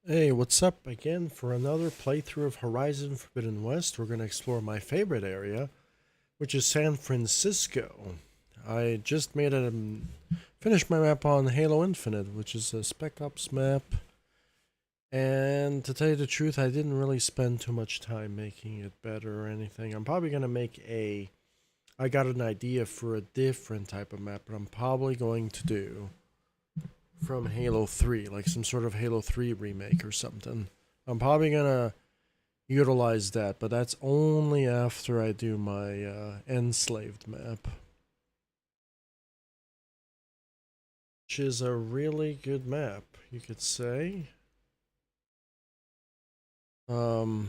Hey, what's up again for another playthrough of Horizon Forbidden West? We're going to explore my favorite area, which is San Francisco. I just finished my map on Halo Infinite, which is a Spec Ops map. And to tell you the truth, I didn't really spend too much time making it better or anything. I'm probably going to I got an idea for a different type of map, but I'm probably going to do from Halo 3, like some sort of Halo 3 remake or something. I'm probably gonna utilize that, but that's only after I do my enslaved map, which is a really good map, you could say. Um,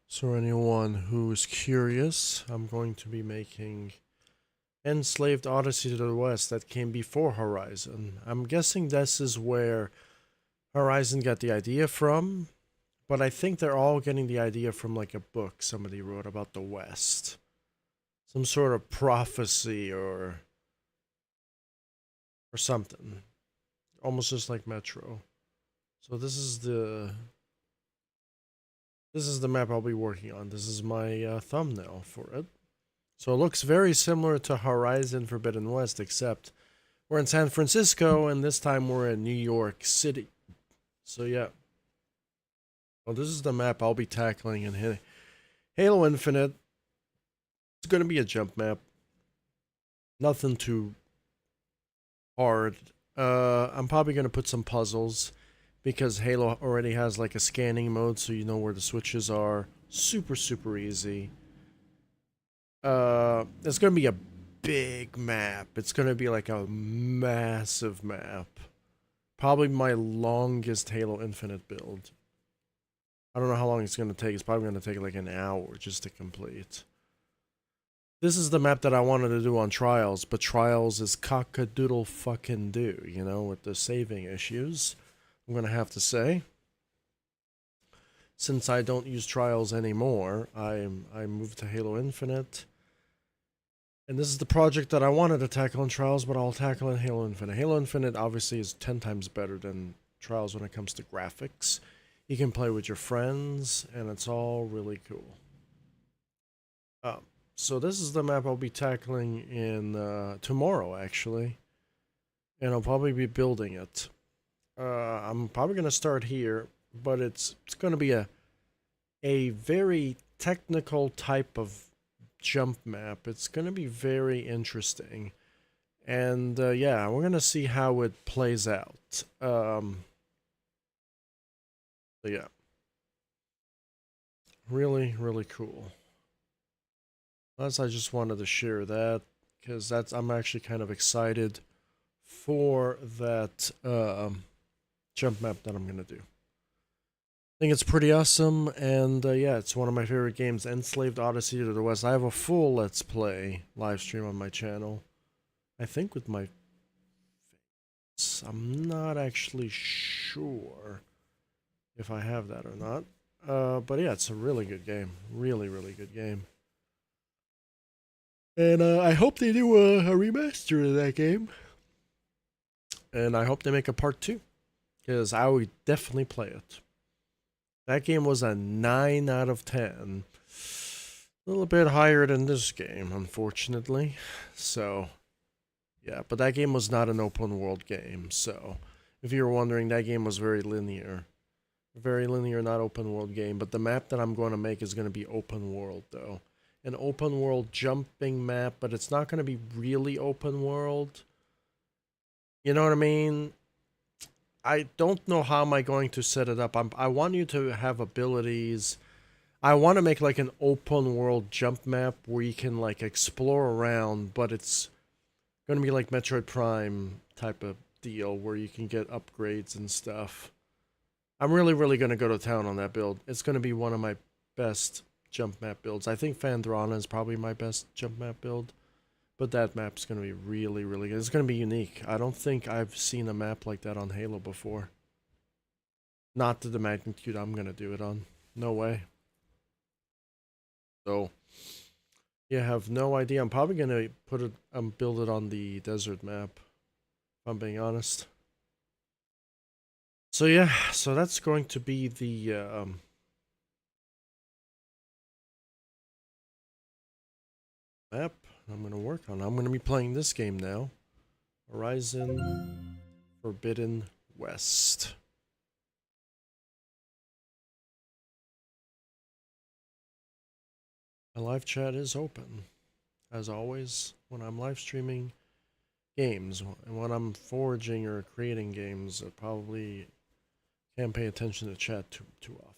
so anyone who is curious, I'm going to be making Enslaved Odyssey to the West that came before Horizon. I'm guessing this is where Horizon got the idea from, but I think they're all getting the idea from like a book somebody wrote about the West. Some sort of prophecy or something. Almost just like Metro. So this is the map I'll be working on. This is my thumbnail for it. So it looks very similar to Horizon Forbidden West, except we're in San Francisco and this time we're in New York City. So yeah. Well, this is the map I'll be tackling in Halo Infinite. It's going to be a jump map. Nothing too hard. I'm probably going to put some puzzles because Halo already has like a scanning mode, so you know where the switches are. Super, super easy. It's going to be a big map. It's going to be like a massive map. Probably my longest Halo Infinite build. I don't know how long it's going to take. It's probably going to take like an hour just to complete. This is the map that I wanted to do on Trials, but Trials is cock-a-doodle fucking do, you know, with the saving issues. I'm gonna have to say. Since I don't use Trials anymore, I moved to Halo Infinite. And this is the project that I wanted to tackle in Trials, but I'll tackle in Halo Infinite. Halo Infinite obviously is 10 times better than Trials when it comes to graphics. You can play with your friends, and it's all really cool. So this is the map I'll be tackling in tomorrow, actually. And I'll probably be building it. I'm probably going to start here, but it's going to be a very technical type of jump map. It's going to be very interesting. And yeah, we're going to see how it plays out. So yeah, really, really cool. Plus, I just wanted to share that because I'm actually kind of excited for that jump map that I'm going to do. I think it's pretty awesome, and yeah, it's one of my favorite games, Enslaved Odyssey to the West. I have a full Let's Play live stream on my channel. I think with my face. I'm not actually sure if I have that or not. But yeah, it's a really good game. Really, really good game. And I hope they do a remaster of that game. And I hope they make a part 2. Because I would definitely play it. That game was a 9 out of 10. A little bit higher than this game, unfortunately. So, yeah, but that game was not an open world game. So, if you were wondering, that game was very linear. Very linear, not open world game. But the map that I'm going to make is going to be open world, though. An open world jumping map, but it's not going to be really open world. You know what I mean? I don't know how am I going to set it up. I want you to have abilities. I want to make like an open world jump map where you can like explore around, but it's going to be like Metroid Prime type of deal where you can get upgrades and stuff. I'm really, really going to go to town on that build. It's going to be one of my best jump map builds. I think Fandrona is probably my best jump map build. But that map's going to be really, really good. It's going to be unique. I don't think I've seen a map like that on Halo before. Not to the magnitude I'm going to do it on. No way. So, yeah, I have no idea. I'm probably going to put it, build it on the desert map, if I'm being honest. So yeah, so that's going to be the map I'm going to work on. I'm going to be playing this game now. Horizon Forbidden West. My live chat is open, as always, when I'm live streaming games. And when I'm foraging or creating games, I probably can't pay attention to chat too often.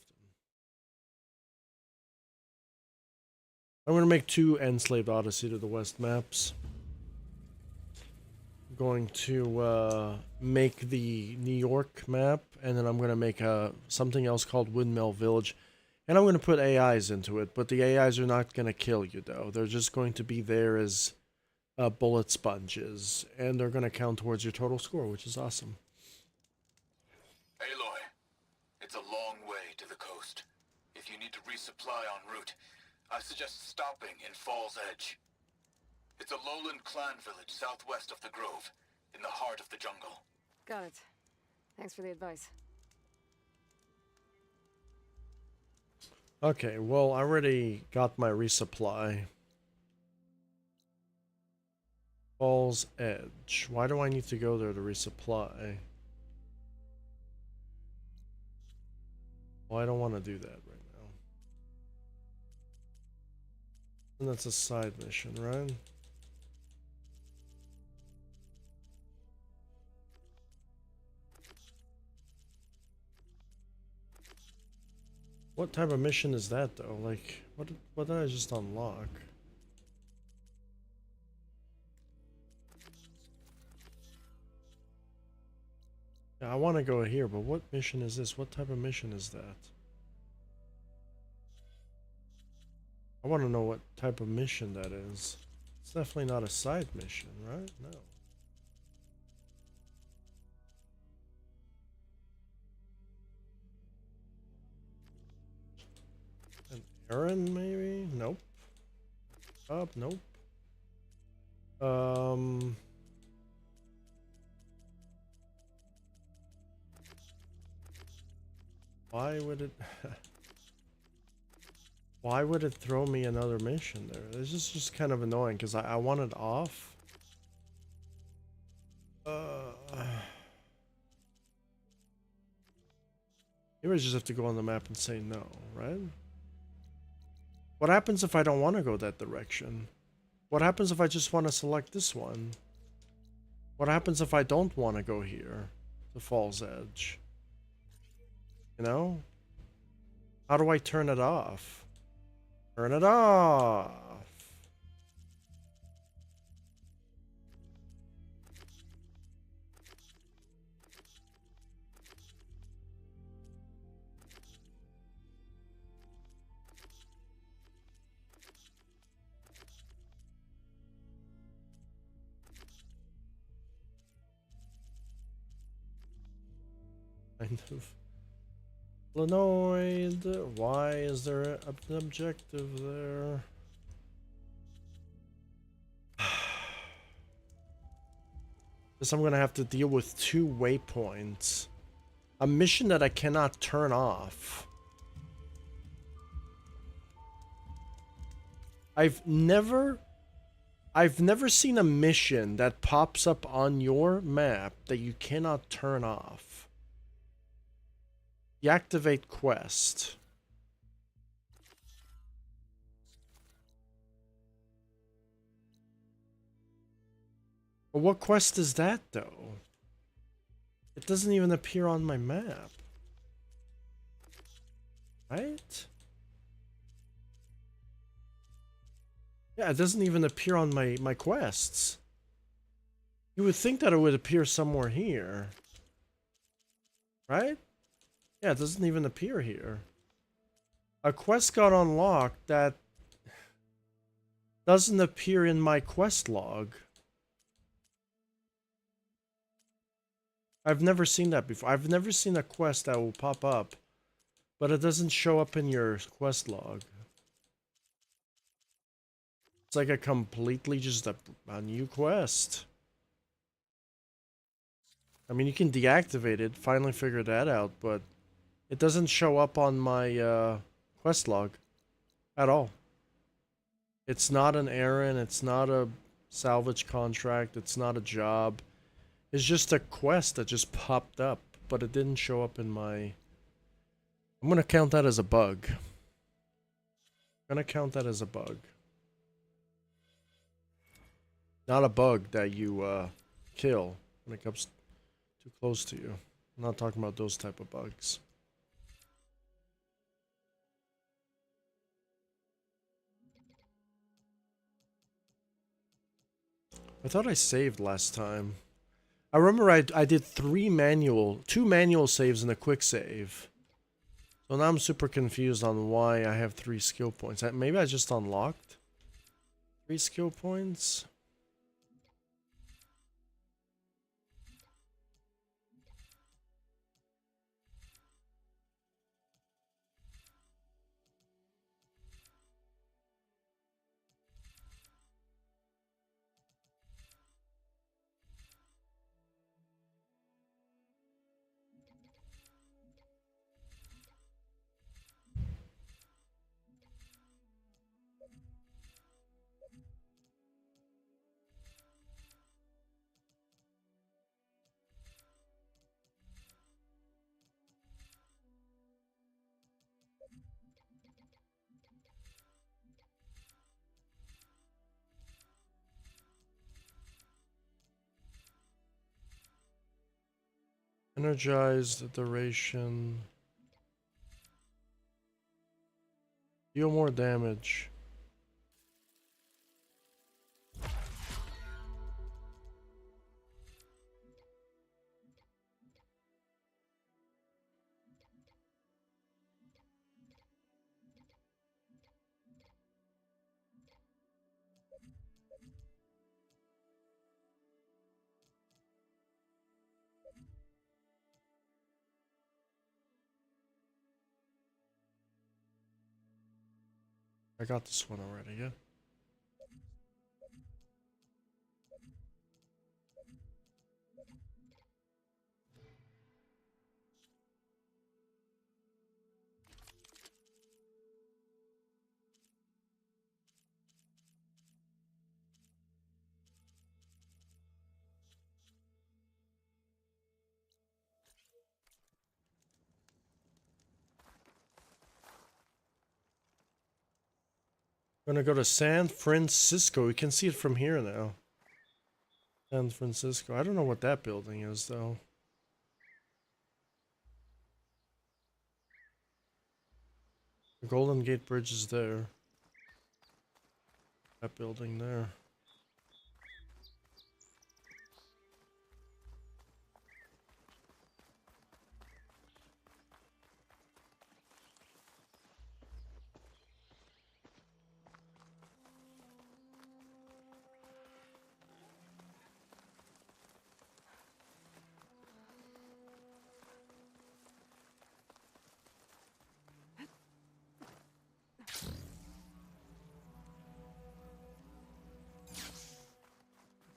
I'm going to make 2 Enslaved Odyssey to the West maps. I'm going to make the New York map, and then I'm going to make something else called Windmill Village. And I'm going to put AIs into it, but the AIs are not going to kill you, though. They're just going to be there as bullet sponges, and they're going to count towards your total score, which is awesome. Aloy, it's a long way to the coast. If you need to resupply en route, I suggest stopping in Fall's Edge. It's a lowland clan village southwest of the Grove, in the heart of the jungle. Got it. Thanks for the advice. Okay, well, I already got my resupply. Fall's Edge. Why do I need to go there to resupply? Well, I don't want to do that right now. And that's a side mission, right? What type of mission is that, though? Like, what did I just unlock? Yeah, I want to go here, but what mission is this? What type of mission is that? I want to know what type of mission that is. It's definitely not a side mission, right? No. An errand, maybe? Nope. Nope. Why would it... Why would it throw me another mission there? This is just kind of annoying, because I want it off. Maybe I just have to go on the map and say no, right? What happens if I don't want to go that direction? What happens if I just want to select this one? What happens if I don't want to go here? The Fall's Edge. You know? How do I turn it off? Turn it off! Kind of. Lenoid, why is there an objective there? Guess I'm gonna have to deal with 2 waypoints. A mission that I cannot turn off. I've never seen a mission that pops up on your map that you cannot turn off. Deactivate quest. But what quest is that, though? It doesn't even appear on my map. Right? Yeah, it doesn't even appear on my quests. You would think that it would appear somewhere here. Right? Yeah, it doesn't even appear here. A quest got unlocked that doesn't appear in my quest log. I've never seen that before. I've never seen a quest that will pop up, but it doesn't show up in your quest log. It's like a completely just a new quest. I mean, you can deactivate it, finally figure that out, but it doesn't show up on my quest log at all. It's not an errand, it's not a salvage contract, it's not a job. It's just a quest that just popped up, but it didn't show up in my... I'm gonna count that as a bug. I'm gonna count that as a bug. Not a bug that you kill when it comes too close to you. I'm not talking about those type of bugs. I thought I saved last time. I remember I did two manual saves and a quick save. So now I'm super confused on why I have 3 skill points. Maybe I just unlocked 3 skill points. Energize the duration. Deal more damage. I got this one already, yeah? I'm gonna go to San Francisco. We can see it from here now. San Francisco. I don't know what that building is, though. The Golden Gate Bridge is there. That building there.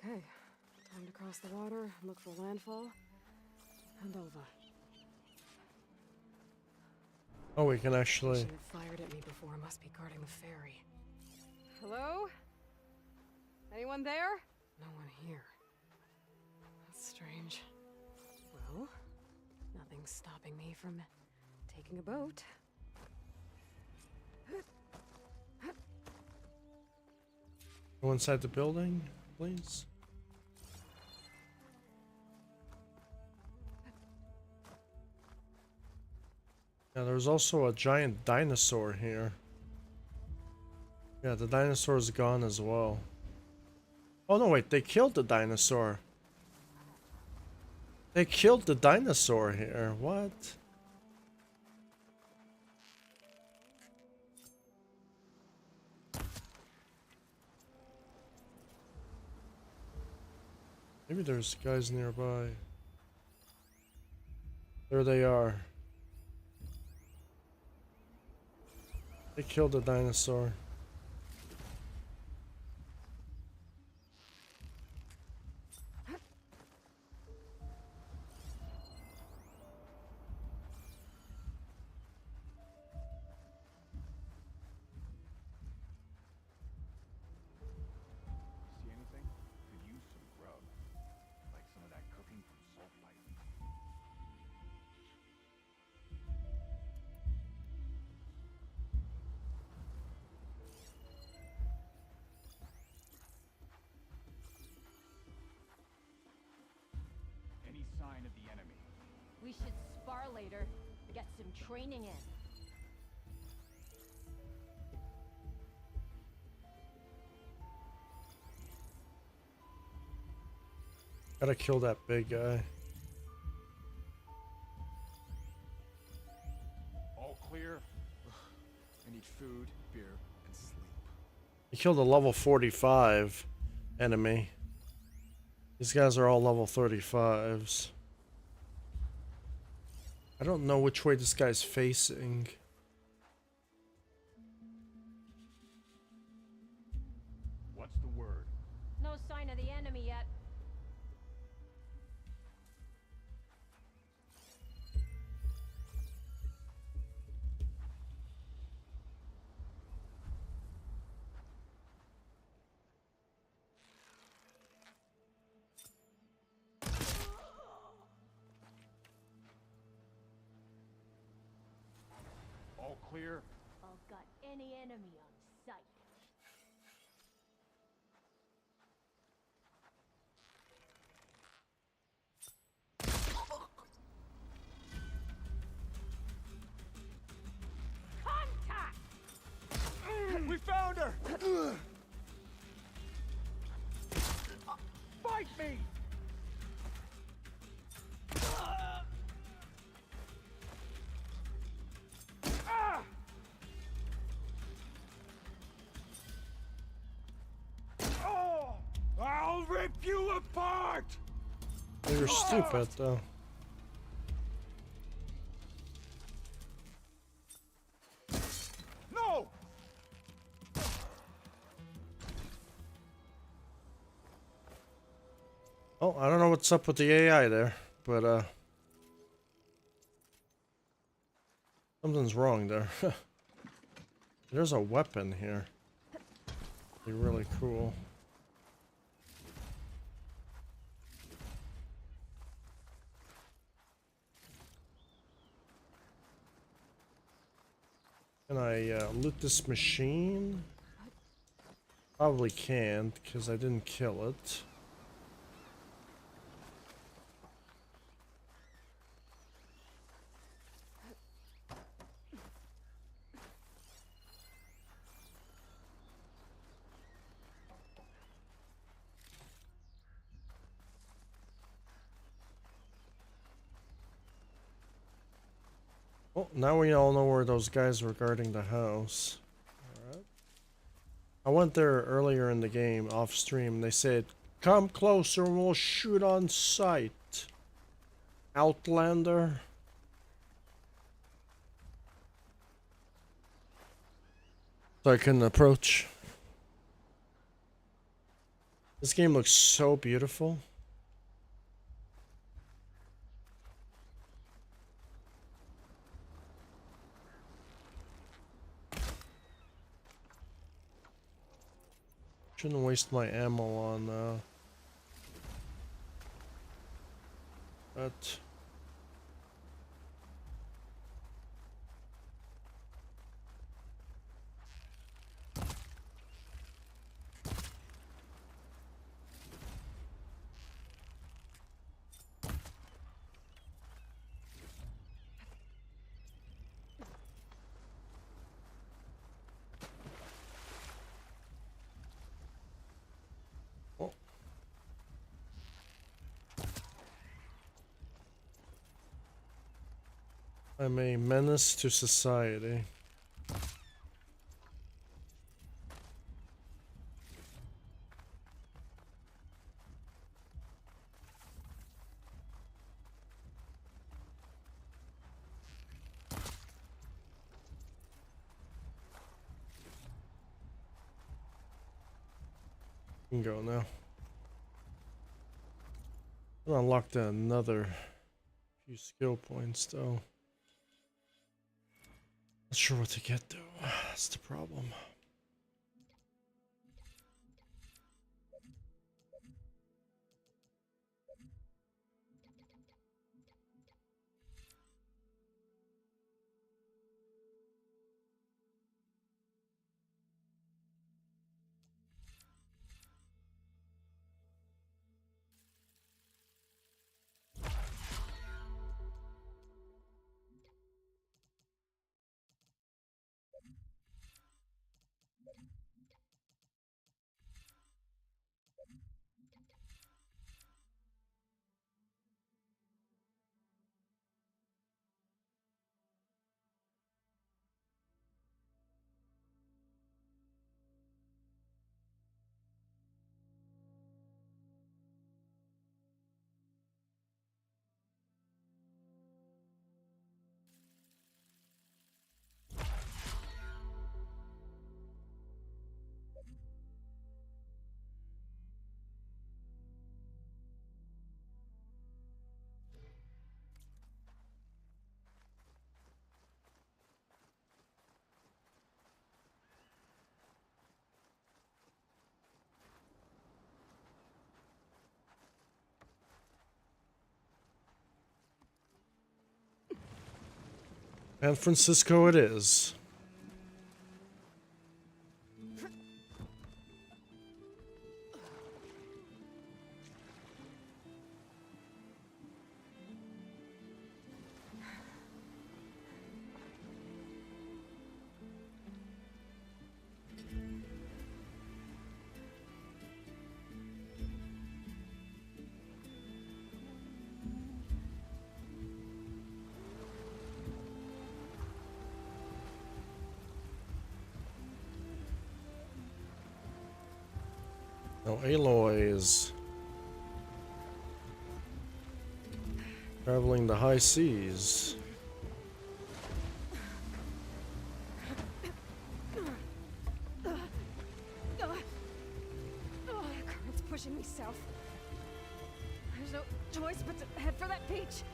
Okay, time to cross the water, look for landfall, and over. Oh, we can actually... Should have fired at me before. Must be guarding the ferry. Hello? Anyone there? No one here. That's strange. Well, nothing's stopping me from taking a boat. Go inside the building, please. Yeah, there's also a giant dinosaur here. Yeah, the dinosaur's gone as well. Oh no, wait, they killed the dinosaur. They killed the dinosaur here. What? Maybe there's guys nearby. There they are. They killed the dinosaur. See anything? Could use some grub. Like some of that cooking from sulfite. Any sign of the enemy? We should spar later. Get some training in. Gotta kill that big guy. All clear? I need food, beer, and sleep. He killed a level 45 enemy. These guys are all level 35s. I don't know which way this guy's facing. What's the word? No sign of the enemy yet. All clear? I'll got any enemy on sight. Contact! We found her! Fight me! Oh! I'll rip you apart! They were stupid though. No! Oh, I don't know what's up with the AI there, but something's wrong there. There's a weapon here. Be really cool. Can I loot this machine? Probably can't, because I didn't kill it. Well, now we all know where those guys were guarding the house. Alright. I went there earlier in the game, off stream, and they said, come closer and we'll shoot on sight. Outlander. So I couldn't approach. This game looks so beautiful. Shouldn't waste my ammo on that. Oh. I'm a menace to society. You can go now. I unlocked another few skill points though. Not sure what to get though. That's the problem. And Francisco it is. Now Aloy is traveling the high seas. Current's pushing me south. There's no choice but to head for that beach.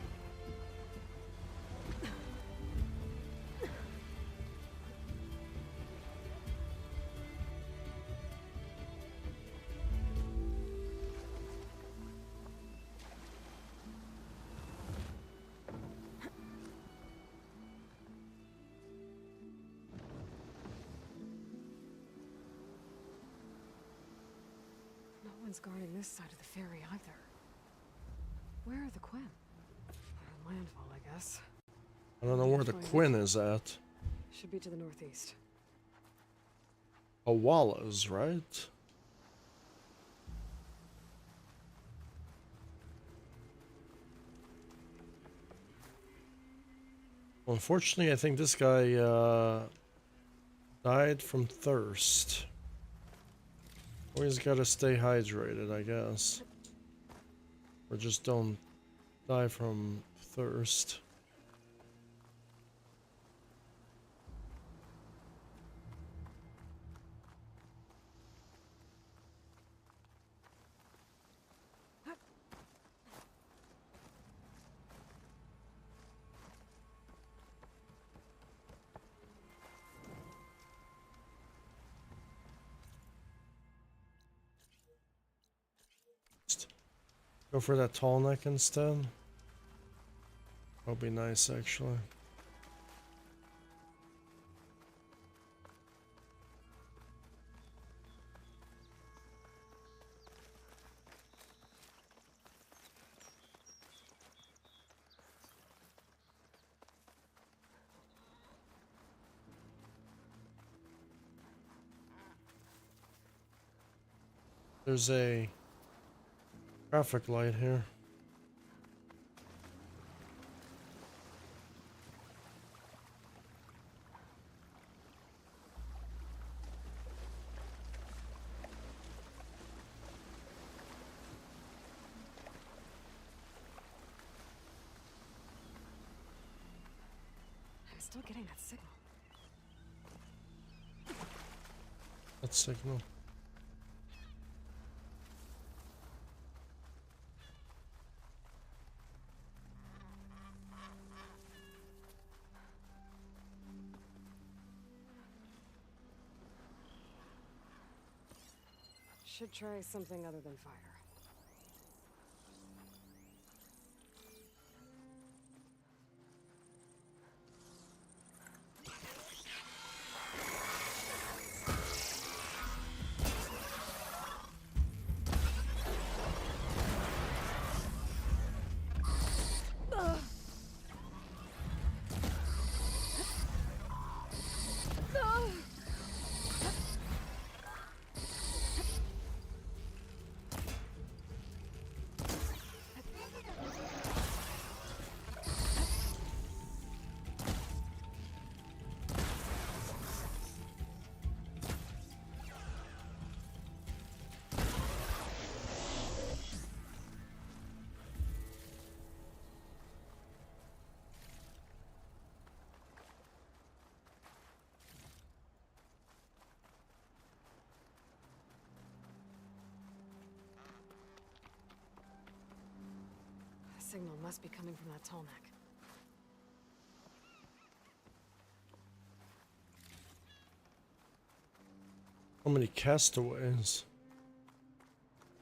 No one's guarding this side of the ferry either. Where are the Quinn? Landfall, I guess. I don't know where the Quinn is at. Should be to the northeast. Awala's, right? Well, unfortunately, I think this guy died from thirst. Always gotta stay hydrated, I guess. Or just don't die from thirst. Go for that tall neck instead. That'll be nice, actually. There's a traffic light here. I'm still getting that signal. That signal. should try something other than fire. The signal must be coming from that tall neck. How many castaways?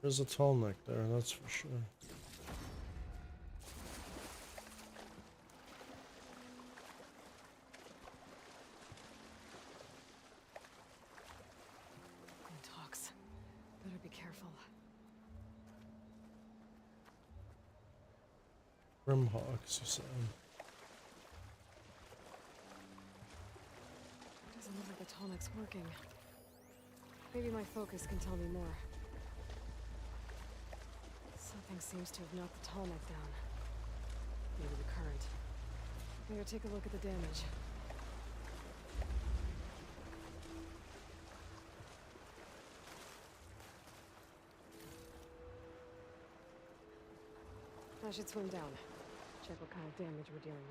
There's a tall neck there, that's for sure. Talks. Better be careful. Grimhawks, you said. Doesn't look like the tall neck's working. Maybe my focus can tell me more. Something seems to have knocked the tall neck down. Maybe the current. Better take a look at the damage. I should swim down. Check what kind of damage we're dealing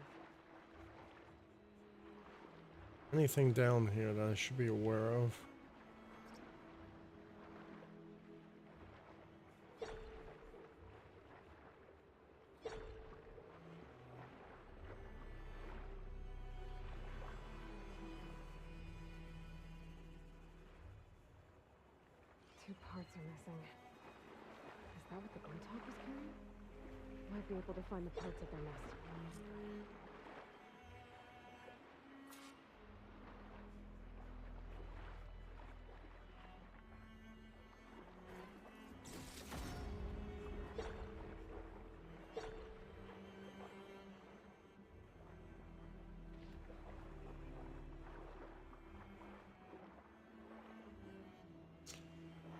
with. Anything down here that I should be aware of? Two parts are missing. Is that what the Glinthawk was carrying? Might be able to find the parts at their nest.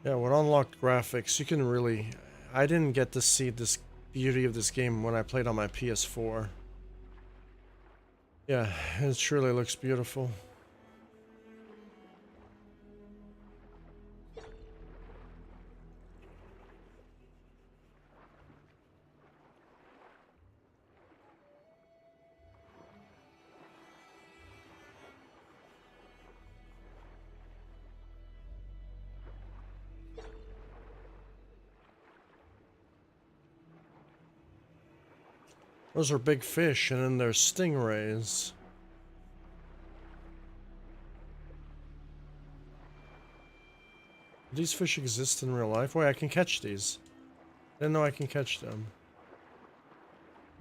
Yeah, with unlocked graphics, you can really... I didn't get to see this beauty of this game when I played on my PS4. Yeah, it truly looks beautiful. Those are big fish, and then there's stingrays. Do these fish exist in real life? Wait, I can catch these. I didn't know I can catch them.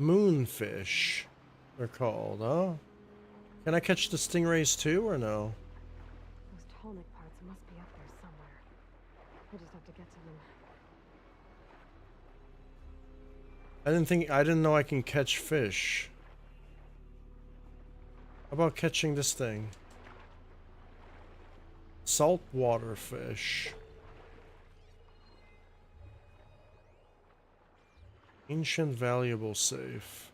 Moonfish, they're called, huh? Can I catch the stingrays too, or no? Those tall neck parts must be up there somewhere. I just have to get to them. I didn't know I can catch fish. How about catching this thing? Saltwater fish. Ancient valuable safe.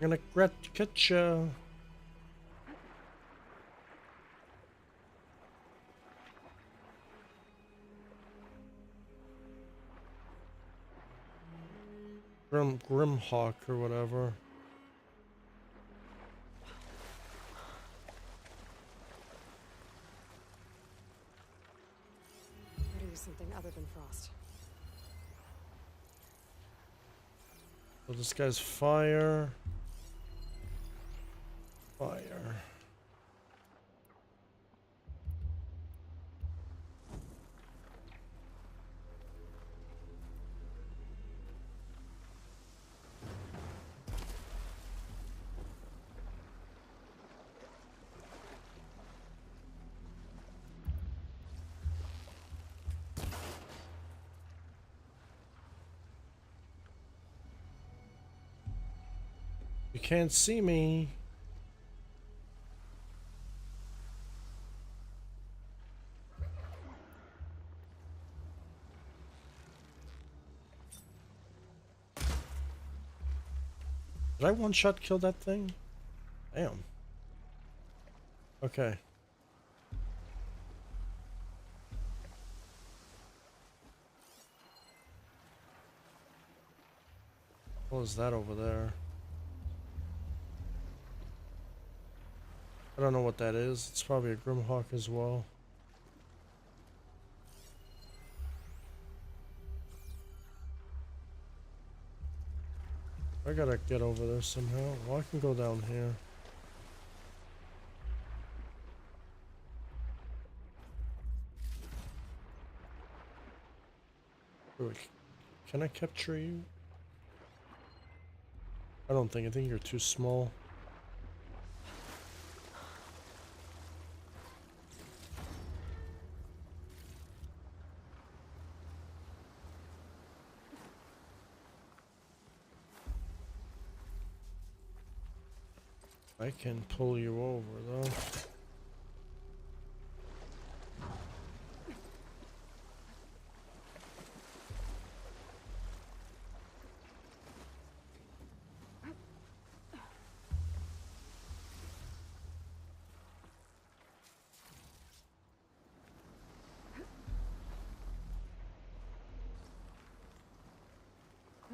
I'm gonna catch ya. Grimhawk or whatever. Better use something other than frost. So this guy's fire. Fire. You can't see me. Did I one-shot kill that thing? Damn. Okay. What was that over there? I don't know what that is. It's probably a Grimhawk as well. I gotta get over there somehow. Well, I can go down here. Wait, can I capture you? I don't think. I think you're too small. I can pull you over though.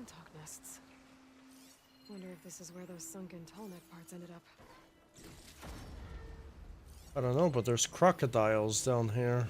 Talk nests. Wonder if this is where those sunken tall neck parts ended up. I don't know, but there's crocodiles down here.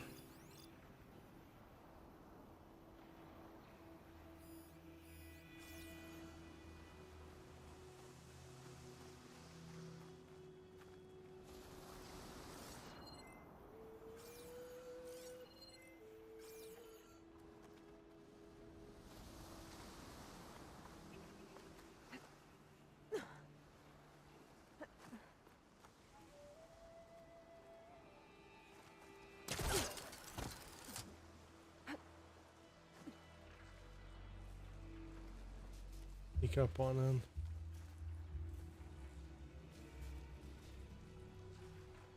Sneak up on him.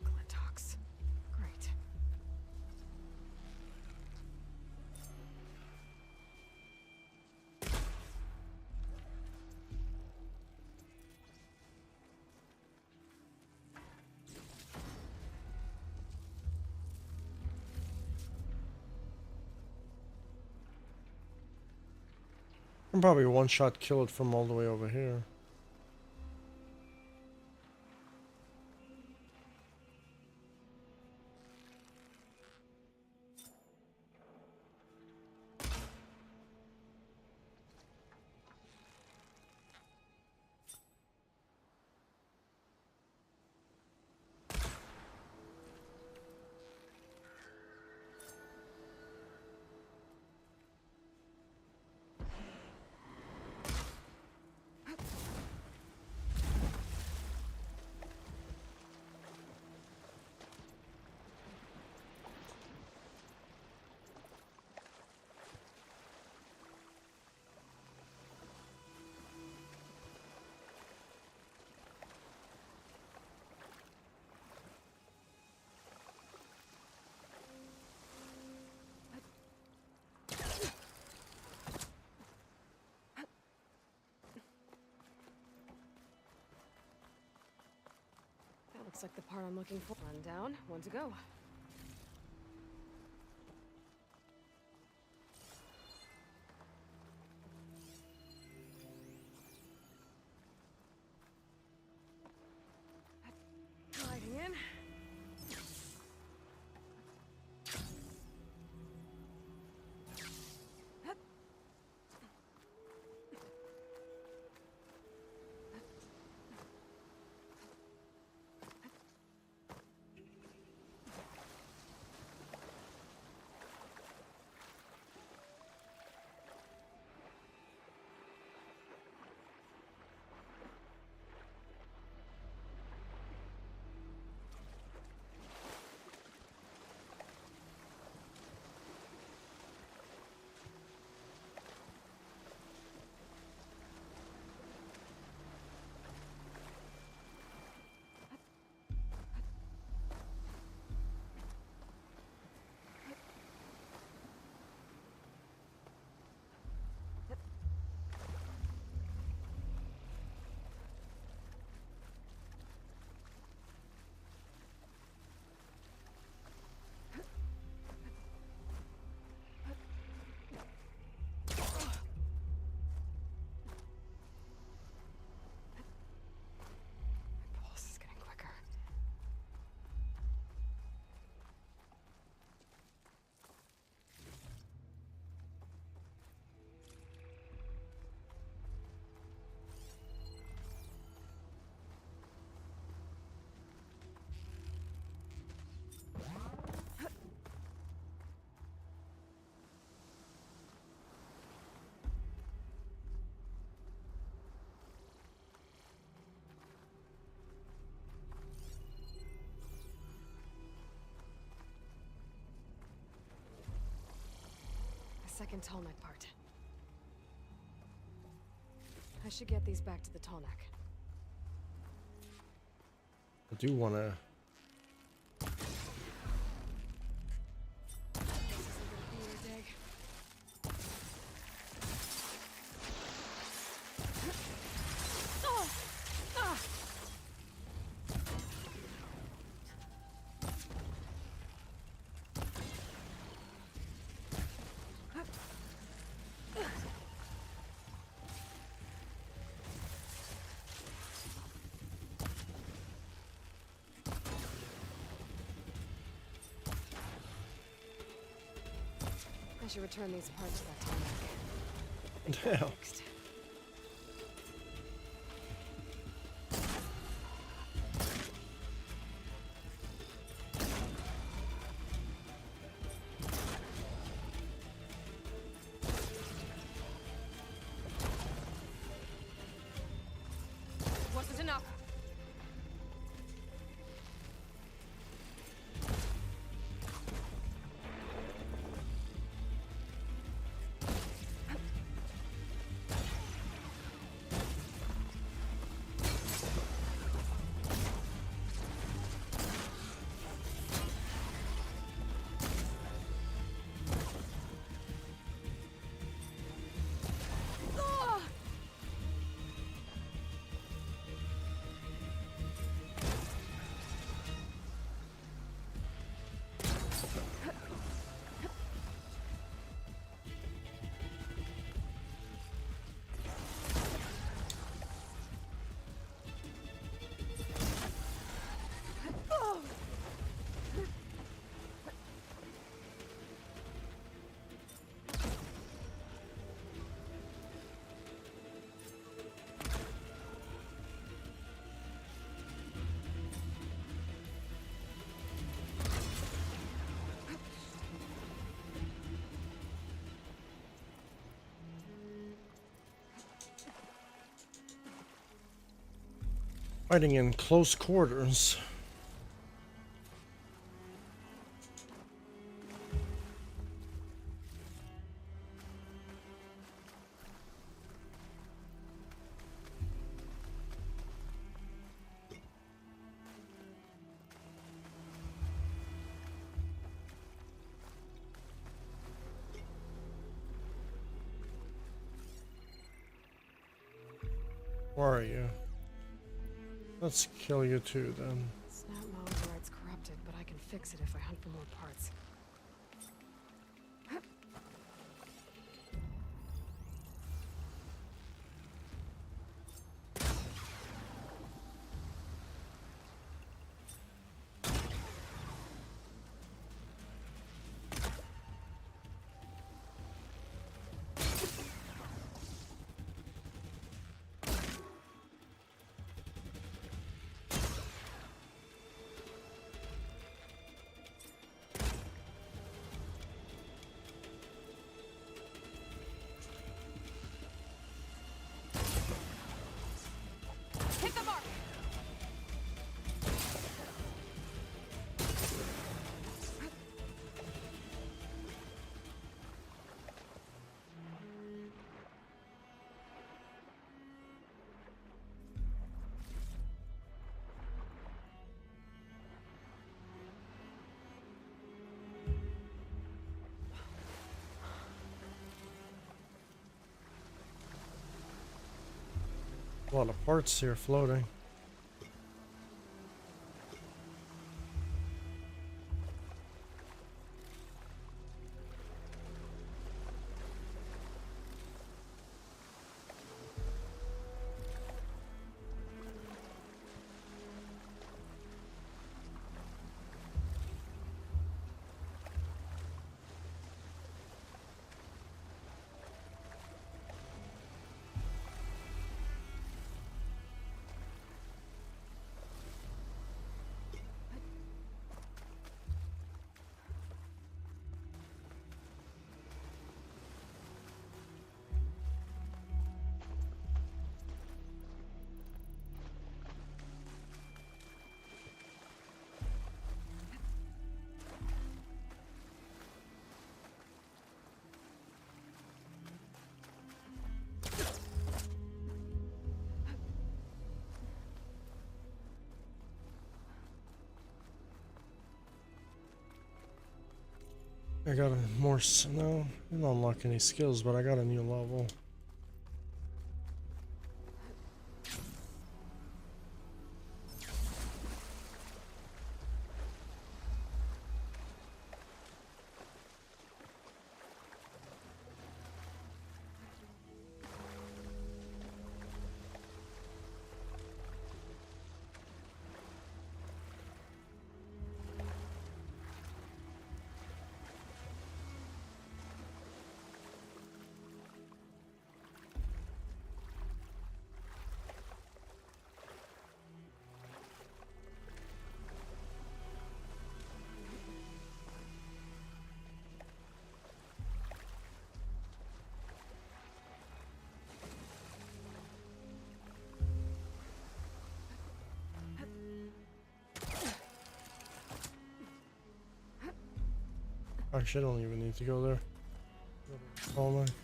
Glintox. Great. I can probably one-shot kill it from all the way over here. That looks like the part I'm looking for. One down, one to go. second tallneck part. I should get these back to the tallneck. I do want to. This isn't gonna be your day. I should return these parts to that tallneck. Damn. Next. Wasn't enough. Fighting in close quarters. Where are you? Let's kill you too then. Snap override's corrupted, but I can fix it if I hunt for more parts. Hit the mark! A lot of parts here floating. I got a more. No, I didn't unlock any skills, but I got a new level. Actually, I don't even need to go there. Oh my. This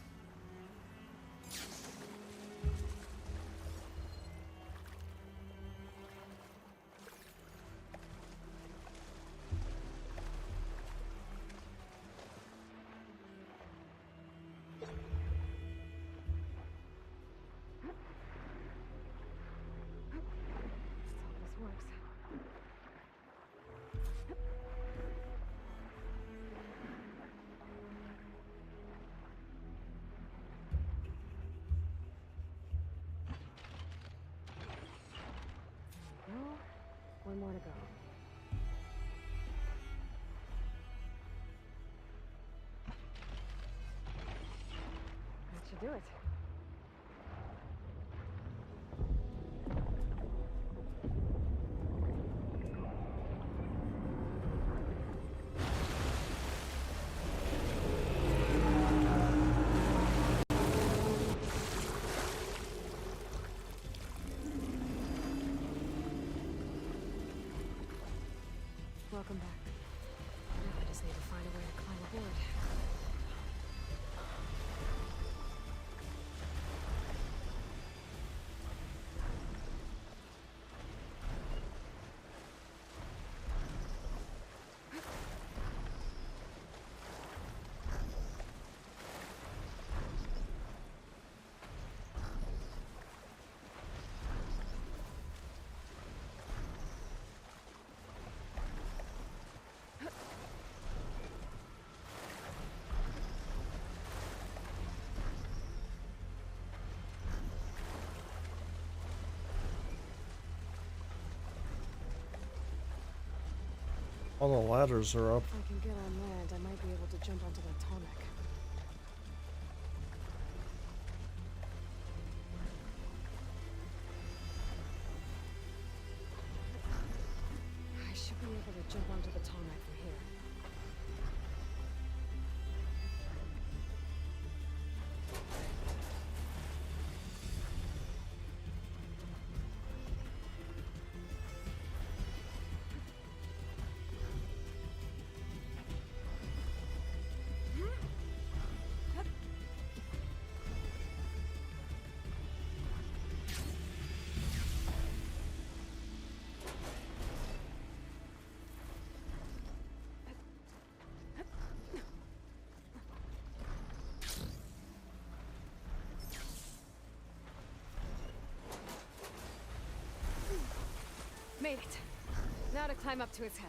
works. There we go. One more to go. That should do it. Welcome back. Now I just need to find a way to climb aboard. All the ladders are up. If I can get on land, I might be able to jump onto the tonic. I should be able to jump onto the tonic from here. Made it. Now to climb up to its head.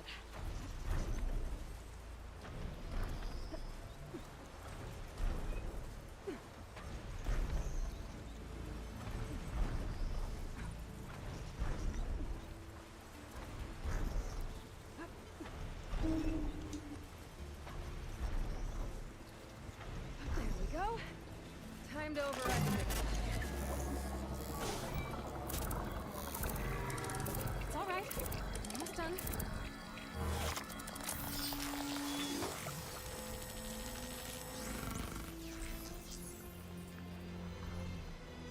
There we go. Time to override the mix. It's all right. Almost done.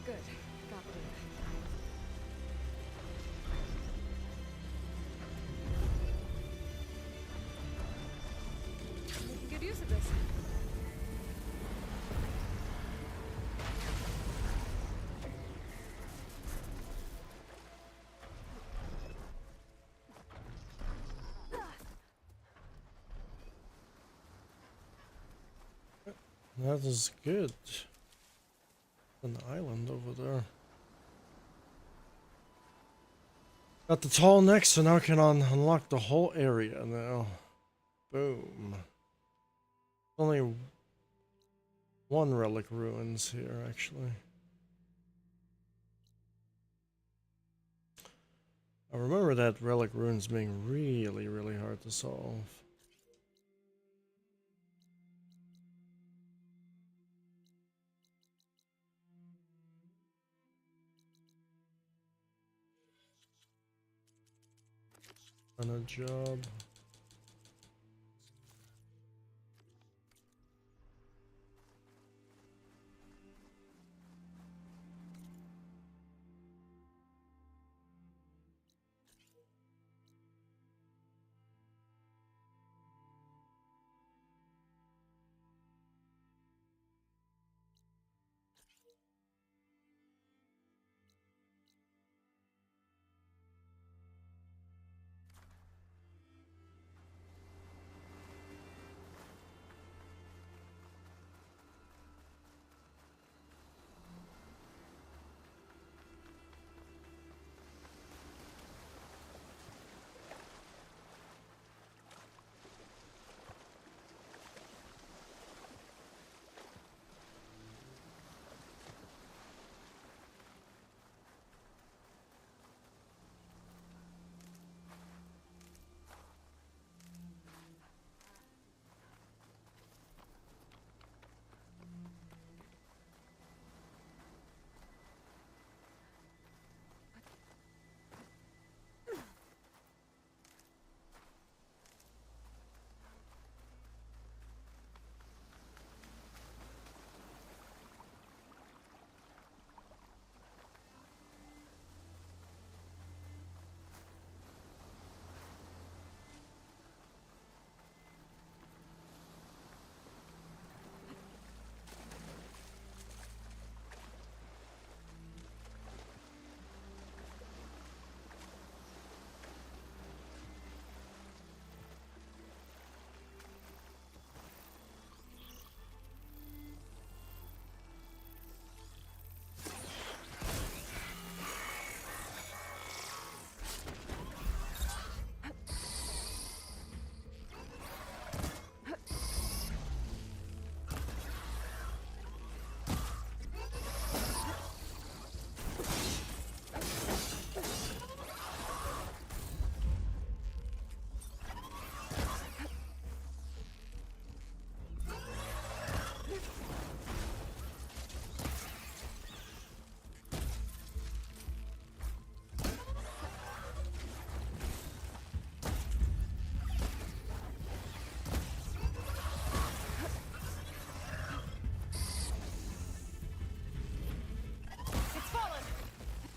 Good. Got through it. Making good use of this. That is good. An island over there. Got the tall neck, so now I can unlock the whole area now. Boom. Only one relic ruins here, actually. I remember that relic ruins being really, really hard to solve. On a job.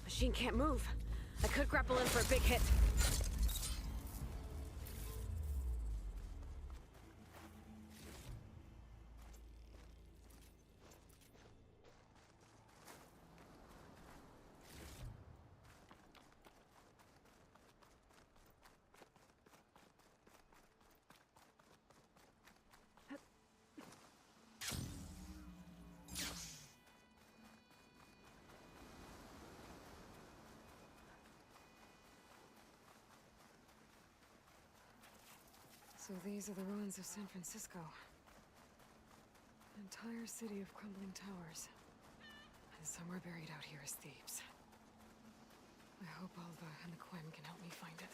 Machine can't move. I could grapple in for a big hit. So these are the ruins of San Francisco. An entire city of crumbling towers. And somewhere buried out here is Thebes. I hope Alva and the Quen can help me find it.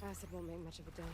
Acid won't make much of a dent.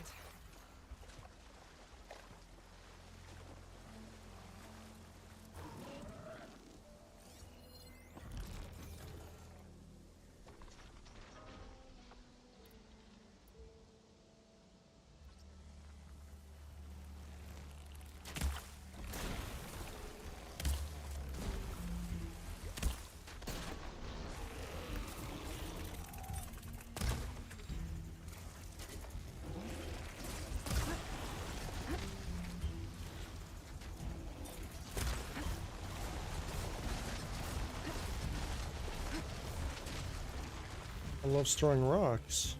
I love throwing rocks.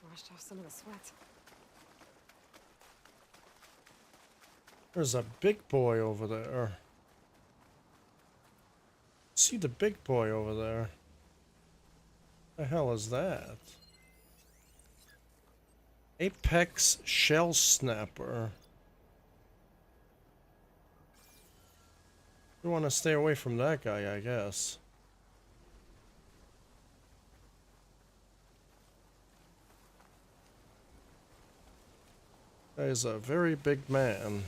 Washed off some of the sweat. There's a big boy over there. See the big boy over there. The hell is that? Apex shell snapper. You want to stay away from that guy, I guess. That is a very big man.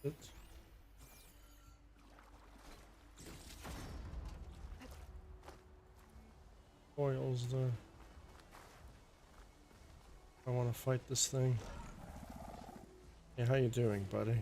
It. Oils there. I want to fight this thing. Hey, how you doing, buddy?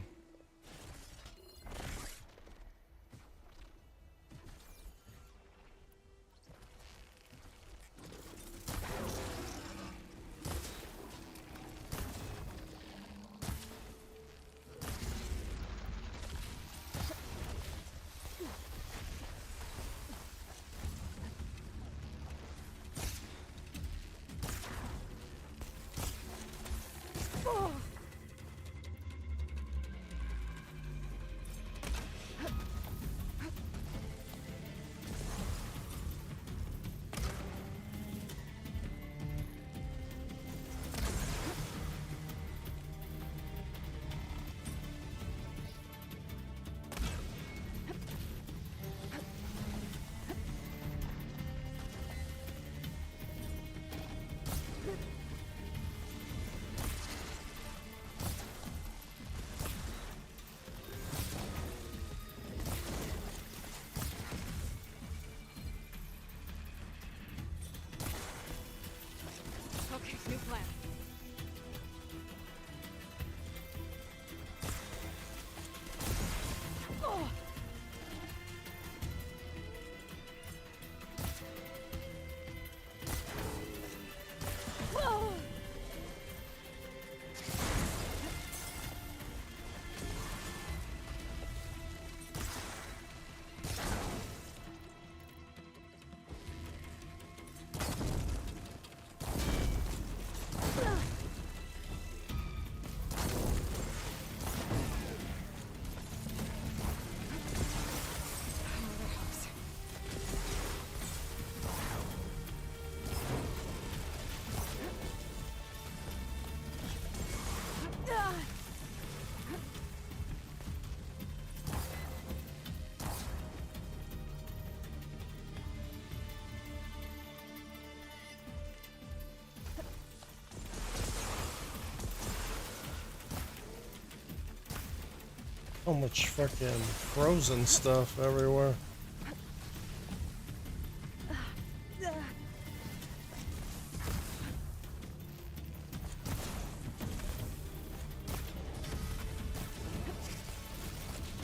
So much fucking frozen stuff everywhere.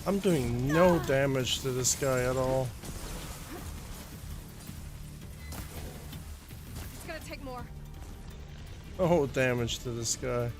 I'm doing no damage to this guy at all. It's gonna take more. No damage to this guy.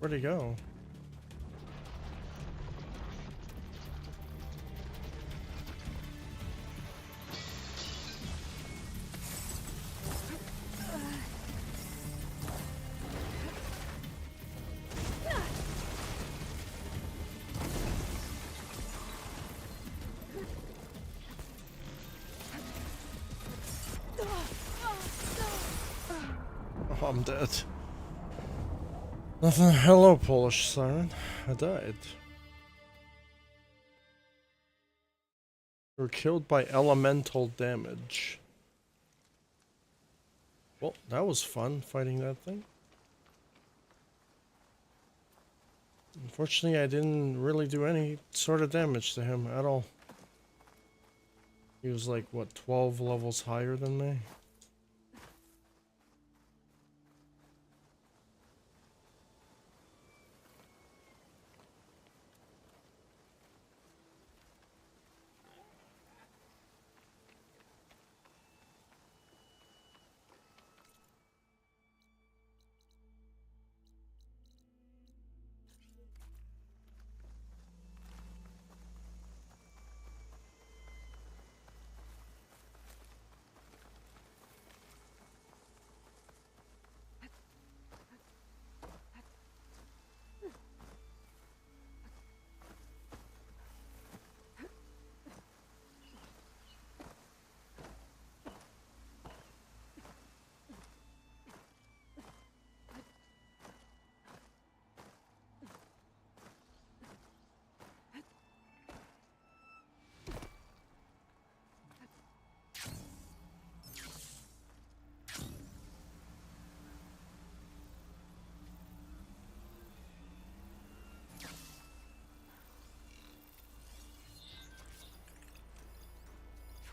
Where'd he go? Oh, I'm dead. Nothing. Hello, Polish siren. I died. You were killed by elemental damage. Well, that was fun fighting that thing. Unfortunately, I didn't really do any sort of damage to him at all. He was like, what, 12 levels higher than me?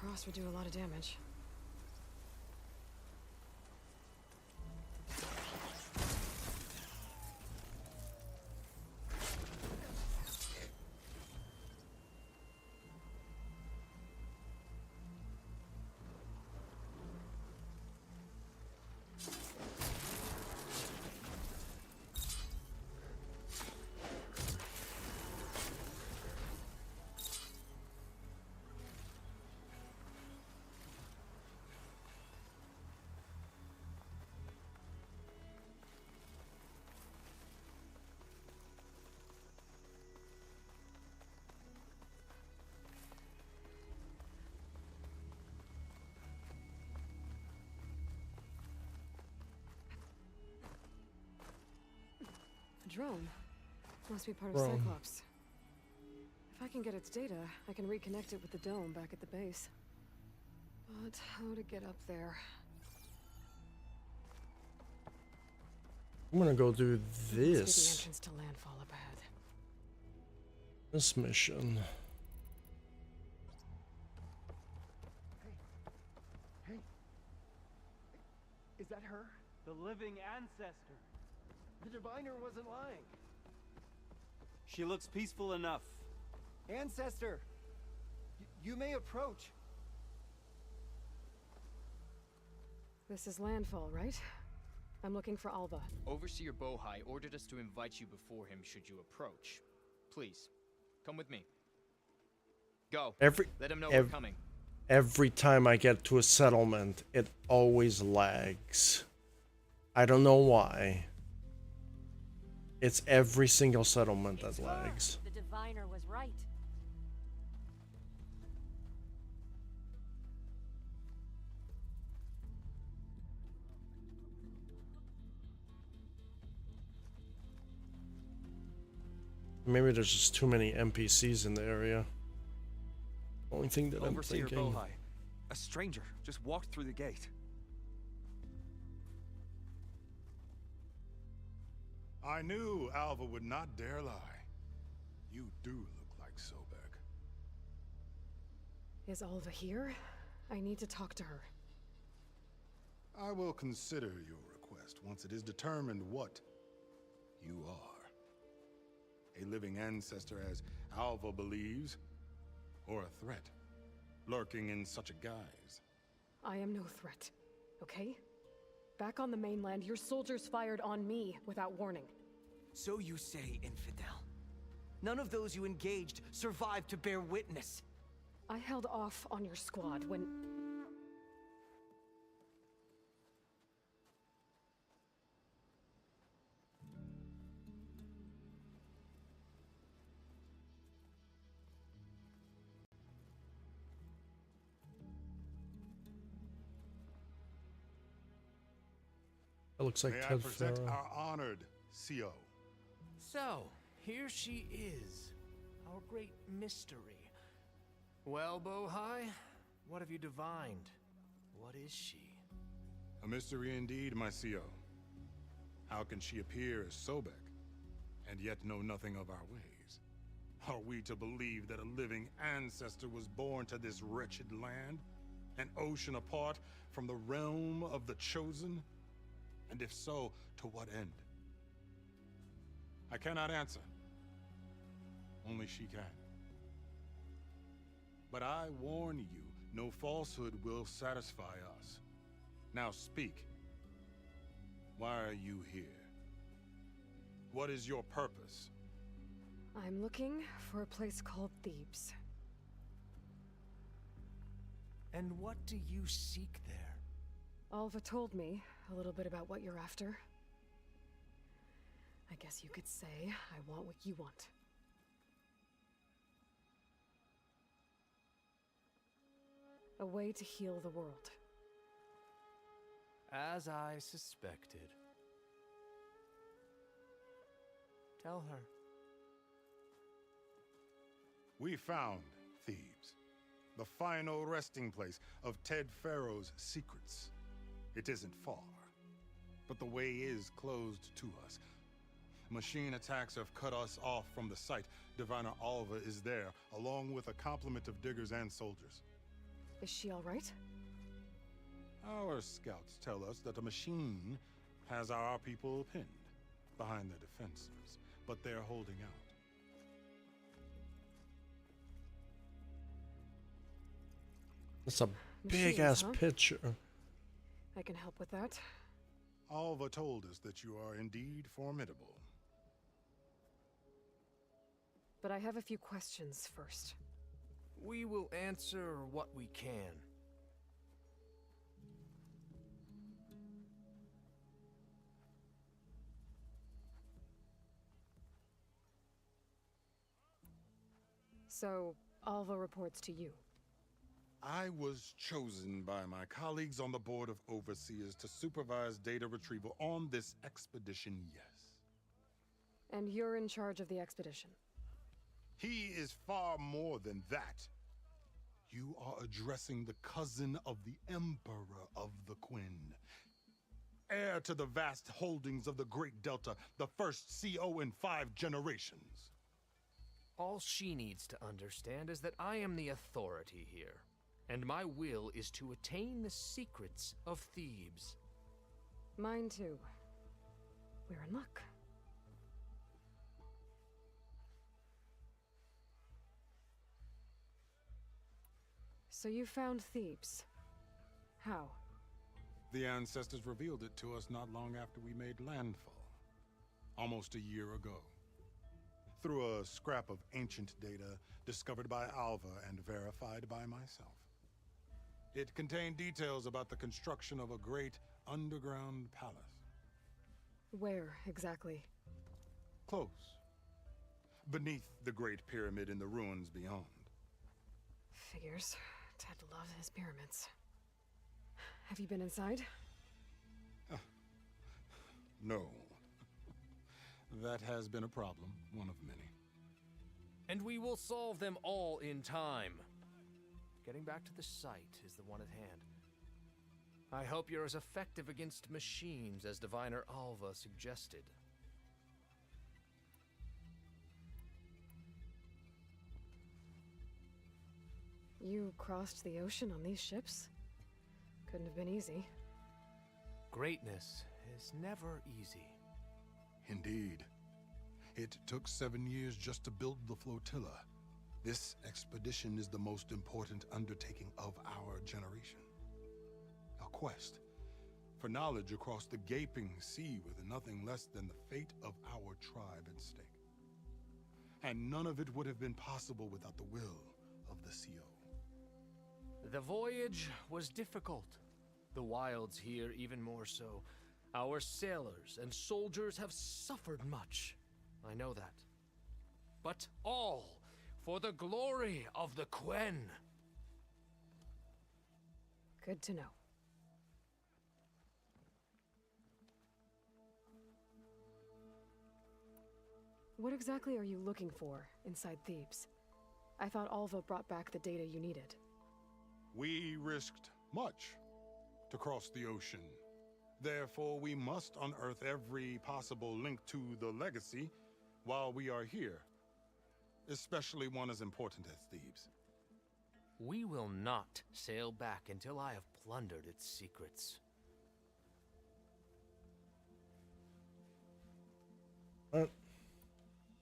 Frost would do a lot of damage. A drone. Must be part of Drone. Cyclops. If I can get its data, I can reconnect it with the dome back at the base. But how to get up there? I'm gonna go do Must be the this. entrance to landfall up ahead. This mission. Hey. Is that her? The living ancestor. The diviner wasn't lying. She looks peaceful enough. Ancestor! You may approach. This is landfall, right? I'm looking for Alva. Overseer Bohai ordered us to invite you before him should you approach. Please, come with me. Go. Let him know we're coming. Every time I get to a settlement, it always lags. I don't know why. It's every single settlement that It's her. lags. The diviner was right. Maybe there's just too many NPCs in the area. Only thing that I'm Overseer thinking. Bohai. A stranger just walked through the gate. I knew Alva would not dare lie. You do look like Sobek. Is Alva here? I need to talk to her. I will consider your request once it is determined what you are. A living ancestor, as Alva believes, or a threat, lurking in such a guise. I am no threat, okay? Back on the mainland, your soldiers fired on me without warning. So you say, infidel. None of those you engaged survived to bear witness. I held off on your squad when... That looks like May I Ted present Farrow. our honored CO. So, here she is, our great mystery. Well, Bohai, what have you divined? What is she? A mystery indeed, my CO. How can she appear as Sobek, and yet know nothing of our ways? Are we to believe that a living ancestor was born to this wretched land? An ocean apart from the realm of the Chosen? And if so, to what end? I cannot answer. Only she can. But I warn you, no falsehood will satisfy us. Now speak. Why are you here? What is your purpose? I'm looking for a place called Thebes. And what do you seek there? Alva told me a little bit about what you're after. I guess you could say I want what you want. A way to heal the world. As I suspected. Tell her. We found Thebes, the final resting place of Ted Pharaoh's secrets. It isn't far, but the way is closed to us. Machine attacks have cut us off from the site. Diviner Alva is there, along with a complement of diggers and soldiers. Is she all right? Our scouts tell us that a machine has our people pinned behind their defenses, but they're holding out. That's a Machines, big ass huh? picture. I can help with that. Alva told us that you are indeed formidable. But I have a few questions first. We will answer what we can. So, Alva reports to you. I was chosen by my colleagues on the Board of Overseers to supervise data retrieval on this expedition, yes. And you're in charge of the expedition. He is far more than that. You are addressing the cousin of the Emperor of the Quinn. Heir to the vast holdings of the Great Delta, the first CO in 5 generations. All she needs to understand is that I am the authority here, and my will is to attain the secrets of Thebes. Mine too. We're in luck. So you found Thebes. How? The ancestors revealed it to us not long after we made landfall. Almost a year ago. Through a scrap of ancient data discovered by Alva and verified by myself. It contained details about the construction of a great underground palace. Where, exactly? Close. Beneath the Great Pyramid in the ruins beyond. Figures. Ted loves his pyramids. Have you been inside? No. That has been a problem, one of many. And we will solve them all in time. Getting back to the site is the one at hand. I hope you're as effective against machines as Diviner Alva suggested. You crossed the ocean on these ships? Couldn't have been easy. Greatness is never easy. Indeed. It took 7 years just to build the flotilla. This expedition is the most important undertaking of our generation. A quest for knowledge across the gaping sea with nothing less than the fate of our tribe at stake. And none of it would have been possible without the will of the CO. The voyage was difficult. The wilds here even more so. Our sailors and soldiers have suffered much. I know that. But all for the glory of the Quen. Good to know. What exactly are you looking for inside Thebes? I thought Alva brought back the data you needed. We risked much to cross the ocean. Therefore, we must unearth every possible link to the legacy while we are here. Especially one as important as Thebes. We will not sail back until I have plundered its secrets.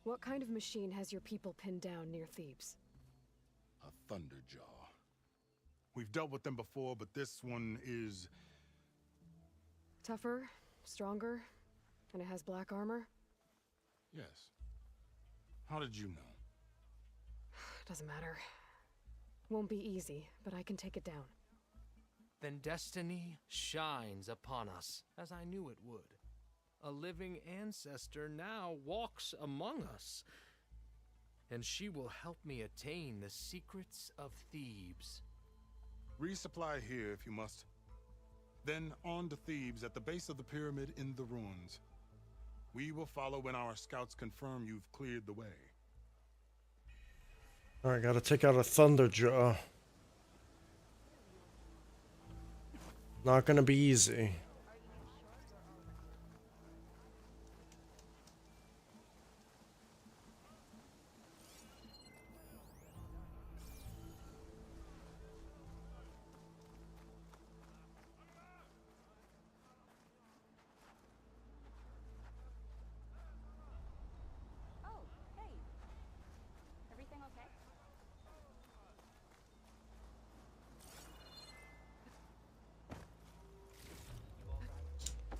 What kind of machine has your people pinned down near Thebes? A Thunderjaw. We've dealt with them before, but this one is... Tougher, stronger, and it has black armor? Yes. How did you know? Doesn't matter. Won't be easy, but I can take it down. Then destiny shines upon us, as I knew it would. A living ancestor now walks among us, and she will help me attain the secrets of Thebes. Resupply here if you must. Then on to Thebes at the base of the pyramid in the ruins. We will follow when our scouts confirm you've cleared the way. Alright, gotta take out a Thunderjaw. Not gonna be easy.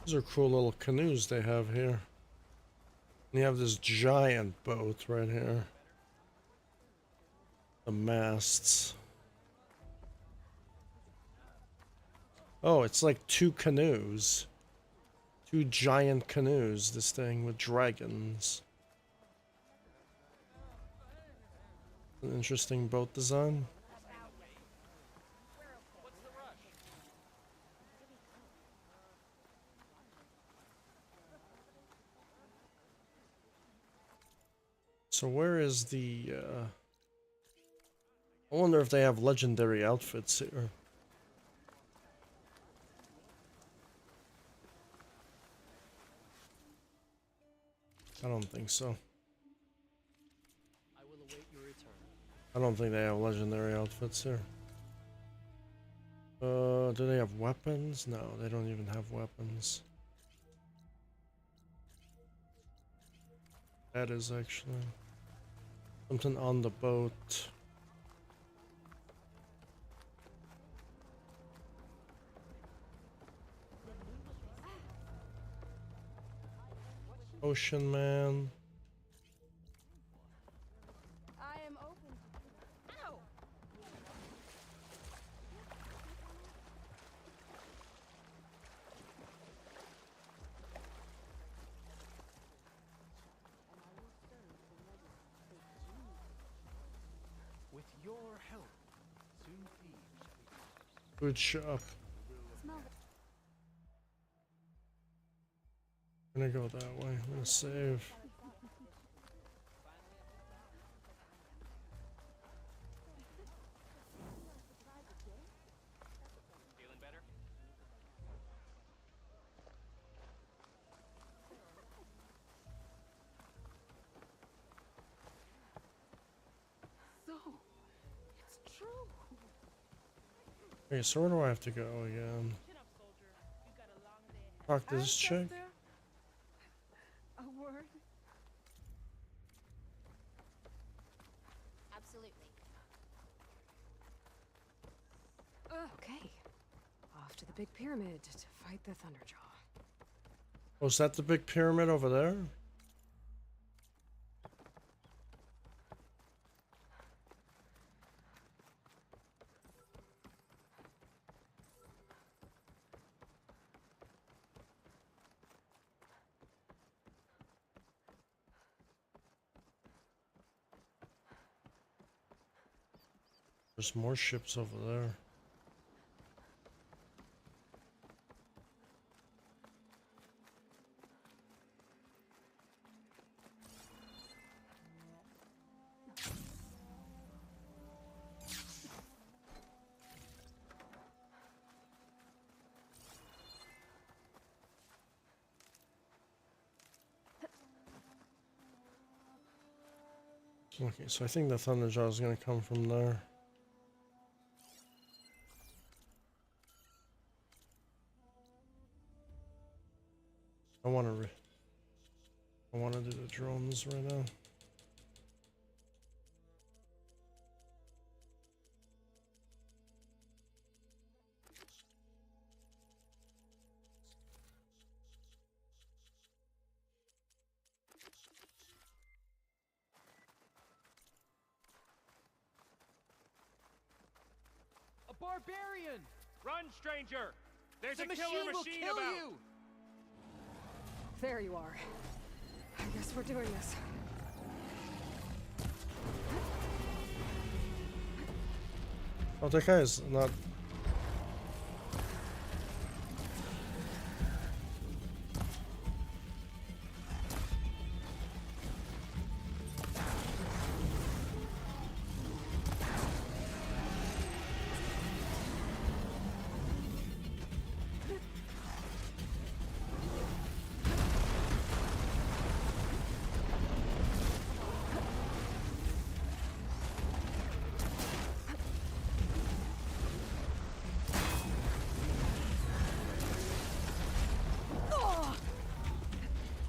These are cool little canoes they have here. And you have this giant boat right here. The masts. Oh, it's like 2 canoes. 2 giant canoes, this thing with dragons. An interesting boat design. So where is the, I wonder if they have legendary outfits here. I don't think so. I will await your return. I don't think they have legendary outfits here. Do they have weapons? No, they don't even have weapons. That is actually something on the boat. Ocean Man. I am open. Ow! Your help. Soon thieves shall be ours. Good shop. I'm gonna go that way. I'm gonna save. Feeling better? So, it's true. Okay, so where do I have to go again? Talk to this chick. Ancestor? A word? Absolutely. Okay. Off to the big pyramid to fight the Thunderjaw. Oh, is that the big pyramid over there? There's more ships over there. Okay, so I think the Thunderjaw is going to come from there. I want to do the drones right now. A barbarian! Run, stranger! There's The a killer will machine kill about! you! There you are. I guess we're doing this. Oh, that guy is not.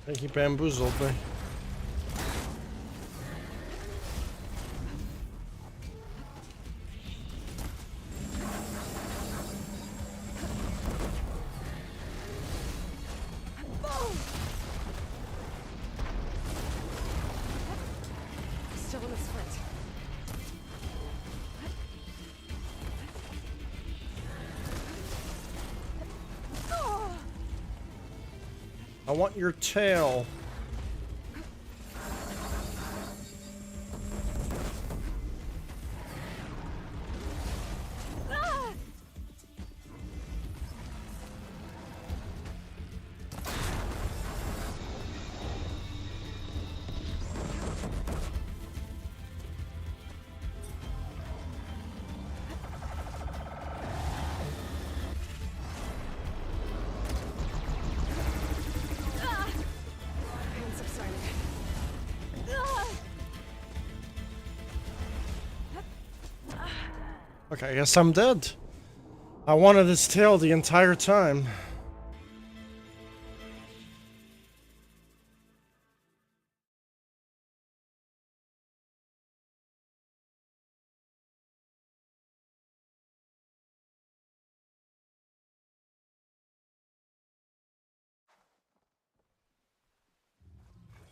I think he bamboozled me. Still in the sprint. I want your tail. Pain subsided. Okay, I guess I'm dead. I wanted his tail the entire time.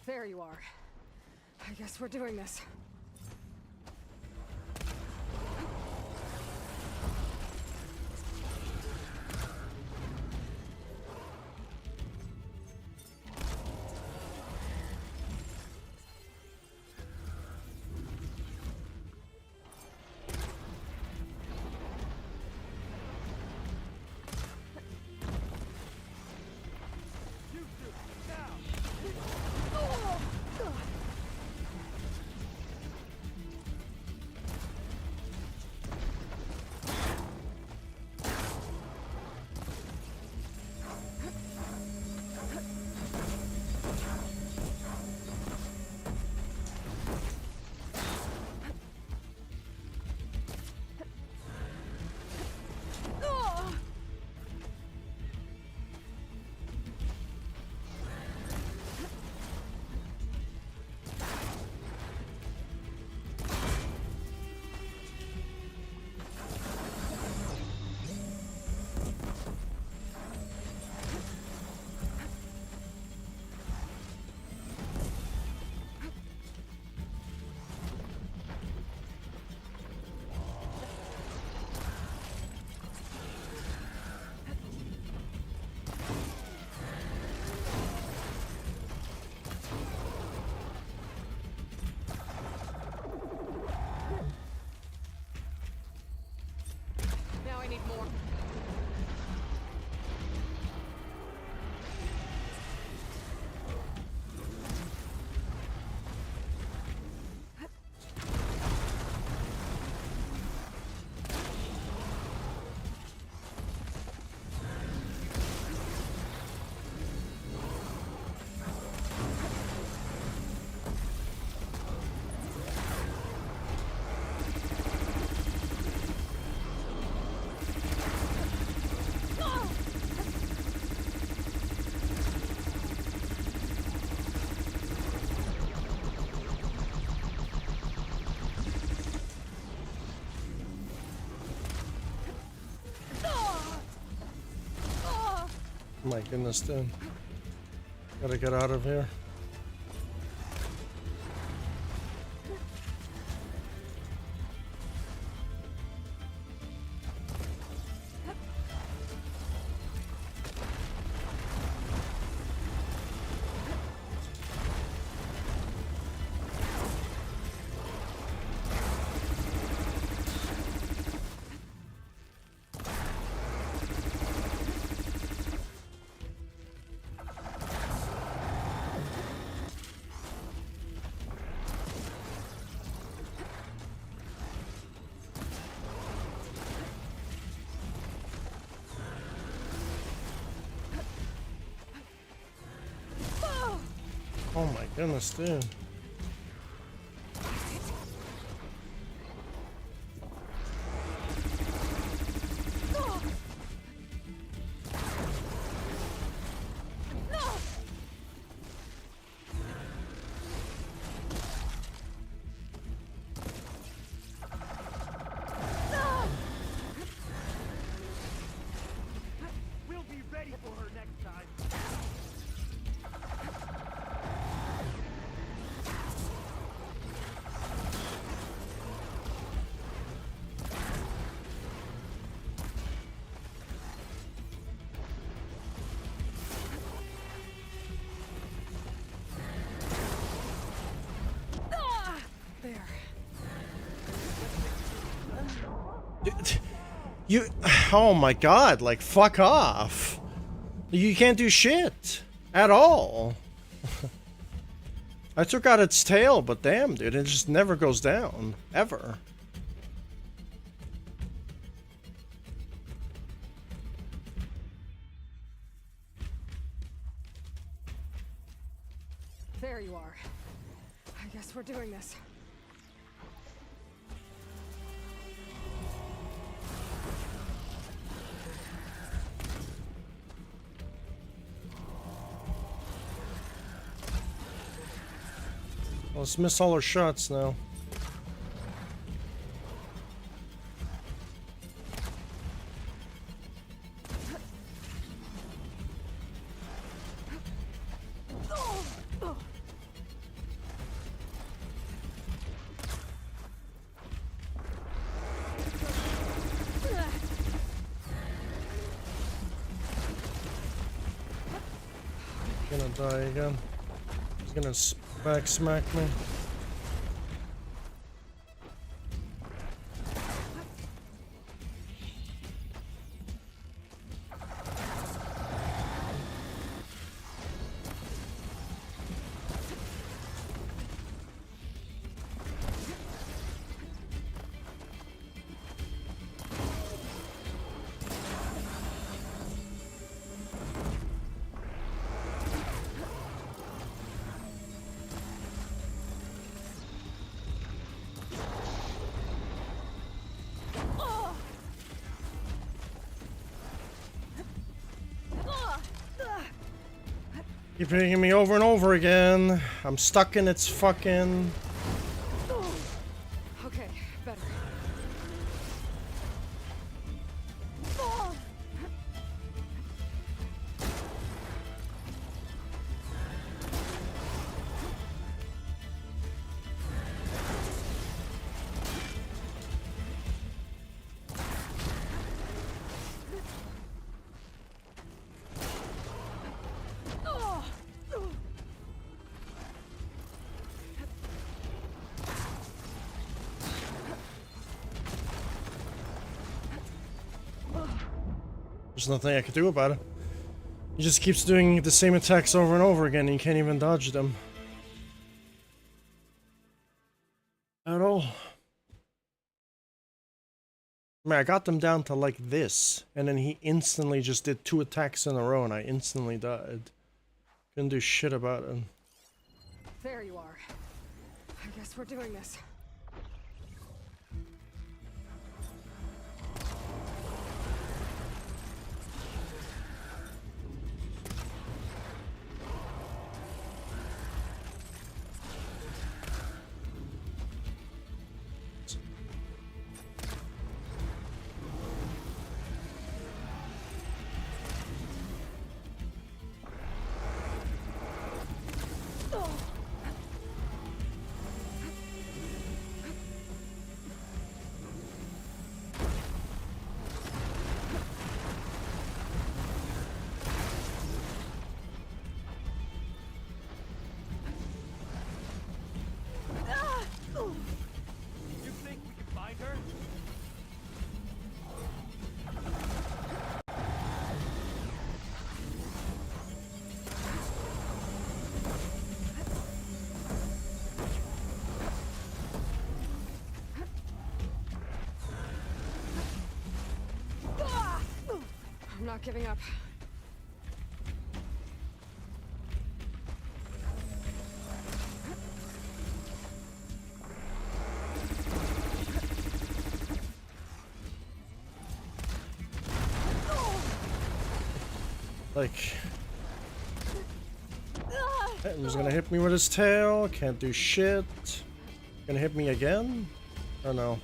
There you are. I guess we're doing this. more. My goodness, dude. Gotta get out of here. Oh my goodness, dude. We'll be ready for her next time. There. You, oh my god, like fuck off. You can't do shit at all. I took out its tail, but damn, dude, it just never goes down, ever. There you are. I guess we're doing this. Let's miss all our shots now. Gonna die again. He's gonna back smack me. Keep hitting me over and over again. I'm stuck in its fucking... Okay, better. There's nothing I can do about it. He just keeps doing the same attacks over and over again, and you can't even dodge them. At all. I mean, I got them down to like this, and then he instantly just did 2 attacks in a row, and I instantly died. Couldn't do shit about it. There you are. I guess we're doing this. You think we can find her? I'm not giving up. Like... He's gonna hit me with his tail, can't do shit. Gonna hit me again? Oh no.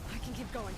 I can keep going.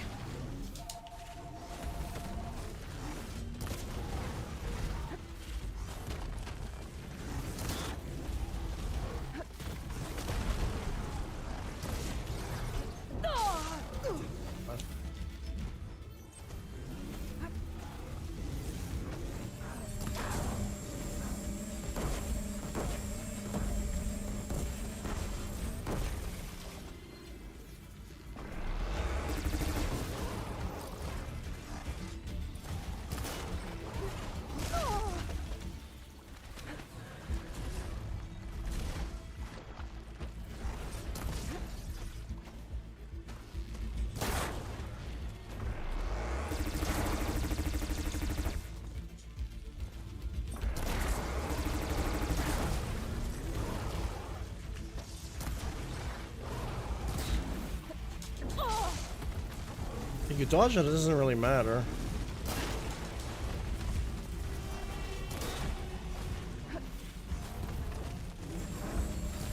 If you dodge it, it doesn't really matter.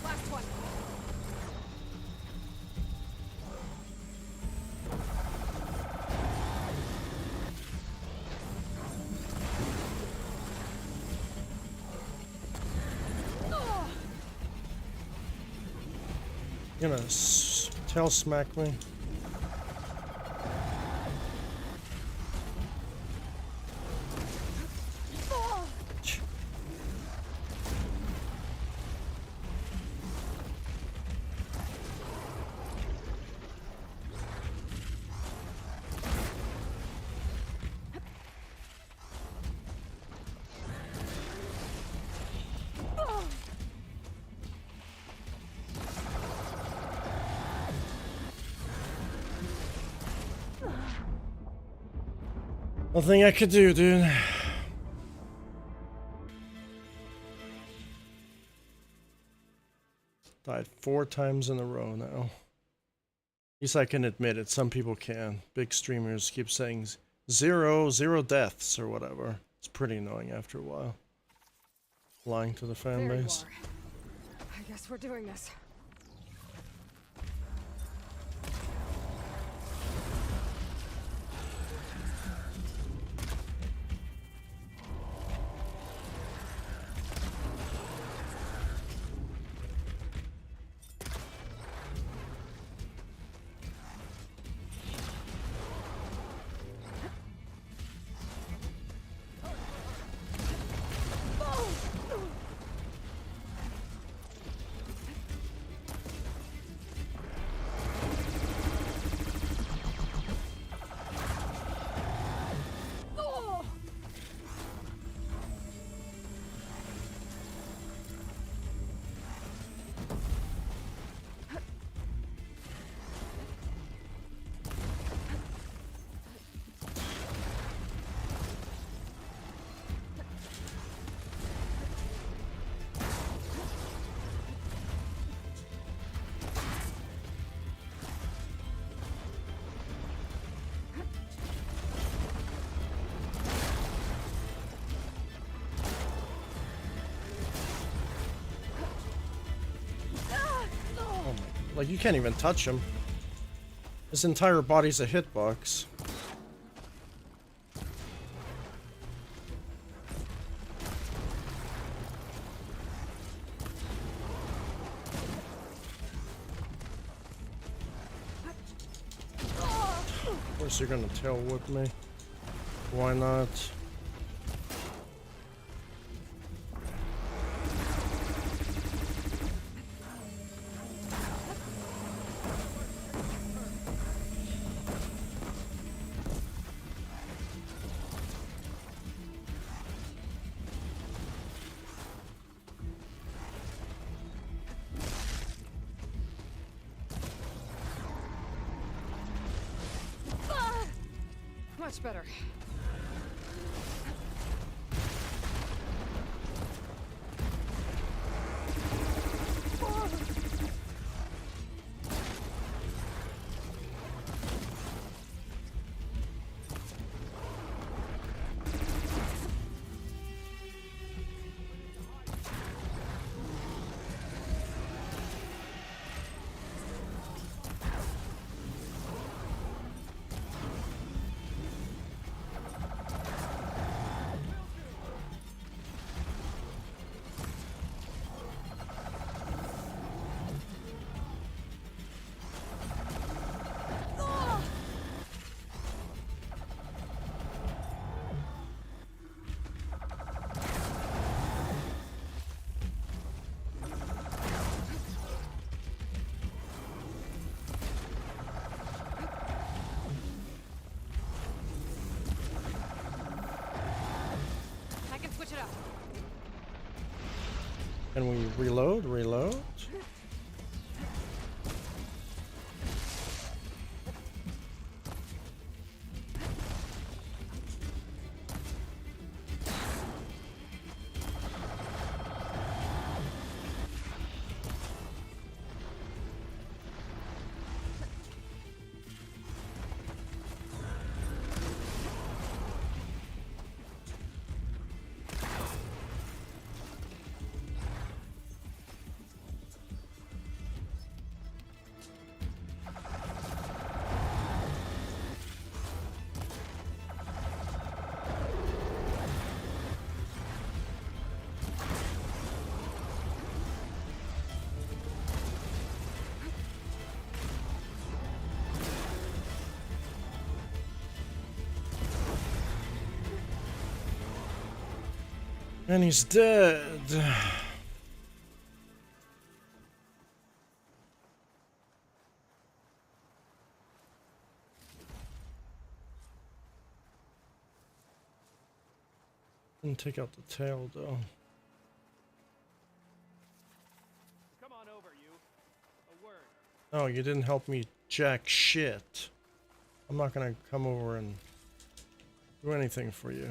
Last one. You're gonna tail smack me. Nothing I could do, dude. Died 4 times in a row now. At least I can admit it. Some people can. Big streamers keep saying zero deaths or whatever. It's pretty annoying after a while. Lying to the fan There you base. are. I guess we're doing this. Like, you can't even touch him. His entire body's a hitbox. Of course you're gonna tail whip me. Why not? Much better. Can we reload? Reload? And he's dead. Didn't take out the tail though. Come on over, you. A word. Oh, you didn't help me jack shit. I'm not gonna come over and do anything for you.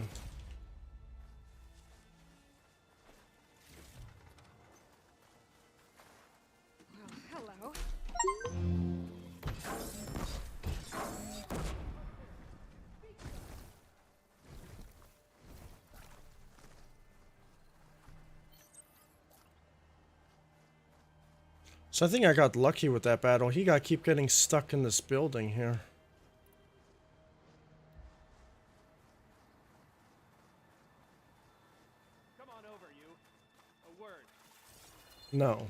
Hello. So I think I got lucky with that battle. He got keep getting stuck in this building here. Come on over, you. A word. No.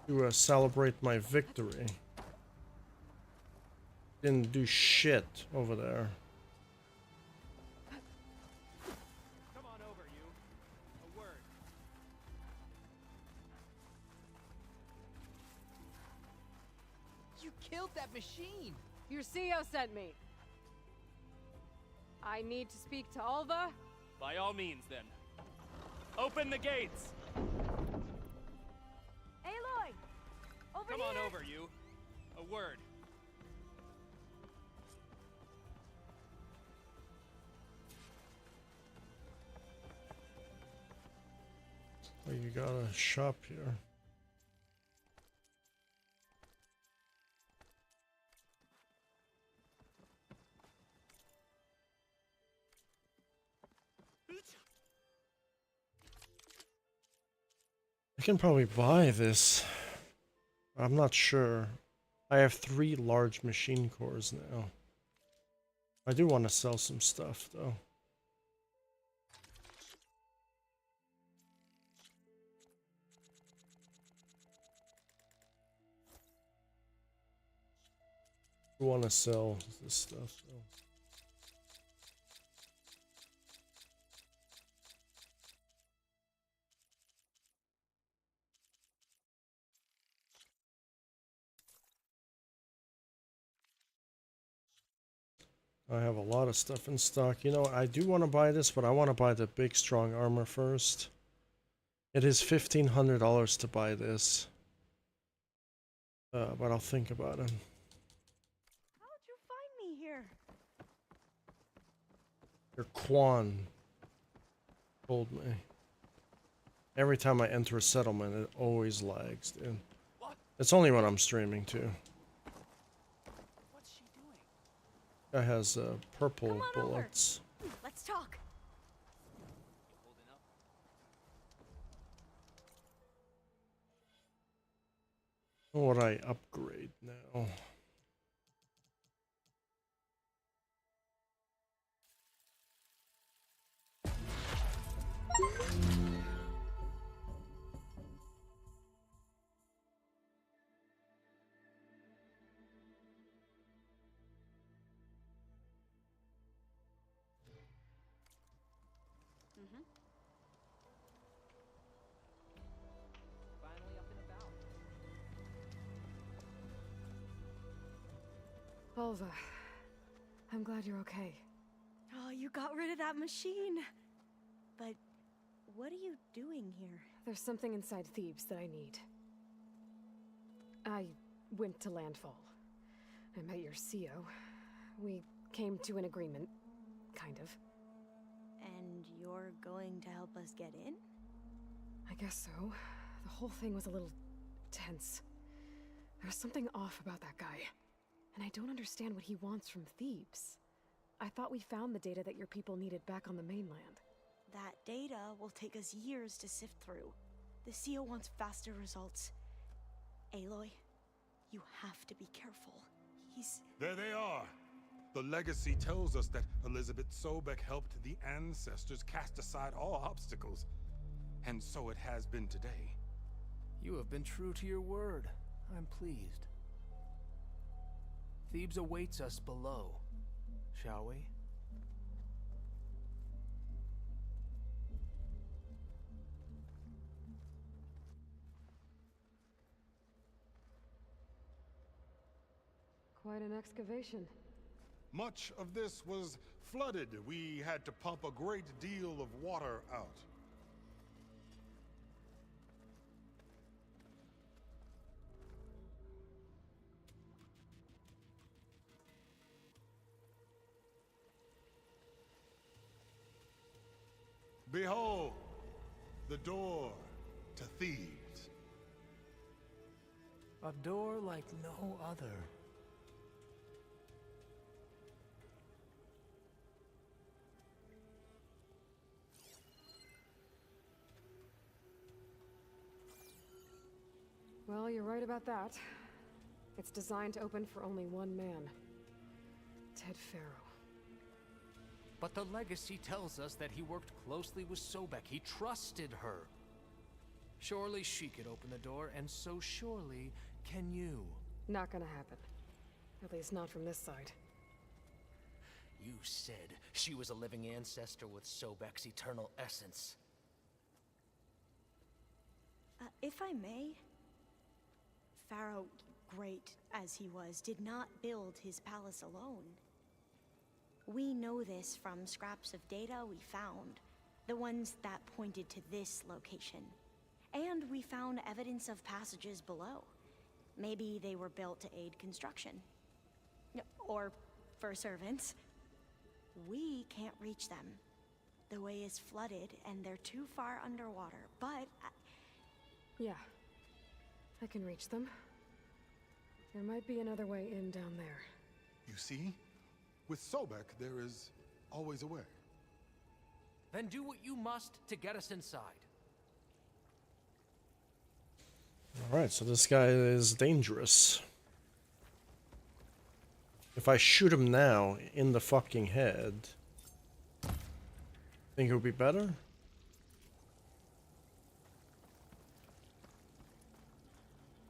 To celebrate my victory. Didn't do shit over there. Come on over, you. A word. You killed that machine! Your CEO sent me. I need to speak to Alva. By all means, then. Open the gates! Aloy! Over Come here! on over, you. A word. Oh, you got a shop here. I can probably buy this. I'm not sure. I have 3 large machine cores now. I do want to sell some stuff though. I want to sell this stuff though. I have a lot of stuff in stock. You know, I do want to buy this, but I want to buy the big strong armor first. It is $1,500 to buy this. But I'll think about it. How'd you find me here? Your Quan told me. Every time I enter a settlement, it always lags, dude. It's only when I'm streaming, too. What's she doing? Guy has purple Come on over. bullets. Let's talk. What would I upgrade now? Finally up and about. Alva, I'm glad you're okay. Oh, you got rid of that machine. But what are you doing here? There's something inside Thebes that I need. I went to Landfall. I met your CEO. We came to an agreement, kind of. And you're going to help us get in? I guess so. The whole thing was a little tense. There was something off about that guy. And I don't understand what he wants from Thebes. I thought we found the data that your people needed back on the mainland. That data will take us years to sift through. The CEO wants faster results. Aloy, you have to be careful. He's... There they are. The legacy tells us that Elizabeth Sobek helped the ancestors cast aside all obstacles. And so it has been today. You have been true to your word. I'm pleased. Thebes awaits us below, shall we? Quite an excavation. Much of this was flooded. We had to pump a great deal of water out. Behold, the door to Thebes. A door like no other. Well, you're right about that. It's designed to open for only one man. Ted Faro. But the legacy tells us that he worked closely with Sobek. He trusted her. Surely she could open the door, and so surely can you. Not gonna happen. At least not from this side. You said she was a living ancestor with Sobek's eternal essence. If I may, Pharaoh, great as he was, did not build his palace alone. We know this from scraps of data we found, the ones that pointed to this location. And we found evidence of passages below. Maybe they were built to aid construction. Or for servants. We can't reach them. The way is flooded and they're too far underwater, but... Yeah. I can reach them. There might be another way in down there. You see? With Sobek, there is always a way. Then do what you must to get us inside. Alright, so this guy is dangerous. If I shoot him now in the fucking head, think it would be better?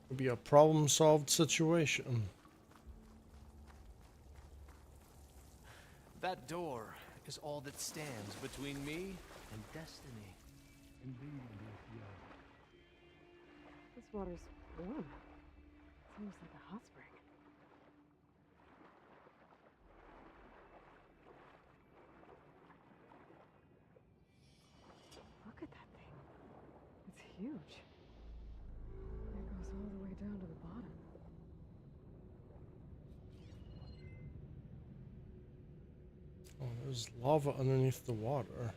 Would be a problem-solved situation. That door is all that stands between me and destiny. This water's warm. Seems like a hot spring. Look at that thing. It's huge. It goes all the way down to the bottom. Oh, there's lava underneath the water.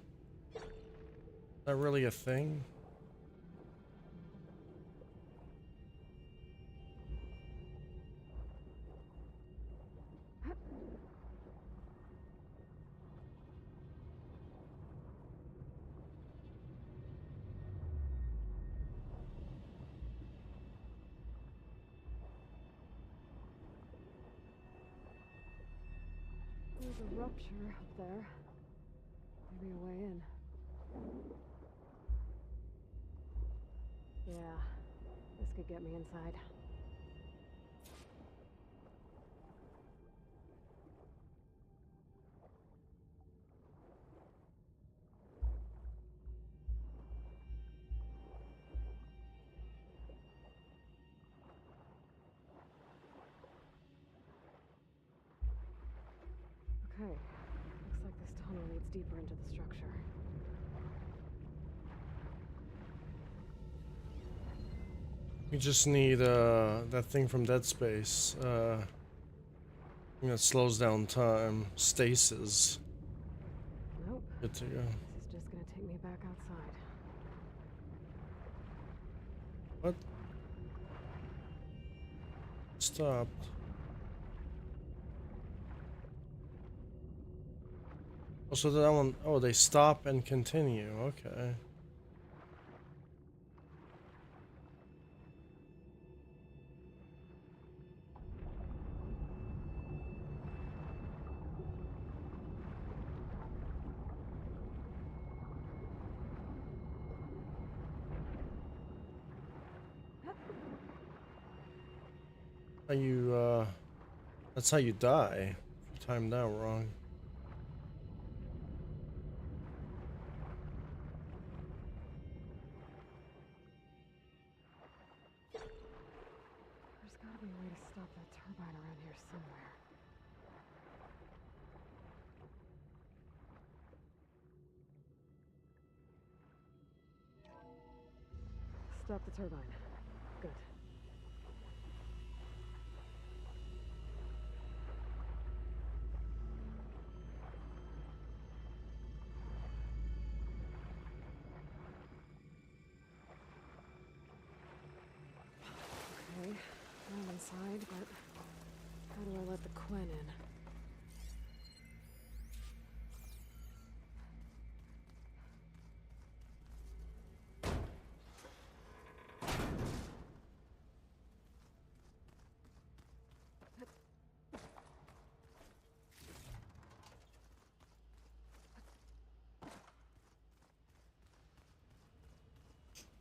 Is that really a thing? There's a rupture up there. Maybe a way in. Yeah, this could get me inside. Okay, looks like this tunnel leads deeper into the structure. We just need that thing from Dead Space. Thing that slows down time. Stasis. Nope. Good to go. This is just gonna take me back outside. What? Stopped. Oh, so that one, oh, they stop and continue. Okay. How you, that's how you die. If you timed out wrong. There's gotta be a way to stop that turbine around here somewhere. Stop the turbine. Good.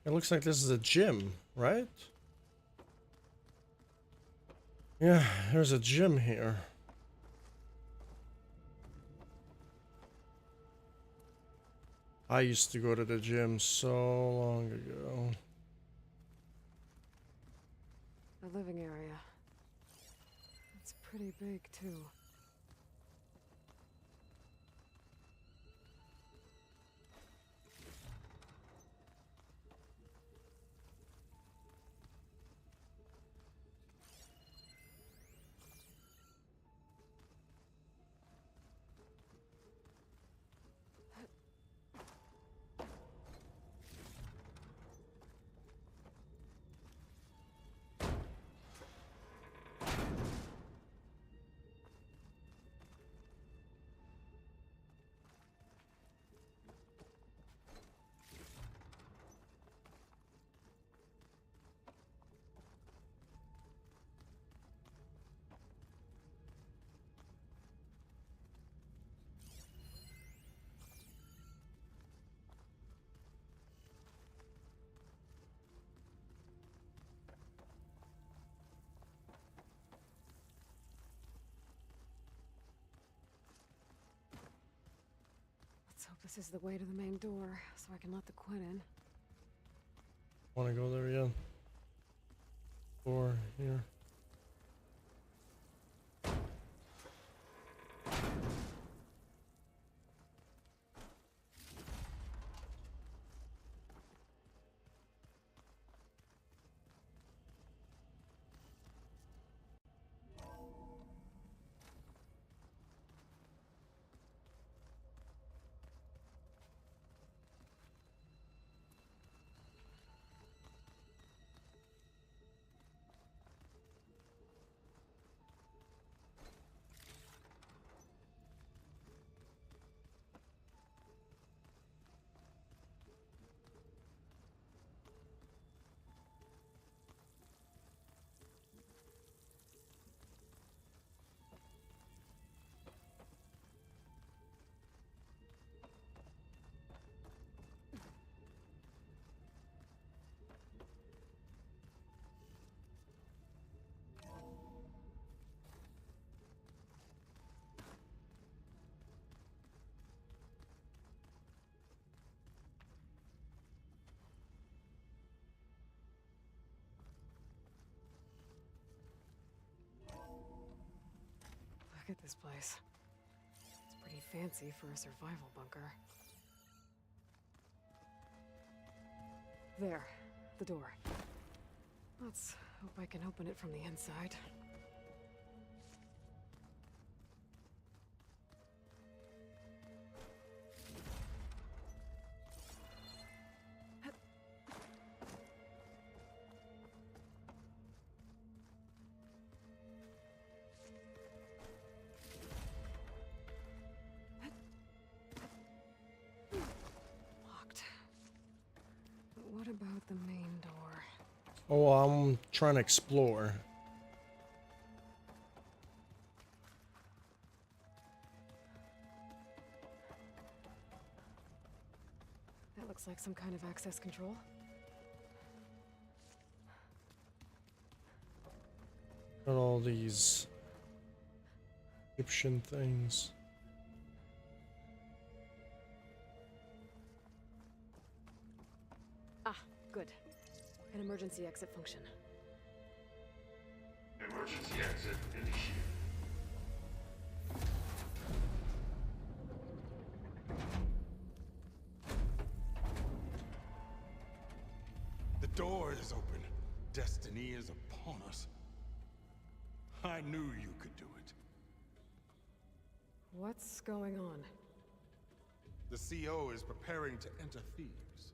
It looks like this is a gym, right? Yeah, there's a gym here. I used to go to the gym so long ago. The living area. It's pretty big, too. Let's hope this is the way to the main door, so I can let the Quinn in. Wanna go there again? Door here. Look at this place. It's pretty fancy for a survival bunker. There, the door. Let's hope I can open it from the inside. What about the main door? Oh, I'm trying to explore. That looks like some kind of access control. Got all these Egyptian things. Ah, good. An emergency exit function. Emergency exit initiated. The door is open. Destiny is upon us. I knew you could do it. What's going on? The CO is preparing to enter Thebes.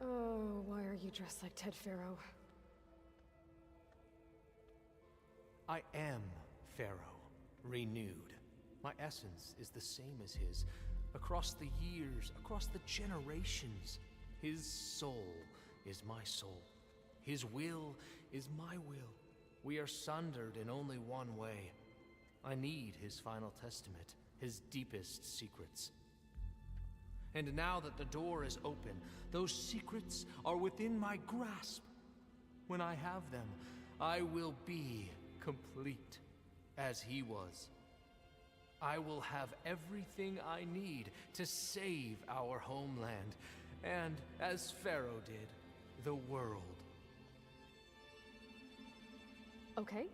Oh, why are you dressed like Ted Pharaoh? I am Pharaoh, renewed. My essence is the same as his. Across the years, across the generations, his soul is my soul. His will is my will. We are sundered in only one way. I need his final testament, his deepest secrets. And now that the door is open, those secrets are within my grasp. When I have them, I will be complete, as he was. I will have everything I need to save our homeland, and, as Pharaoh did, the world. Okay.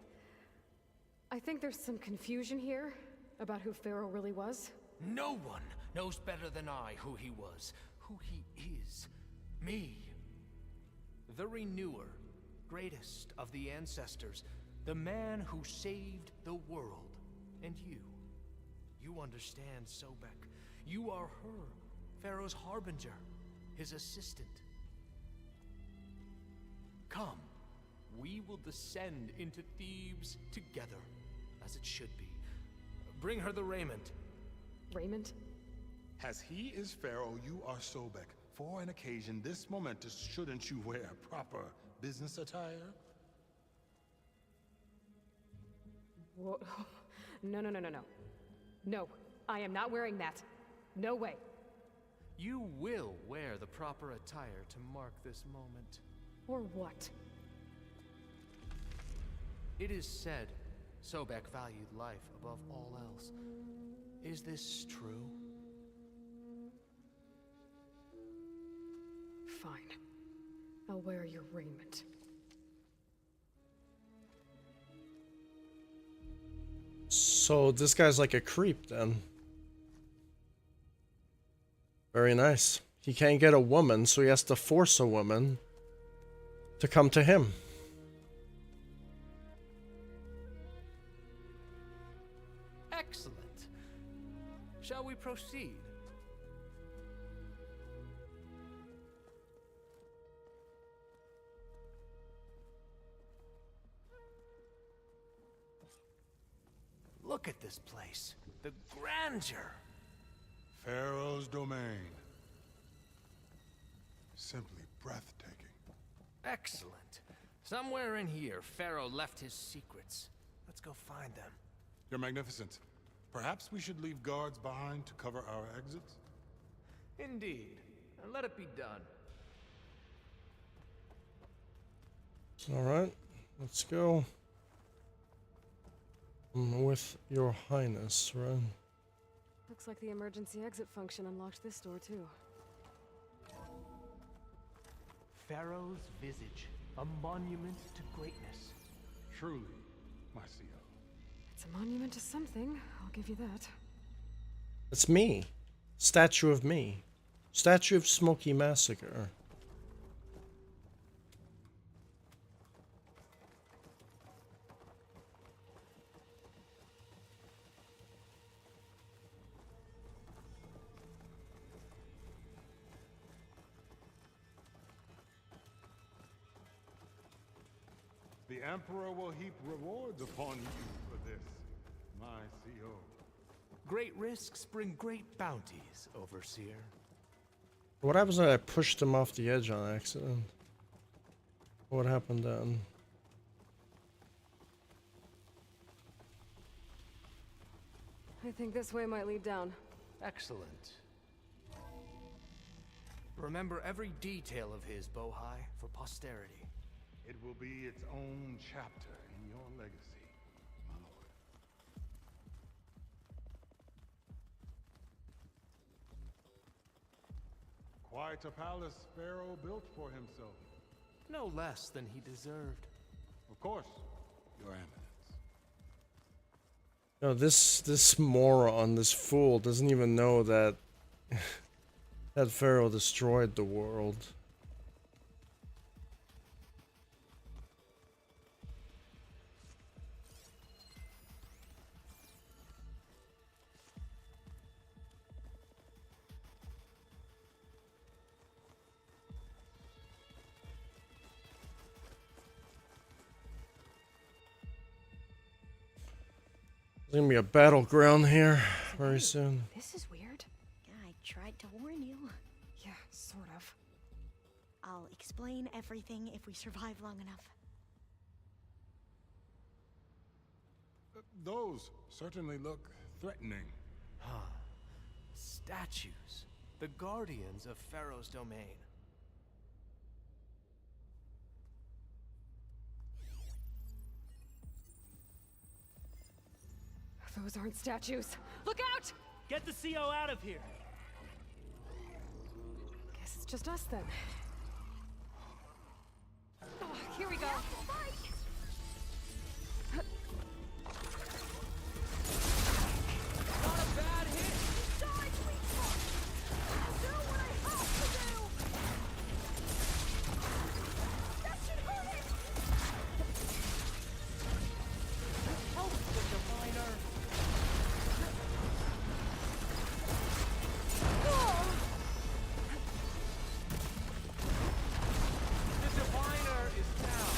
I think there's some confusion here about who Pharaoh really was. No one knows better than I who he was, who he is. Me. The Renewer, greatest of the ancestors, the man who saved the world. And you. You understand, Sobek. You are her, Pharaoh's harbinger, his assistant. Come, we will descend into Thebes together, as it should be. Bring her the raiment. Raiment? As he is Pharaoh, you are Sobek. For an occasion this momentous, shouldn't you wear proper business attire? Whoa. No. No, I am not wearing that. No way. You will wear the proper attire to mark this moment. Or what? It is said Sobek valued life above all else. Is this true? Fine. I'll wear your raiment. So this guy's like a creep then. Very nice. He can't get a woman, so he has to force a woman to come to him. Excellent. Shall we proceed? Look at this place. The grandeur. Pharaoh's domain. Simply breathtaking. Excellent. Somewhere in here, Pharaoh left his secrets. Let's go find them. You're magnificent. Perhaps we should leave guards behind to cover our exits? Indeed. And let it be done. Alright, let's go. With your highness, right? Looks like the emergency exit function unlocked this door too. Pharaoh's visage, a monument to greatness. Truly, my CO. It's a monument to something, I'll give you that. It's me. Statue of me. Statue of Smoky Massacre. The Emperor will heap rewards upon you for this, my CO. Great risks bring great bounties, Overseer. What happens when I pushed him off the edge on accident? What happened then? I think this way might lead down. Excellent. Remember every detail of his, Bohai, for posterity. It will be its own chapter in your legacy, my lord. Quite a palace Pharaoh built for himself. No less than he deserved. Of course, your eminence. No, this moron, this fool, doesn't even know that that Pharaoh destroyed the world. There's gonna be a battleground here very soon. This is weird. I tried to warn you. Yeah, sort of. I'll explain everything if we survive long enough. Those certainly look threatening. Huh. Statues. The guardians of Pharaoh's domain. Those aren't statues. Look out! Get the CO out of here. Guess it's just us then. Oh, here we go. Not a bad hit. Die, sweet fuck! I'll do what I have to do! That should hurt him! Help the diviner. The diviner is down.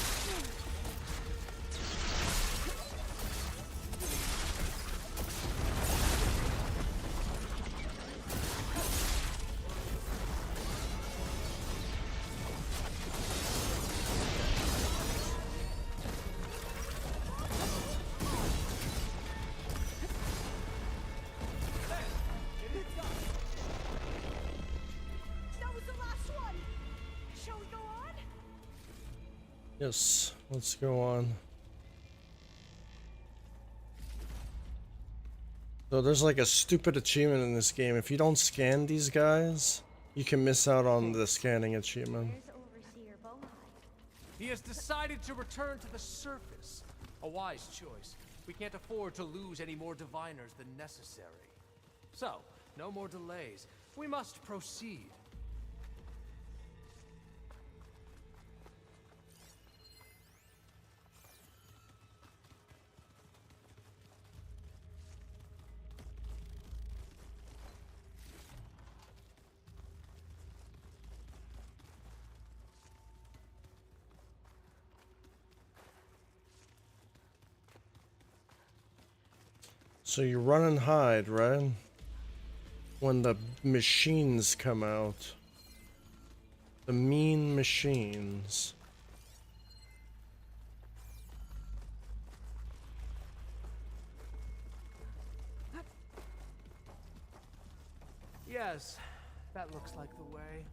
That was the last one! Shall we go on? Yes, let's go on. So there's like a stupid achievement in this game. If you don't scan these guys, you can miss out on the scanning achievement. There's Overseer Bohai. He has decided to return to the surface. A wise choice. We can't afford to lose any more diviners than necessary. So, no more delays. We must proceed. So you run and hide, right? When the machines come out. The mean machines. Yes, that looks like the way.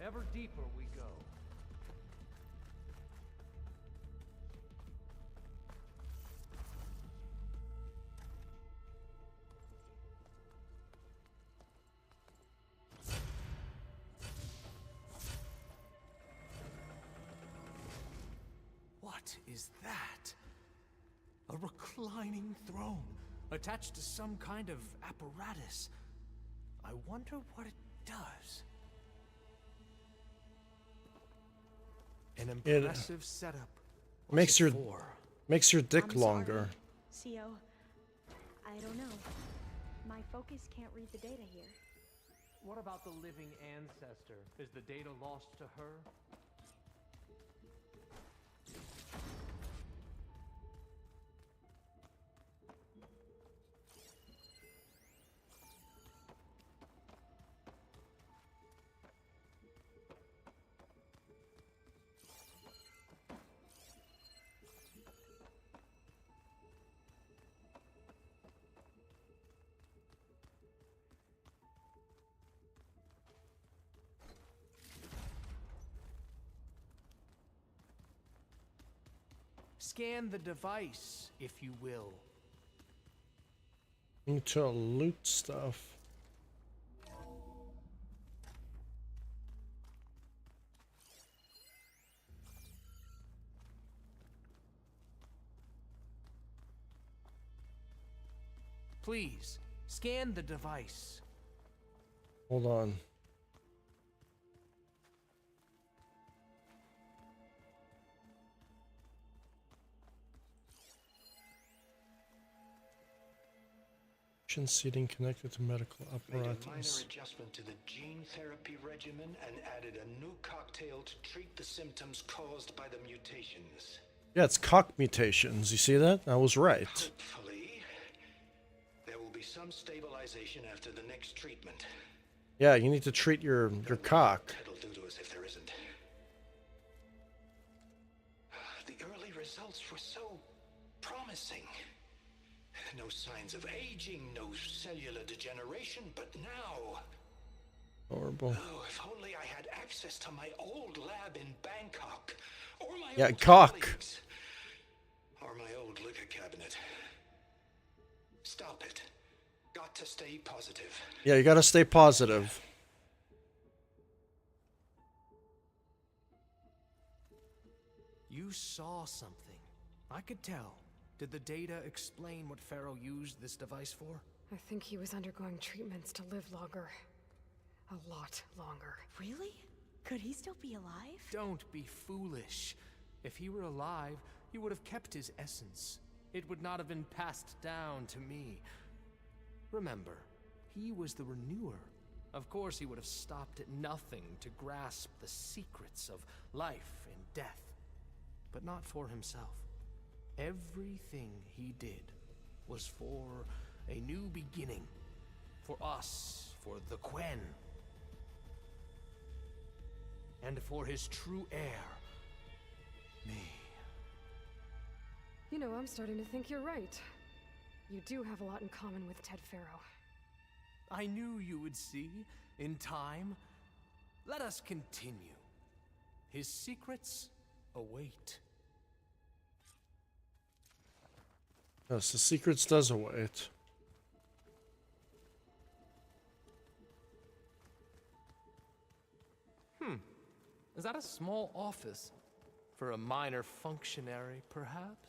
Ever deeper we go. What is that? A reclining throne, attached to some kind of apparatus. I wonder what it does. An impressive setup. Makes your For? dick I'm longer. Sorry, CO. I don't know. My focus can't read the data here. What about the living ancestor? Is the data lost to her? Scan the device, if you will. Need to loot stuff. Please, scan the device. Hold on. Seating connected to medical Made a minor apparatus. adjustment to the gene therapy regimen and added a new cocktail to treat the symptoms caused by the mutations. Yeah, it's cock mutations. You see that? I was right. Hopefully, there will be some stabilization after the next treatment. Yeah, you need to treat your cock. It'll do to us if there isn't. The early results were so promising. No signs of aging, no cellular degeneration, but now... Horrible. Oh, if only I had access to my old lab in Bangkok. Or my Yeah, old cock. colleagues. Or my old liquor cabinet. Stop it. Got to stay positive. Yeah, you gotta stay positive. You saw something. I could tell. Did the data explain what Pharaoh used this device for? I think he was undergoing treatments to live longer. A lot longer. Really? Could he still be alive? Don't be foolish. If he were alive, he would have kept his essence. It would not have been passed down to me. Remember, he was the renewer. Of course he would have stopped at nothing to grasp the secrets of life and death. But not for himself. Everything he did was for a new beginning. For us, for the Quen. And for his true heir, me. You know, I'm starting to think you're right. You do have a lot in common with Ted Pharaoh. I knew you would see, in time. Let us continue. His secrets await. Yes, the secrets does await. Is that a small office? For a minor functionary, perhaps?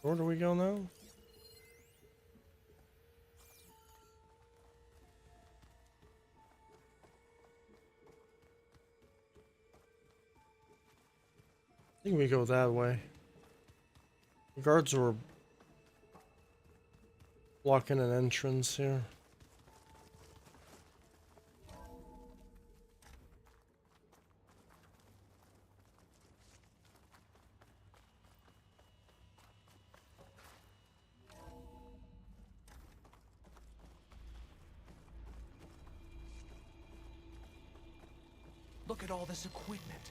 Where do we go now? I think we go that way. The guards were blocking an entrance here. Look at all this equipment.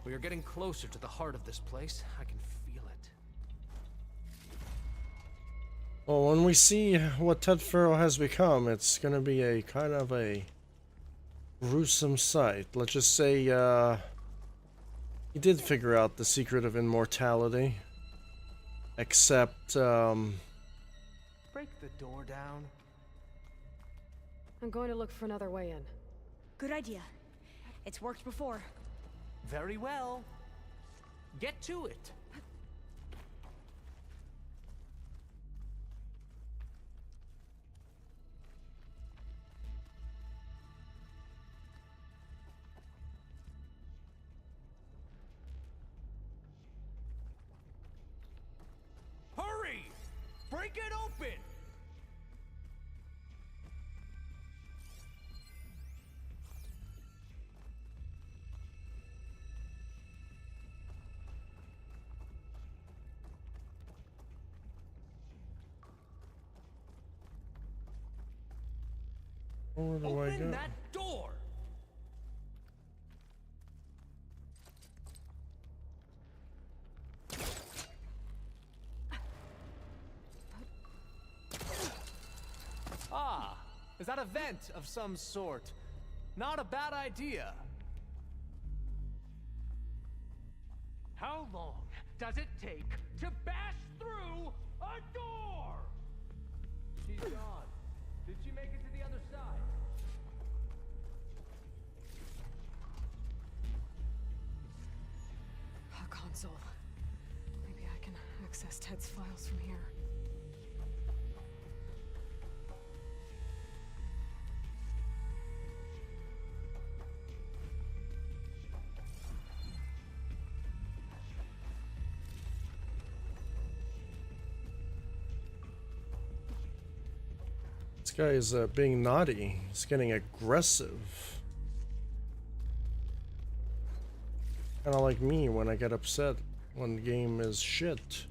We are getting closer to the heart of this place. I can feel it. Well, when we see what Ted Pharaoh has become, it's gonna be a kind of a gruesome sight. Let's just say, he did figure out the secret of immortality. Except, Break the door down. I'm going to look for another way in. Good idea. It's worked before. Very well. Get to it. Hurry! Break it open! where do I go? Open that door! Ah, is that a vent of some sort? Not a bad idea. How long does it take to bash through a door? She's gone. Did she make it to the other side? A console. Maybe I can access Ted's files from here. This guy is being naughty. He's getting aggressive. Kind of like me when I get upset when the game is shit.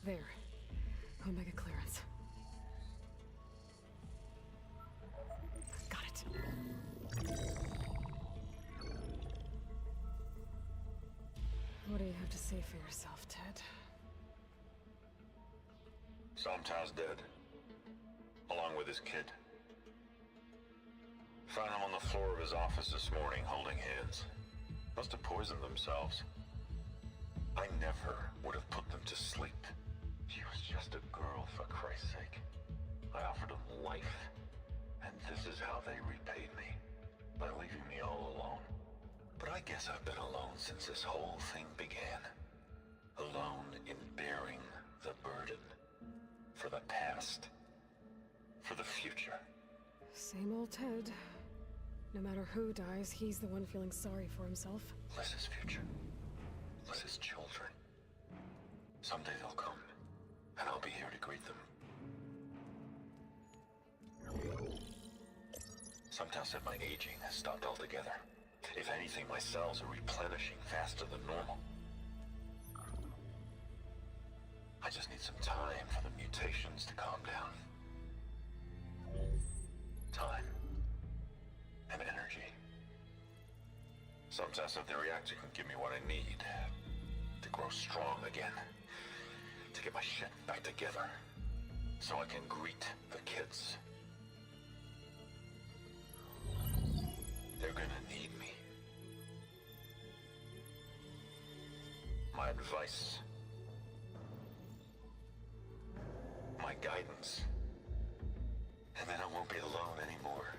There. Omega clearance. Got it. What do you have to say for yourself, Ted? Sometimes dead. Along with his kid. Found him on the floor of his office this morning, holding hands. Must have poisoned themselves. I never would have put them to sleep. She was just a girl, for Christ's sake. I offered them life, and this is how they repaid me. By leaving me all alone. But I guess I've been alone since this whole thing began. Alone in bearing the burden. For the past. For the future. Same old Ted. No matter who dies, he's the one feeling sorry for himself. Liz's future. Liz's children. Someday they'll come. And I'll be here to greet them. Some tell said my aging has stopped altogether. If anything, my cells are replenishing faster than normal. I just need some time for the mutations to calm down. Time. And energy. Some tell said the reactor can give me what I need. To grow strong again. To get my shit back together. So I can greet the kids. They're gonna need me. My advice. My guidance. And then I won't be alone anymore.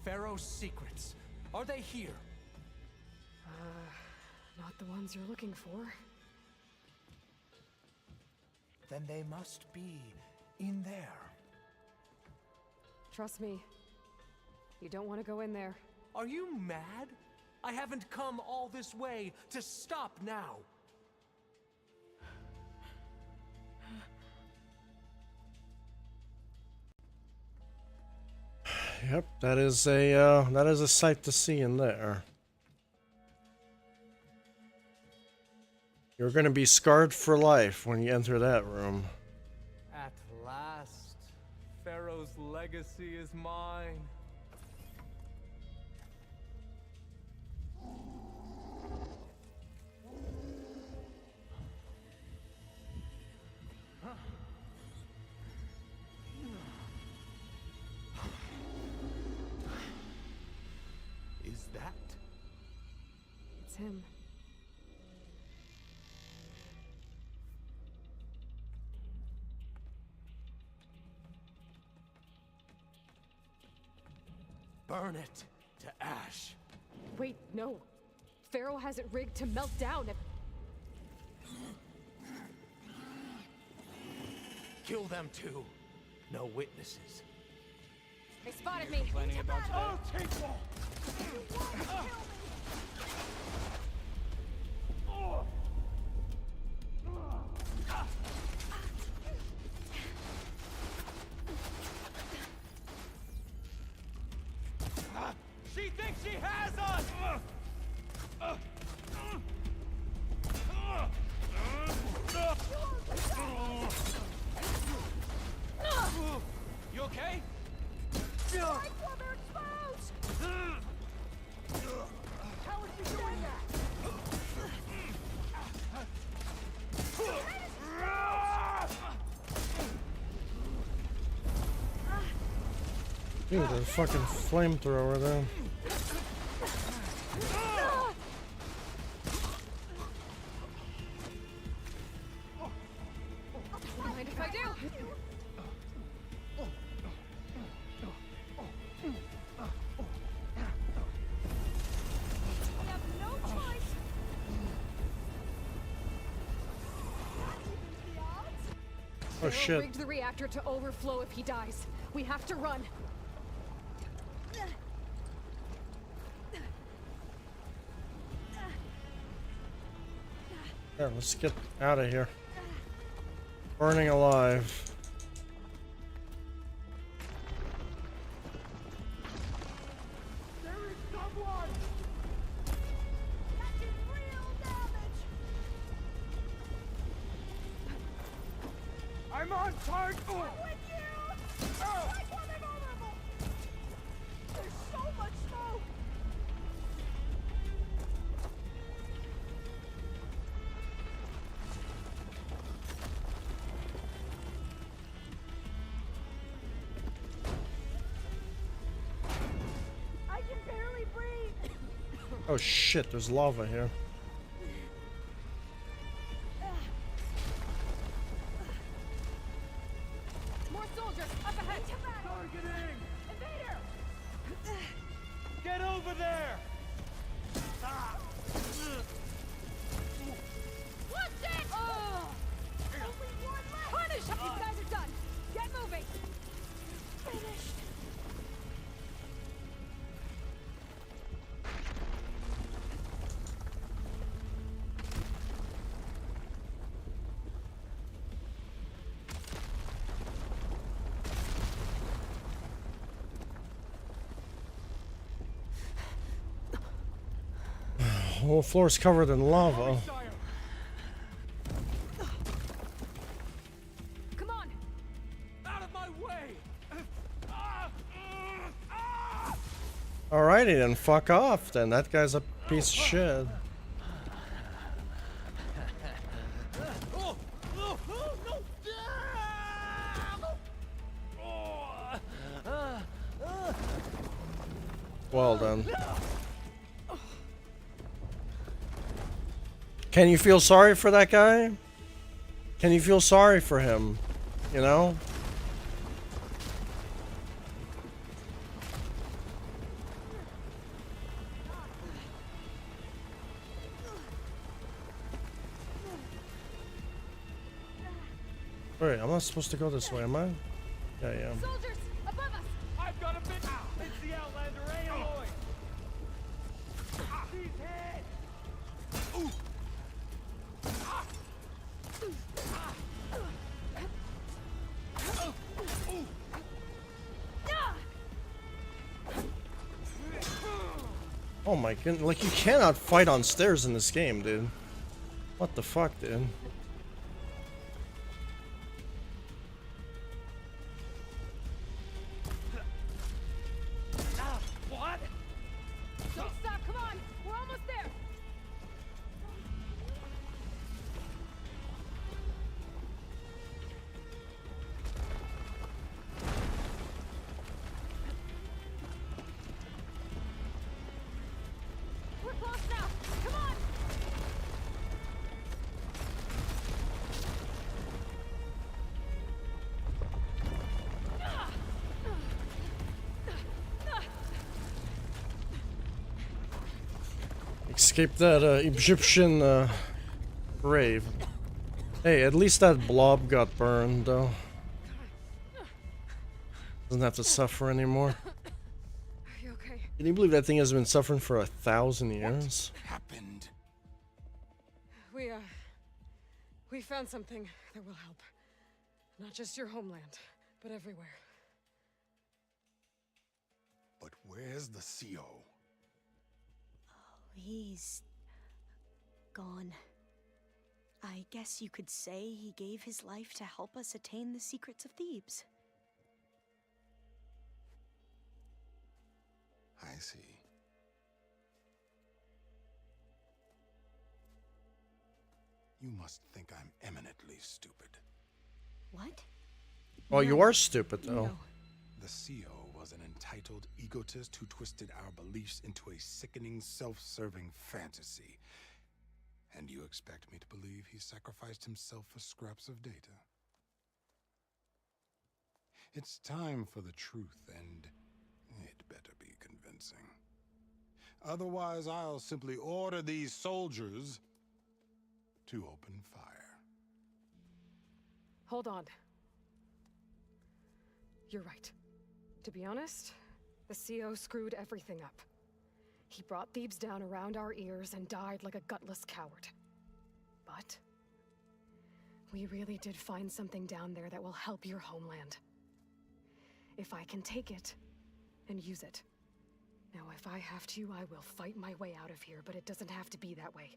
Pharaoh's secrets. Are they here? Not the ones you're looking for. Then they must be in there. Trust me. You don't want to go in there. Are you mad? I haven't come all this way to stop now. Yep, that is a sight to see in there. You're gonna be scarred for life when you enter that room. At last, Pharaoh's legacy is mine. Is that? It's him. Burn it to ash. Wait, no. Pharaoh has it rigged to melt down if... Kill them too. No witnesses. They spotted me. Planning about today? I'll take them. She thinks she has us! You okay? They're exposed! How would you say that? Dude, there's a fucking flamethrower there. Oh shit. rigged the reactor to overflow if he dies. We have to run. Here, let's get out of here. Burning alive. There is someone! That did real damage! I'm on target! I'm with you! Like when they're vulnerable! There's so much smoke! I can barely breathe! Oh shit, there's lava here. More soldiers up ahead. Targeting! Invader! Get over there! What's it? Oh! Only one left. Punish! These guys are done. Get moving. Finished. The whole floor is covered in lava. Come on. Out of my way! Alrighty then, fuck off then. That guy's a piece of shit. Oh, no! Well done. Can you feel sorry for that guy? Can you feel sorry for him? You know? Wait, I'm not supposed to go this way, am I? Yeah, I am. Soldiers above us. I've got a bit. It's the Outlander Aloy. He's hit. Oh my goodness, like you cannot fight on stairs in this game, dude. What the fuck, dude? What? Don't stop. Come on. We're almost there. We're close now. Come on. Escape that Egyptian grave. Hey, at least that blob got burned, though. Doesn't have to suffer anymore. Are you okay? Can you believe that thing has been suffering for 1,000 years? Happened. We found something that will help. Not just your homeland, but everywhere. But where's the CO? He's gone. I guess you could say he gave his life to help us attain the secrets of Thebes. I see. You must think I'm eminently stupid. What? Well, you are stupid, though. No. The CO was an entitled egotist who twisted our beliefs into a sickening, self-serving fantasy. And you expect me to believe he sacrificed himself for scraps of data? It's time for the truth, and it better be convincing. Otherwise, I'll simply order these soldiers to open fire. Hold on. You're right. To be honest, the CO screwed everything up. He brought Thebes down around our ears and died like a gutless coward. But we really did find something down there that will help your homeland. If I can take it and use it. Now, if I have to, I will fight my way out of here, but it doesn't have to be that way.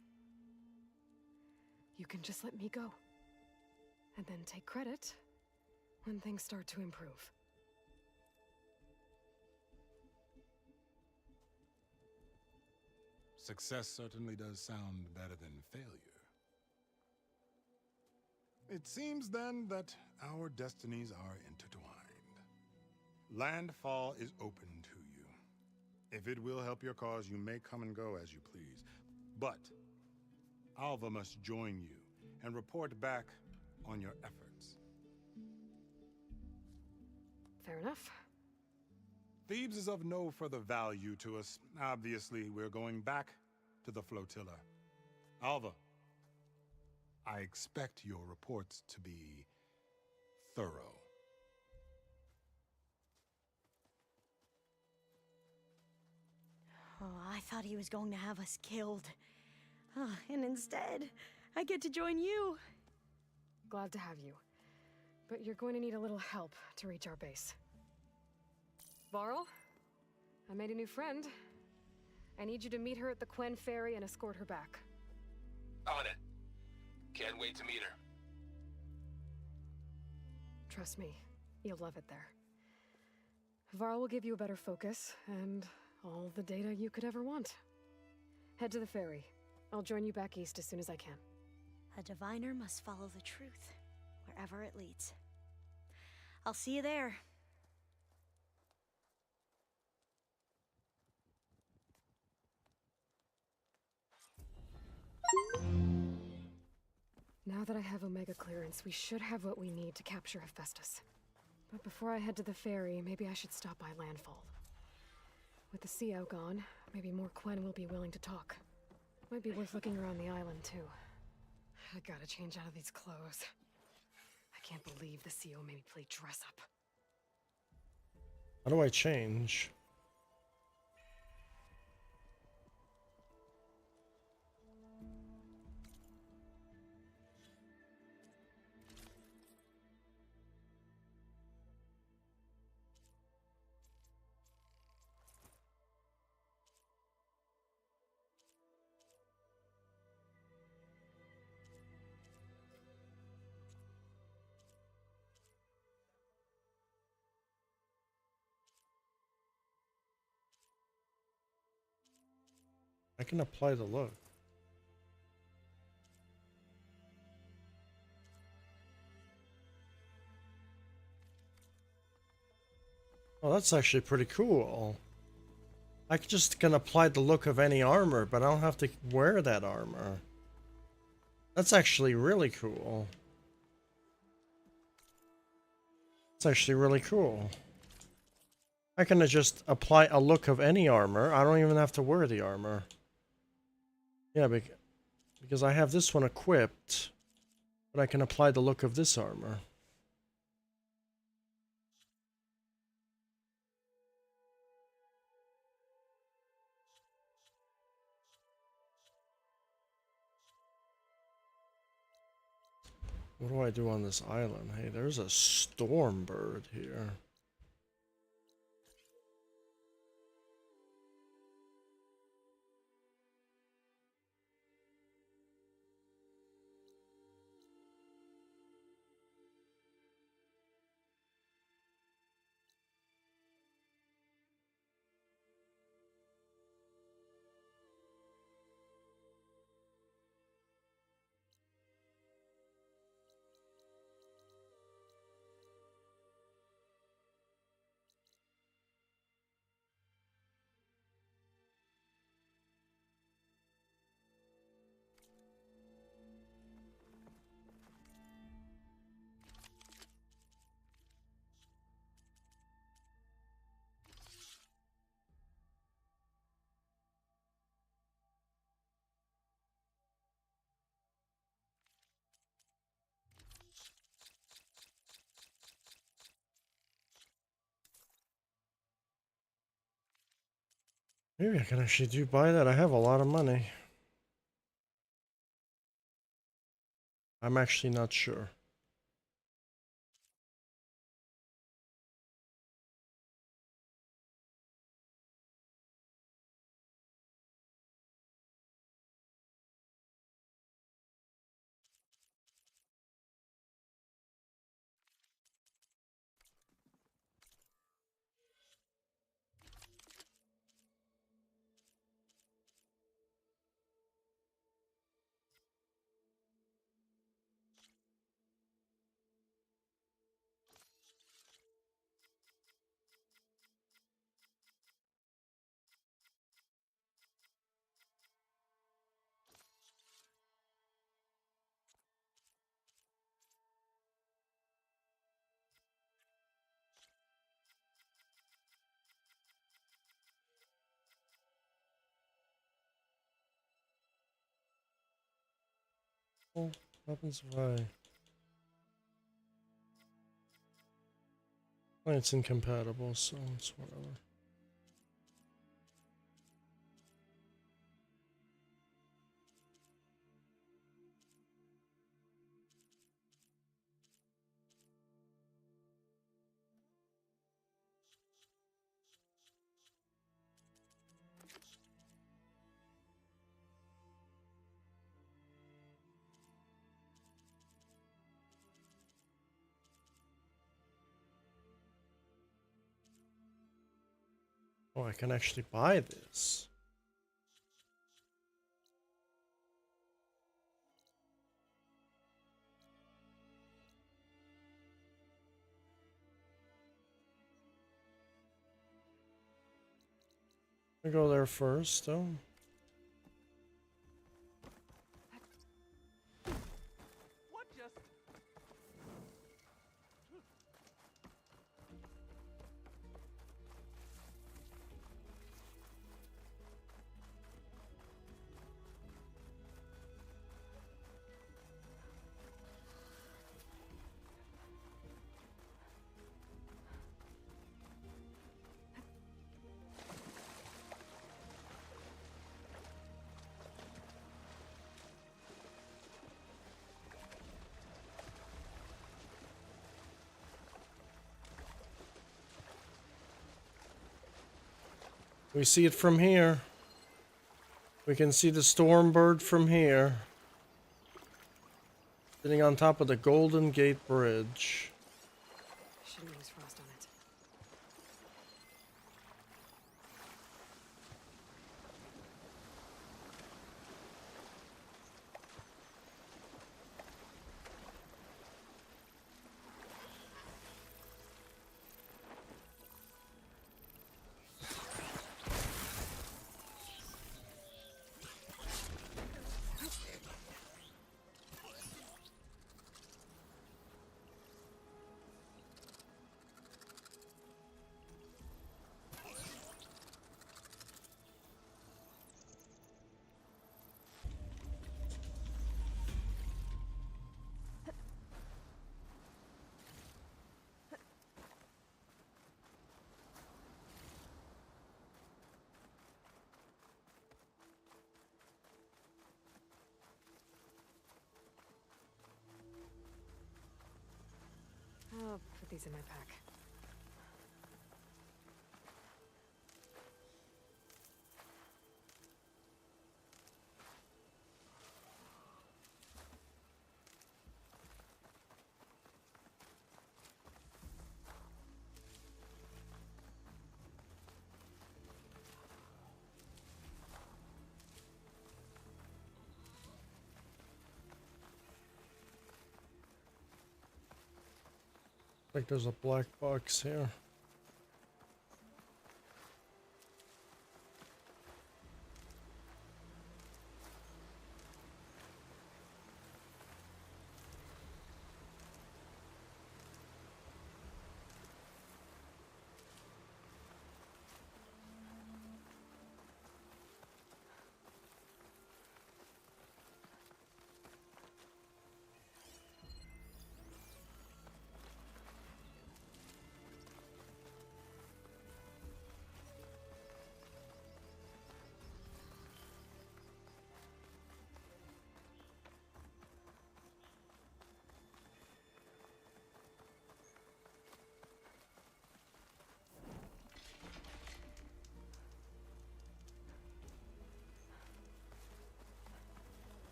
You can just let me go. And then take credit when things start to improve. Success certainly does sound better than failure. It seems then that our destinies are intertwined. Landfall is open to you. If it will help your cause, you may come and go as you please. But Alva must join you and report back on your efforts. Fair enough. Thebes is of no further value to us. Obviously, we're going back to the flotilla. Alva, I expect your reports to be thorough. Oh, I thought he was going to have us killed. And instead, I get to join you. Glad to have you. But you're going to need a little help to reach our base. Varl, I made a new friend. I need you to meet her at the Quen Ferry and escort her back. On it. Can't wait to meet her. Trust me, you'll love it there. Varl will give you a better focus, and all the data you could ever want. Head to the ferry. I'll join you back east as soon as I can. A diviner must follow the truth, wherever it leads. I'll see you there. Now that I have Omega clearance, we should have what we need to capture Hephaestus. But before I head to the ferry, maybe I should stop by Landfall. With the CO gone, maybe more Quen will be willing to talk. Might be worth looking around the island, too. I gotta change out of these clothes. I can't believe the CO made me play dress up. How do I change? I can apply the look. Oh, that's actually pretty cool. I just can apply the look of any armor, but I don't have to wear that armor. That's actually really cool. It's actually really cool. I can just apply a look of any armor. I don't even have to wear the armor. Yeah, because I have this one equipped, but I can apply the look of this armor. What do I do on this island? Hey, there's a storm bird here. Maybe I can actually do buy that. I have a lot of money. I'm actually not sure. Well, what happens if I... Well, it's incompatible, so it's whatever. Oh, I can actually buy this. I go there first, though. What just... We see it from here. We can see the storm bird from here. Sitting on top of the Golden Gate Bridge. Shouldn't use frost on it. I'll put these in my pack. Like there's a black box here.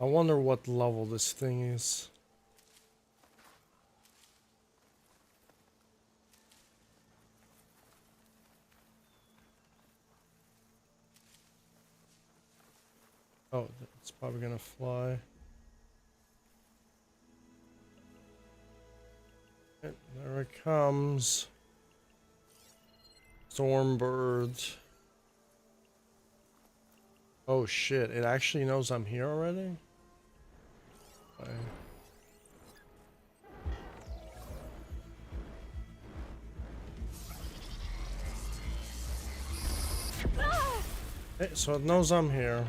I wonder what level this thing is. Oh, it's probably gonna fly. Okay, there it comes. Stormbird. Oh shit, it actually knows I'm here already? Okay. Hey, so it knows I'm here.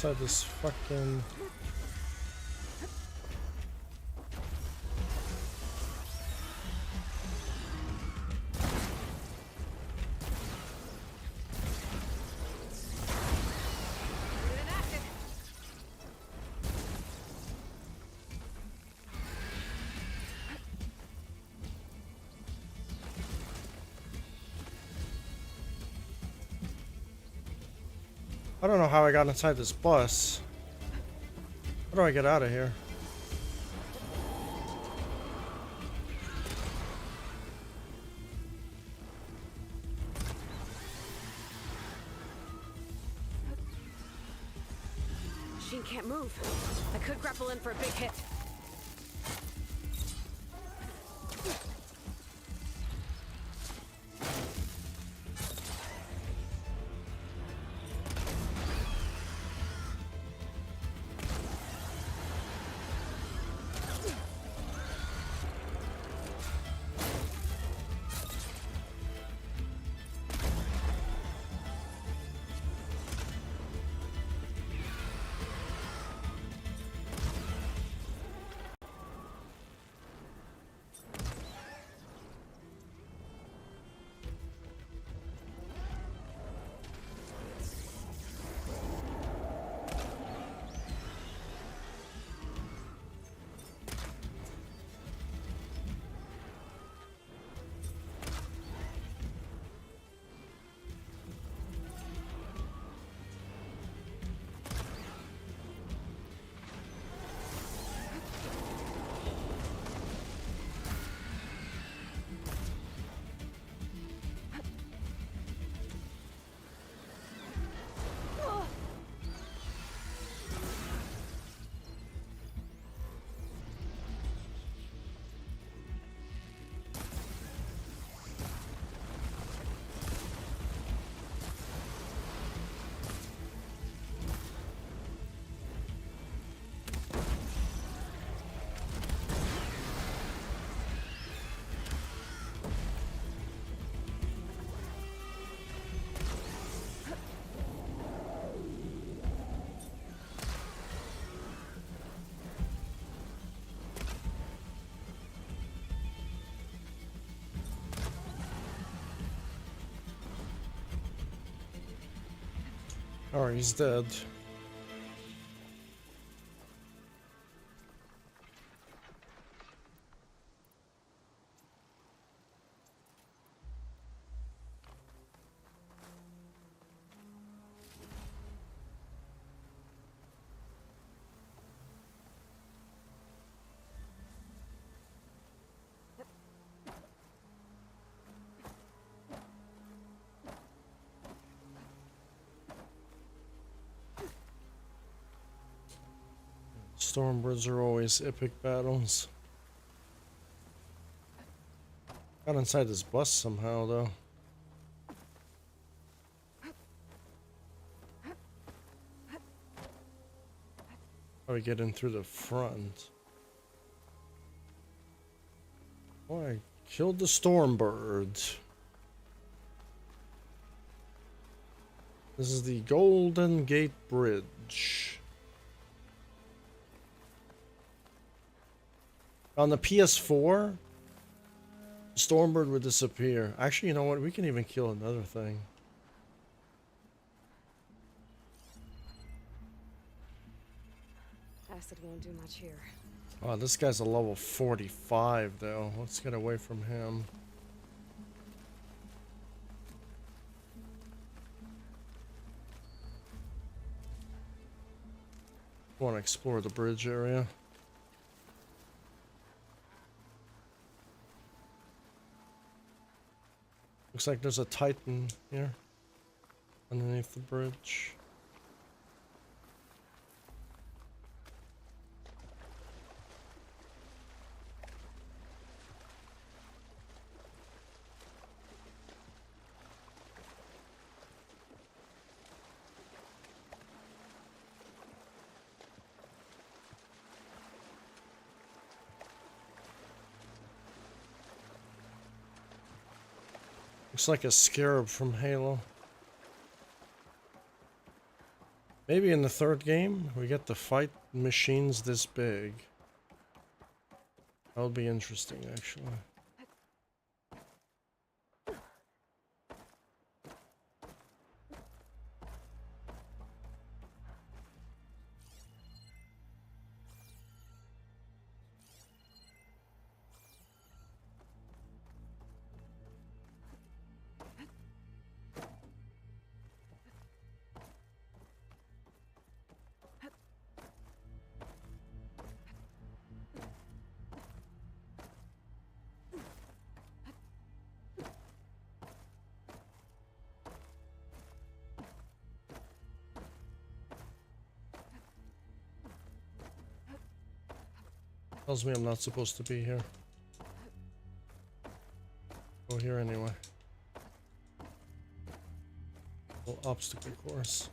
Inside this fucking... I don't know how I got inside this bus. How do I get out of here? Machine can't move. I could grapple in for a big hit. Oh, he's dead. Stormbirds are always epic battles. Got inside this bus somehow, though. How we get in through the front? Oh, I killed the Stormbird. This is the Golden Gate Bridge. On the PS4, Stormbird would disappear. Actually, you know what? We can even kill another thing. Acid won't do much here. Oh, this guy's a level 45, though. Let's get away from him. Want to explore the bridge area. Looks like there's a Titan here underneath the bridge. Looks like a scarab from Halo. Maybe in the third game we get to fight machines this big. That would be interesting, actually. Tells me I'm not supposed to be here. Go here anyway. Little obstacle course.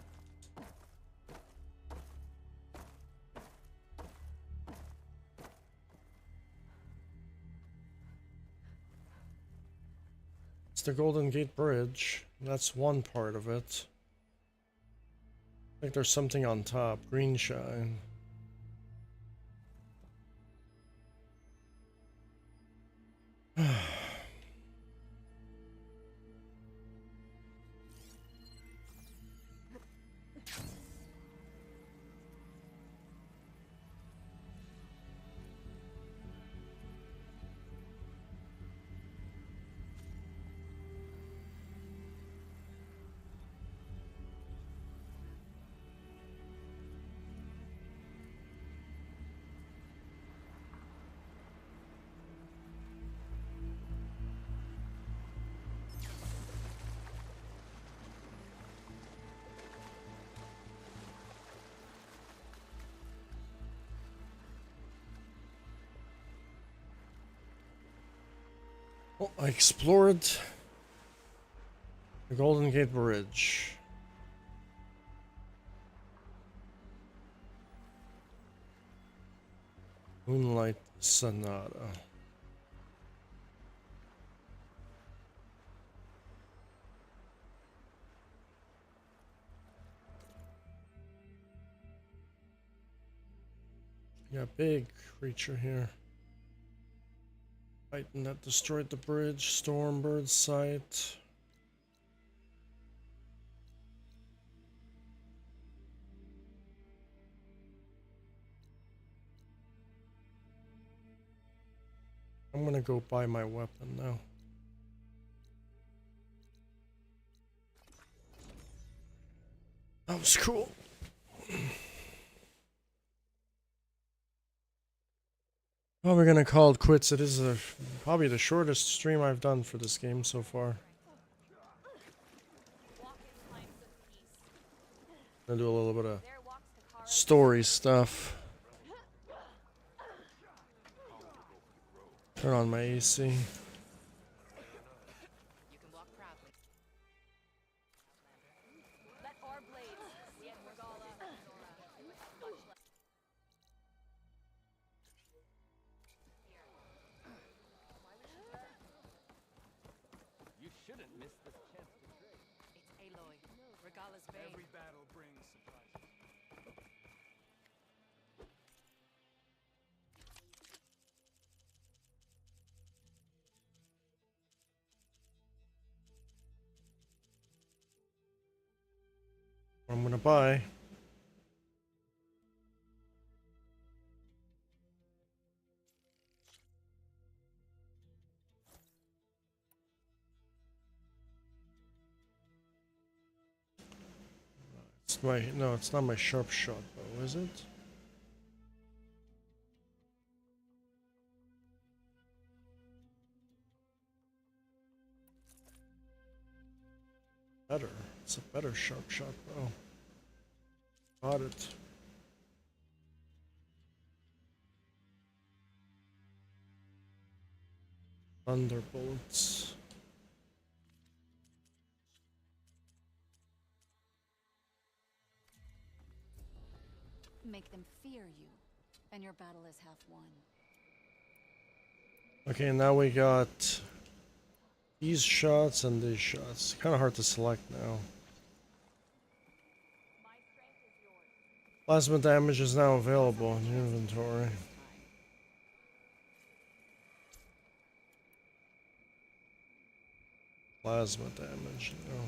It's the Golden Gate Bridge. That's one part of it. I think there's something on top. Green shine. Well, I explored the Golden Gate Bridge. Moonlight Sonata. Yeah, big creature here. Titan that destroyed the bridge. Stormbird site. I'm gonna go buy my weapon now. That was cool. Well, we're gonna call it quits. It is probably the shortest stream I've done for this game so far. Gonna do a little bit of story stuff. Turn on my AC. missed the chance to trade. It's Aloy. Regala's bane. Every battle brings surprises. I'm gonna buy. It's my no, it's not my sharp shot bow, is it? Better. It's a better sharp shot bow. Got it. Thunderbolts. Make them fear you, and your battle is half won. Okay, now we got these shots and these shots. Kind of hard to select now. Plasma damage is now available in the inventory. Plasma damage, no.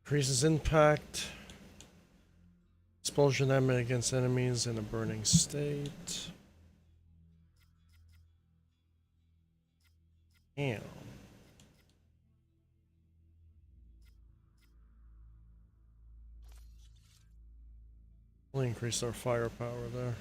Increases impact. Explosion damage against enemies in a burning state. Damn. We'll increase our firepower there.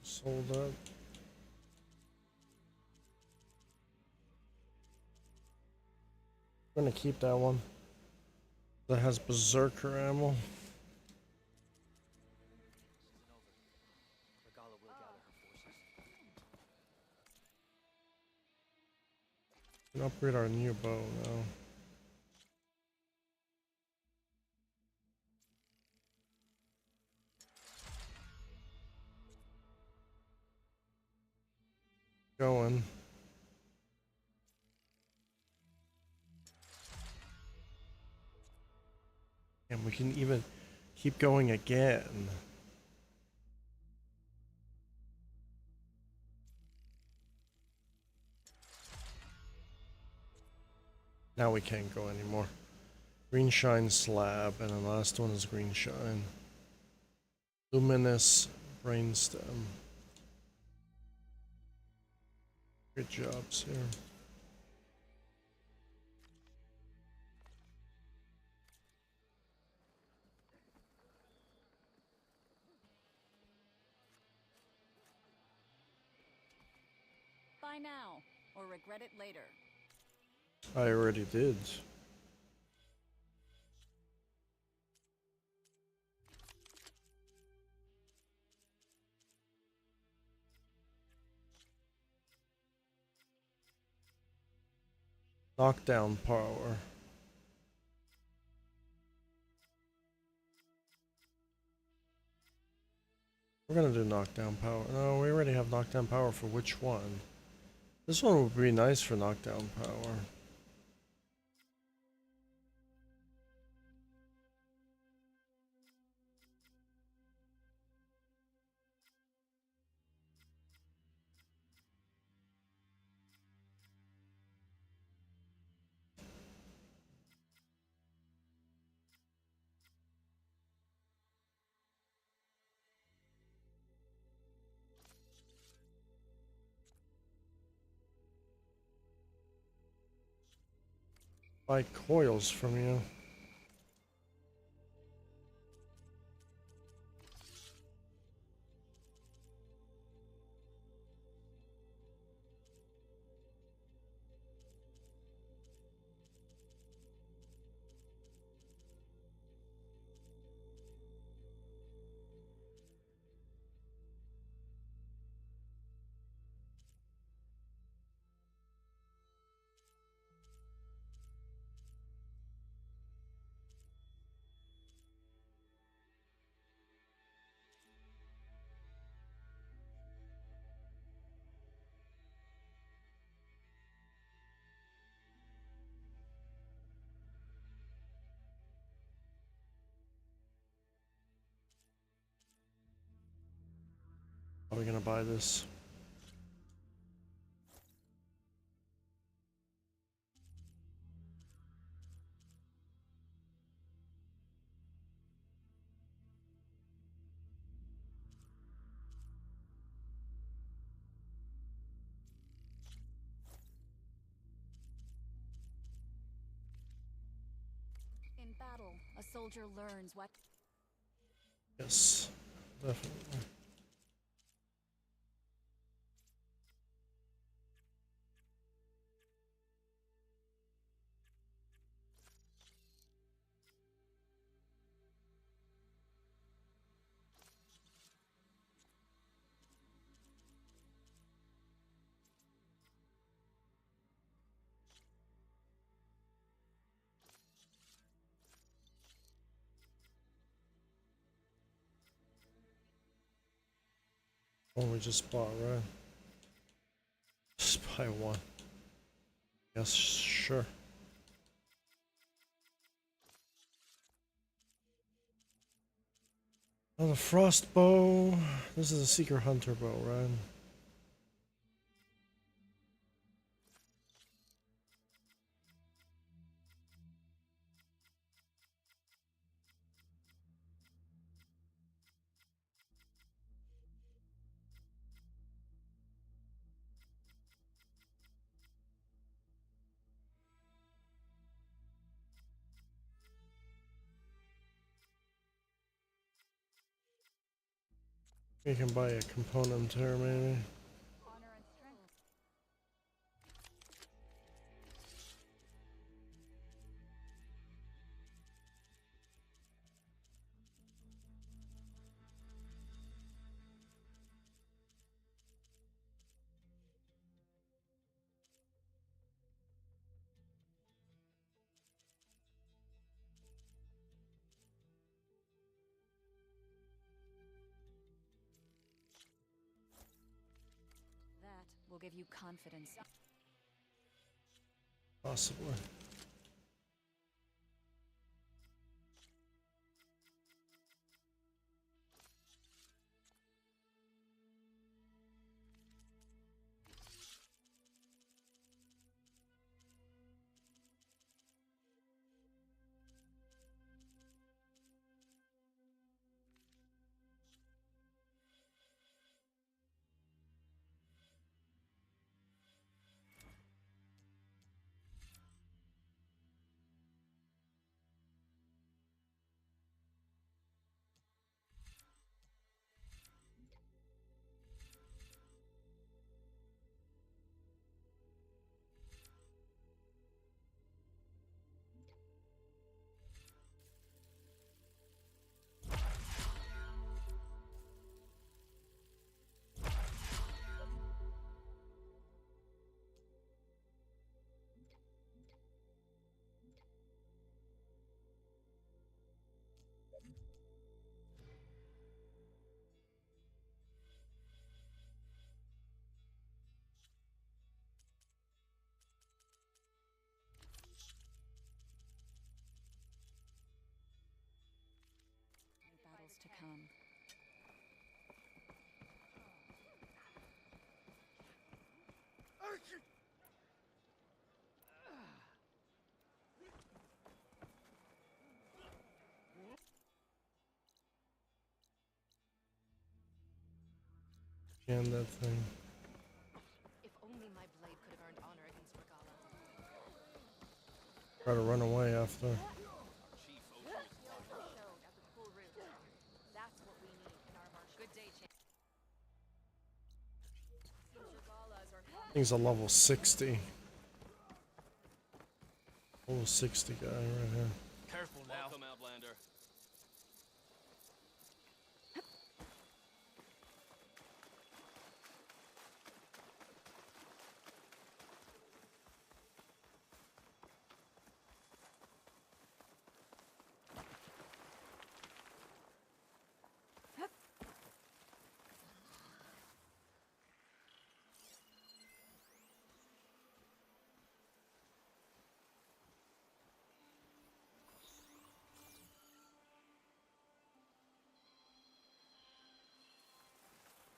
Sold that. I'm gonna keep that one. That has berserker ammo. Regala will gather her forces. We can upgrade our new bow now. Going. And we can even keep going again. Now we can't go anymore. Green shine slab, and the last one is green shine. Luminous brainstem. Good jobs here. Buy now, or regret it later. I already did. Knockdown power. We're gonna do knockdown power. No, we already have knockdown power for which one? This one would be nice for knockdown power. buy coils from you. Are we gonna buy this? In battle, a soldier learns what. Yes, definitely. Oh, we just bought, right? Just buy one. Yes, sure. Oh, the frost bow. This is a seeker hunter bow, right? We can buy a component here, maybe. Honor and strength. That will give you confidence. Possibly. Battles to come. And that thing. If only my blade could have earned honor against Regala. Try to run away after. He's a level 60. Level 60 guy right here. Careful now. Welcome, Outlander.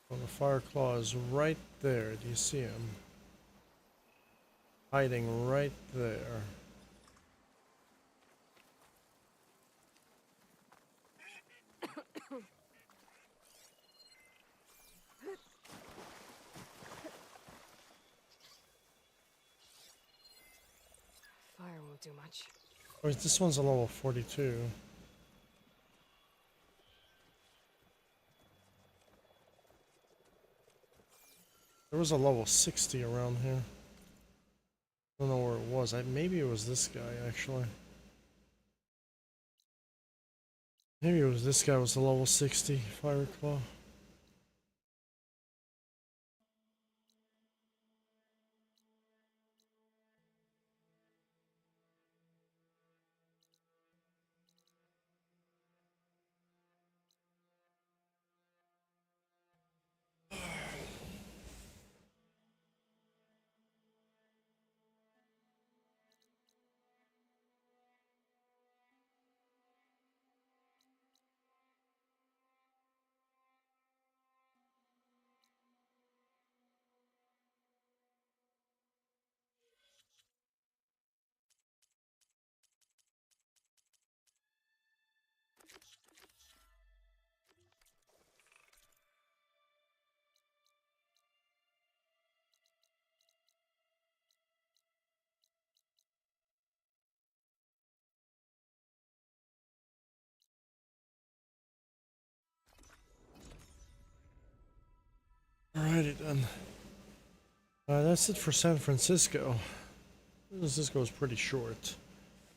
Well, the fire claw is right there. Do you see him? Hiding right there. Fire won't do much. Oh, this one's a level 42. There was a level 60 around here. I don't know where it was. Maybe it was this guy, actually. Maybe it was this guy was the level 60 fire claw. Alrighty then. That's it for San Francisco. San Francisco is pretty short.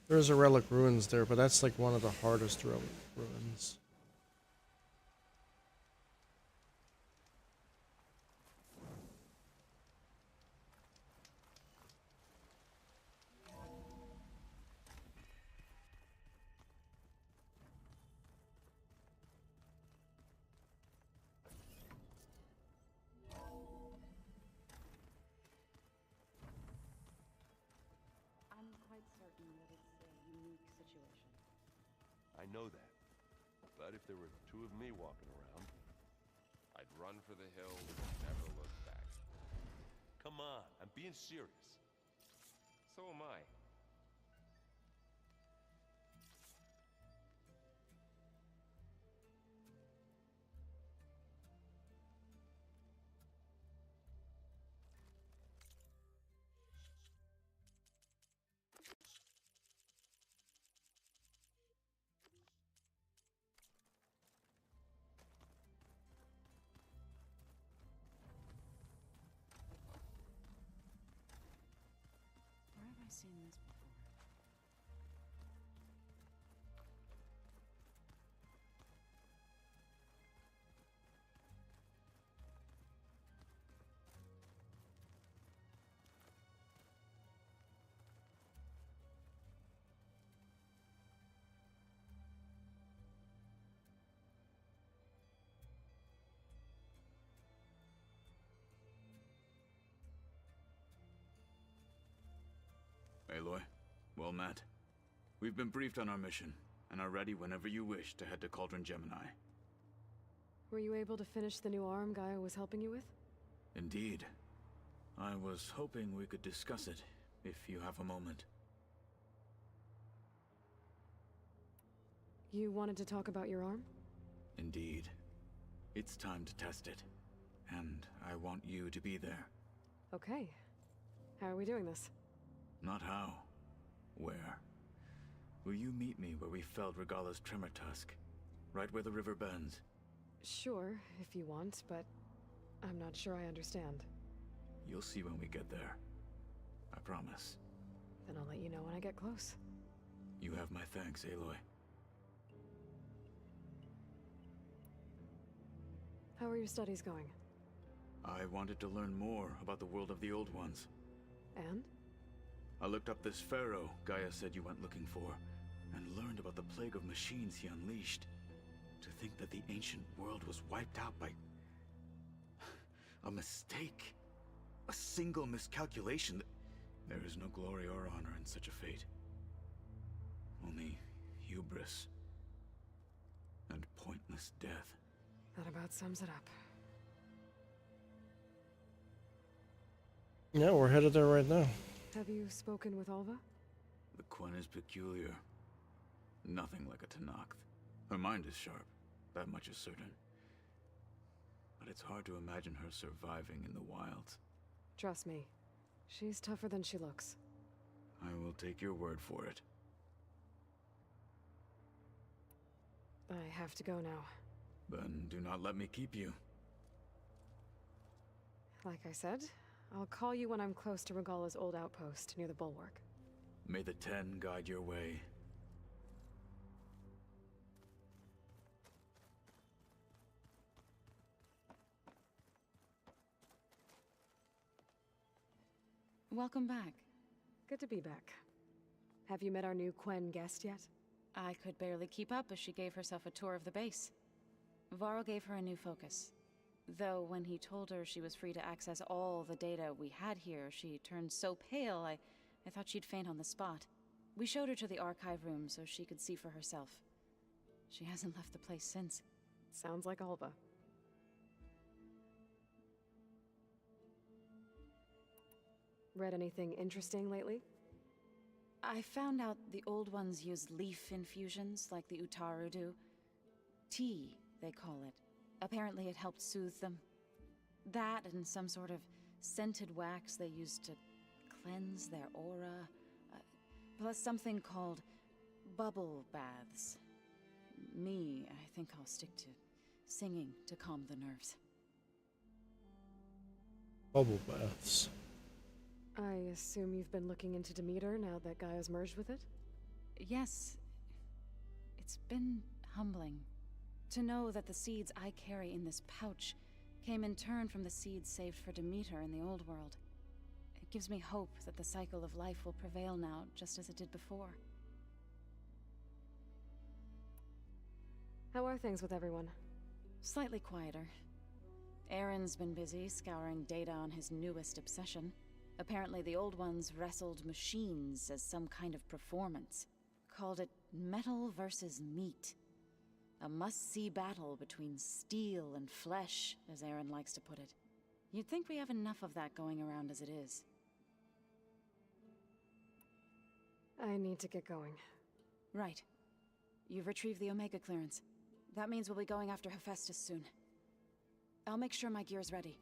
There's a relic ruins there, but that's like one of the hardest relic ruins. I know that. But if there were two of me walking around, I'd run for the hills and never look back. Come on, I'm being serious. So am I. Where have I seen this before? Aloy, well met. We've been briefed on our mission, and are ready whenever you wish to head to Cauldron Gemini. Were you able to finish the new arm Gaia was helping you with? Indeed. I was hoping we could discuss it, if you have a moment. You wanted to talk about your arm? Indeed. It's time to test it, and I want you to be there. Okay. How are we doing this? Not how. Where? Will you meet me where we felled Regala's tremor tusk? Right where the river bends? Sure, if you want, but I'm not sure I understand. You'll see when we get there. I promise. Then I'll let you know when I get close. You have my thanks, Aloy. How are your studies going? I wanted to learn more about the world of the Old Ones. And? I looked up this pharaoh Gaia said you went looking for, and learned about the plague of machines he unleashed. To think that the ancient world was wiped out by a mistake. A single miscalculation. There is no glory or honor in such a fate. Only hubris and pointless death. That about sums it up. Yeah, we're headed there right now. Have you spoken with Alva? The Quen is peculiar. Nothing like a Tenakth. Her mind is sharp, that much is certain. But it's hard to imagine her surviving in the wilds. Trust me, she's tougher than she looks. I will take your word for it. I have to go now. Then do not let me keep you. Like I said, I'll call you when I'm close to Regala's old outpost near the bulwark. May the Ten guide your way. Welcome back. Good to be back. Have you met our new Quen guest yet? I could barely keep up as she gave herself a tour of the base. Varl gave her a new focus. Though when he told her she was free to access all the data we had here, she turned so pale I thought she'd faint on the spot. We showed her to the archive room so she could see for herself. She hasn't left the place since. Sounds like Alva. Read anything interesting lately? I found out the old ones use leaf infusions like the Utaru do. Tea, they call it. Apparently it helped soothe them. That and some sort of scented wax they used to cleanse their aura. Plus something called bubble baths. Me, I think I'll stick to singing to calm the nerves. Bubble baths. I assume you've been looking into Demeter now that Gaia's merged with it? Yes. It's been humbling. To know that the seeds I carry in this pouch came in turn from the seeds saved for Demeter in the old world. It gives me hope that the cycle of life will prevail now, just as it did before. How are things with everyone? Slightly quieter. Aaron's been busy scouring data on his newest obsession. Apparently the old ones wrestled machines as some kind of performance. Called it metal versus meat. A must-see battle between steel and flesh, as Aaron likes to put it. You'd think we have enough of that going around as it is. I need to get going. Right. You've retrieved the Omega clearance. That means we'll be going after Hephaestus soon. I'll make sure my gear's ready.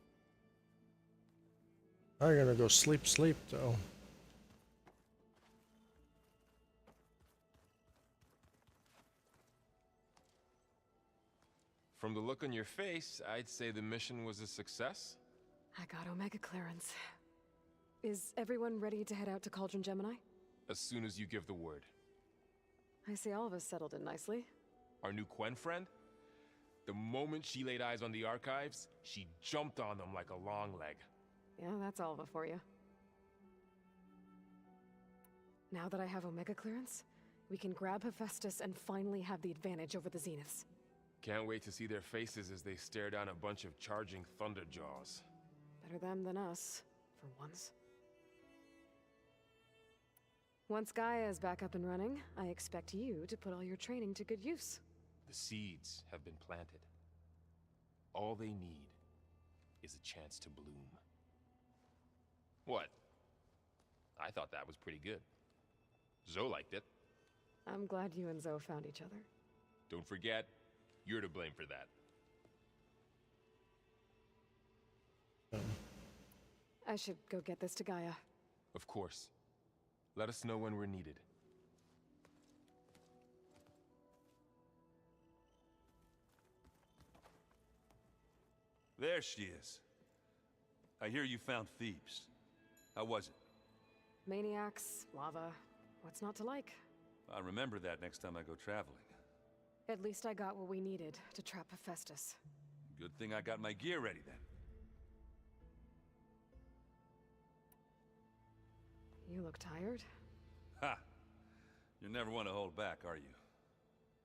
I'm gonna go sleep though. From the look on your face, I'd say the mission was a success. I got Omega clearance. Is everyone ready to head out to Cauldron Gemini? As soon as you give the word. I see all of us settled in nicely. Our new Quen friend? The moment she laid eyes on the archives, she jumped on them like a long leg. Yeah, that's Alva for you. Now that I have Omega clearance, we can grab Hephaestus and finally have the advantage over the Zeniths. Can't wait to see their faces as they stare down a bunch of charging Thunderjaws. Better them than us, for once. Once Gaia is back up and running, I expect you to put all your training to good use. The seeds have been planted. All they need is a chance to bloom. What? I thought that was pretty good. Zoe liked it. I'm glad you and Zoe found each other. Don't forget, you're to blame for that. I should go get this to Gaia. Of course. Let us know when we're needed. There she is. I hear you found Thebes. How was it? Maniacs, lava, what's not to like? I'll remember that next time I go traveling. At least I got what we needed to trap Hephaestus. Good thing I got my gear ready then. You look tired. Ha! You never want to hold back, are you?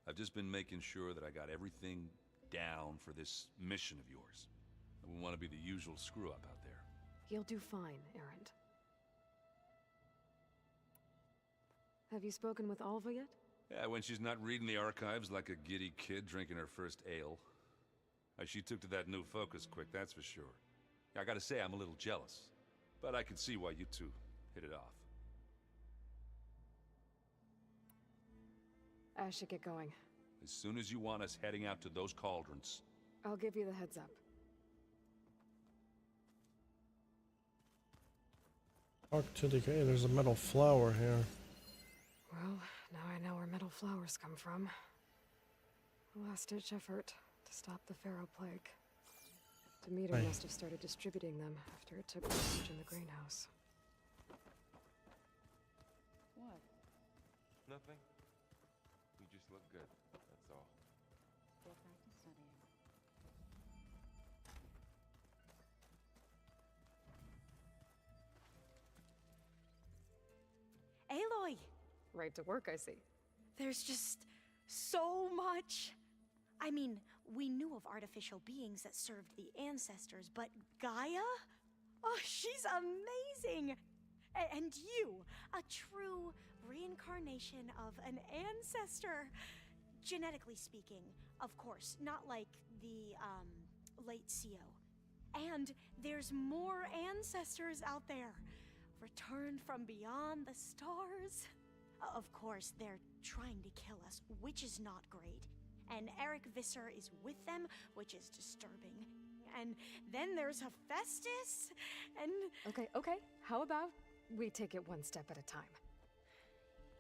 I've just been making sure that I got everything down for this mission of yours. I wouldn't want to be the usual screw-up out there. You'll do fine, Erend. Have you spoken with Alva yet? Yeah, when she's not reading the archives like a giddy kid drinking her first ale. She took to that new focus quick, that's for sure. I gotta say, I'm a little jealous. But I can see why you two hit it off. I should get going. As soon as you want us heading out to those cauldrons. I'll give you the heads up. Talk to the guy. There's a metal flower here. Well, now I know where metal flowers come from. A last-ditch effort to stop the Pharaoh plague. Demeter Right. must have started distributing them after it took refuge in the greenhouse. What? Nothing. You just look good, that's all. Get back to studying. Aloy! Right to work, I see. There's just so much. I mean, we knew of artificial beings that served the ancestors, but Gaia? Oh, she's amazing! And you, a true reincarnation of an ancestor. Genetically speaking, of course, not like the, late CO. And there's more ancestors out there, returned from beyond the stars. Of course, they're trying to kill us, which is not great. And Eric Visser is with them, which is disturbing. And then there's Hephaestus, and... Okay. How about we take it one step at a time?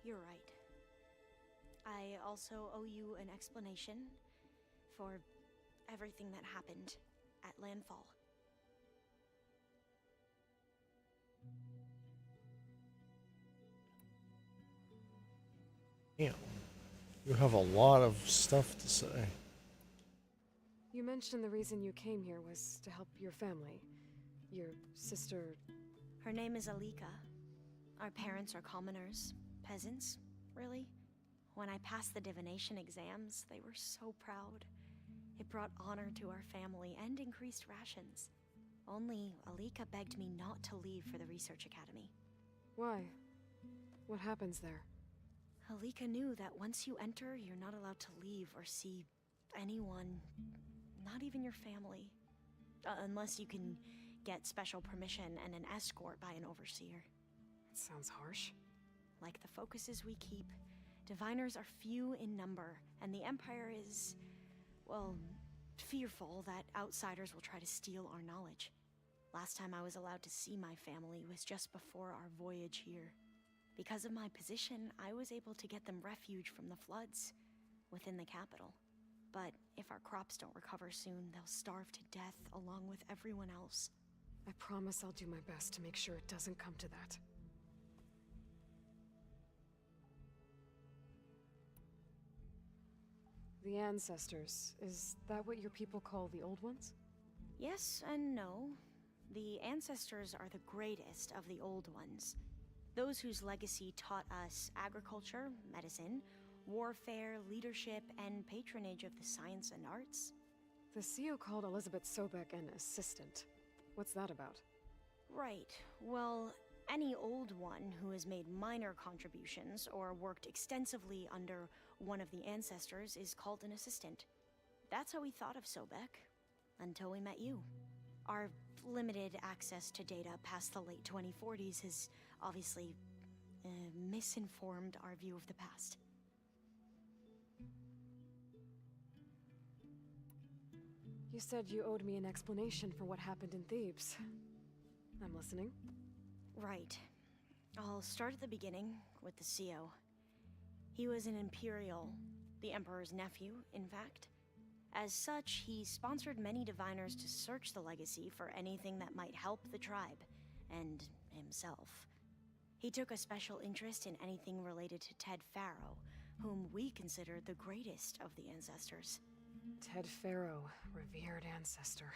You're right. I also owe you an explanation for everything that happened at Landfall. Damn. You have a lot of stuff to say. You mentioned the reason you came here was to help your family. Your sister... Her name is Alika. Our parents are commoners. Peasants, really. When I passed the divination exams, they were so proud. It brought honor to our family and increased rations. Only Alika begged me not to leave for the research academy. Why? What happens there? Alika knew that once you enter, you're not allowed to leave or see anyone, not even your family. Unless you can get special permission and an escort by an overseer. That sounds harsh. Like the focuses we keep, diviners are few in number, and the Empire is, well, fearful that outsiders will try to steal our knowledge. Last time I was allowed to see my family was just before our voyage here. Because of my position, I was able to get them refuge from the floods within the capital. But if our crops don't recover soon, they'll starve to death along with everyone else. I promise I'll do my best to make sure it doesn't come to that. The ancestors, is that what your people call the old ones? Yes and no. The ancestors are the greatest of the old ones. Those whose legacy taught us agriculture, medicine, warfare, leadership, and patronage of the science and arts. The CO called Elizabeth Sobek an assistant. What's that about? Right. Well, any old one who has made minor contributions or worked extensively under one of the ancestors is called an assistant. That's how we thought of Sobek, until we met you. Our limited access to data past the late 2040s has obviously misinformed our view of the past. You said you owed me an explanation for what happened in Thebes. I'm listening. Right. I'll start at the beginning with the CO. He was an Imperial, the Emperor's nephew, in fact. As such, he sponsored many diviners to search the legacy for anything that might help the tribe, and himself. He took a special interest in anything related to Ted Faro, whom we consider the greatest of the ancestors. Ted Faro, revered ancestor.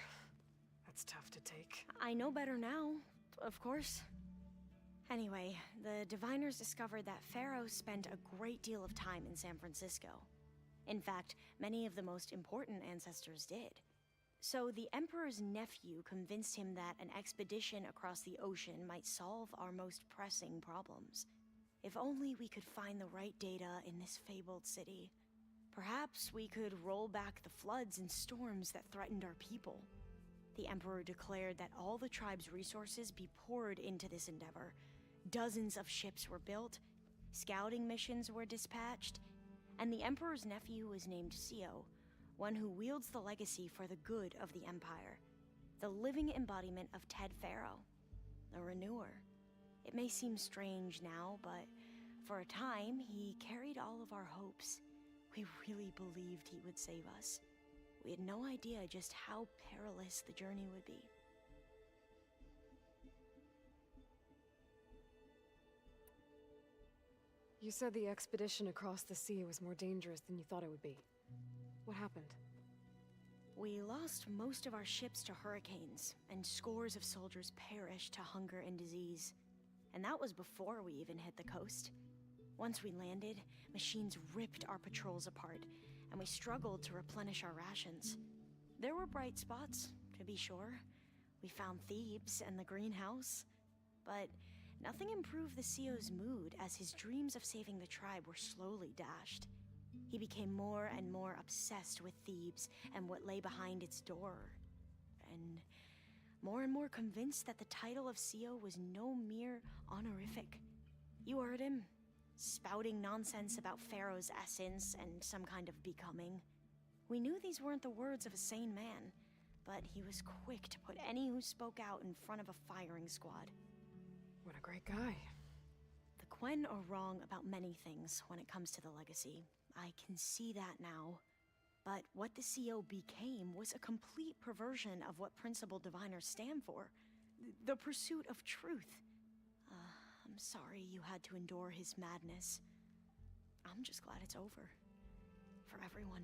That's tough to take. I know better now, of course. Anyway, the diviners discovered that Faro spent a great deal of time in San Francisco. In fact, many of the most important ancestors did. So the Emperor's nephew convinced him that an expedition across the ocean might solve our most pressing problems. If only we could find the right data in this fabled city. Perhaps we could roll back the floods and storms that threatened our people. The Emperor declared that all the tribe's resources be poured into this endeavor. Dozens of ships were built, scouting missions were dispatched, and the Emperor's nephew was named CO, one who wields the legacy for the good of the Empire. The living embodiment of Ted Faro, a renewer. It may seem strange now, but for a time, he carried all of our hopes. We really believed he would save us. We had no idea just how perilous the journey would be. You said the expedition across the sea was more dangerous than you thought it would be. What happened? We lost most of our ships to hurricanes, and scores of soldiers perished to hunger and disease. And that was before we even hit the coast. Once we landed, machines ripped our patrols apart, and we struggled to replenish our rations. There were bright spots, to be sure. We found Thebes and the greenhouse, but nothing improved the CO's mood as his dreams of saving the tribe were slowly dashed. He became more and more obsessed with Thebes and what lay behind its door, and more convinced that the title of CO was no mere honorific. You heard him, spouting nonsense about Pharaoh's essence and some kind of becoming. We knew these weren't the words of a sane man, but he was quick to put any who spoke out in front of a firing squad. What a great guy. The Quen are wrong about many things when it comes to the legacy. I can see that now. But what the CO became was a complete perversion of what principal diviners stand for. The pursuit of truth. I'm sorry you had to endure his madness. I'm just glad it's over. For everyone.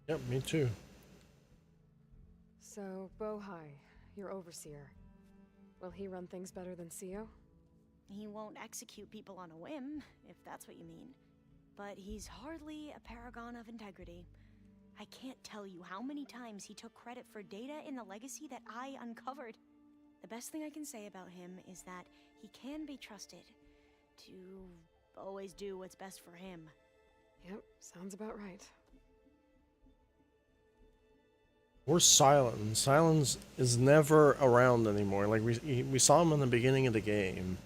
Yep, me too. So, Bohai, your overseer. Will he run things better than CO? He won't execute people on a whim, if that's what you mean. But he's hardly a paragon of integrity. I can't tell you how many times he took credit for data in the legacy that I uncovered. The best thing I can say about him is that he can be trusted to always do what's best for him. Yep, sounds about right. Where's Sylens? Sylens is never around anymore. Like we saw him in the beginning of the game,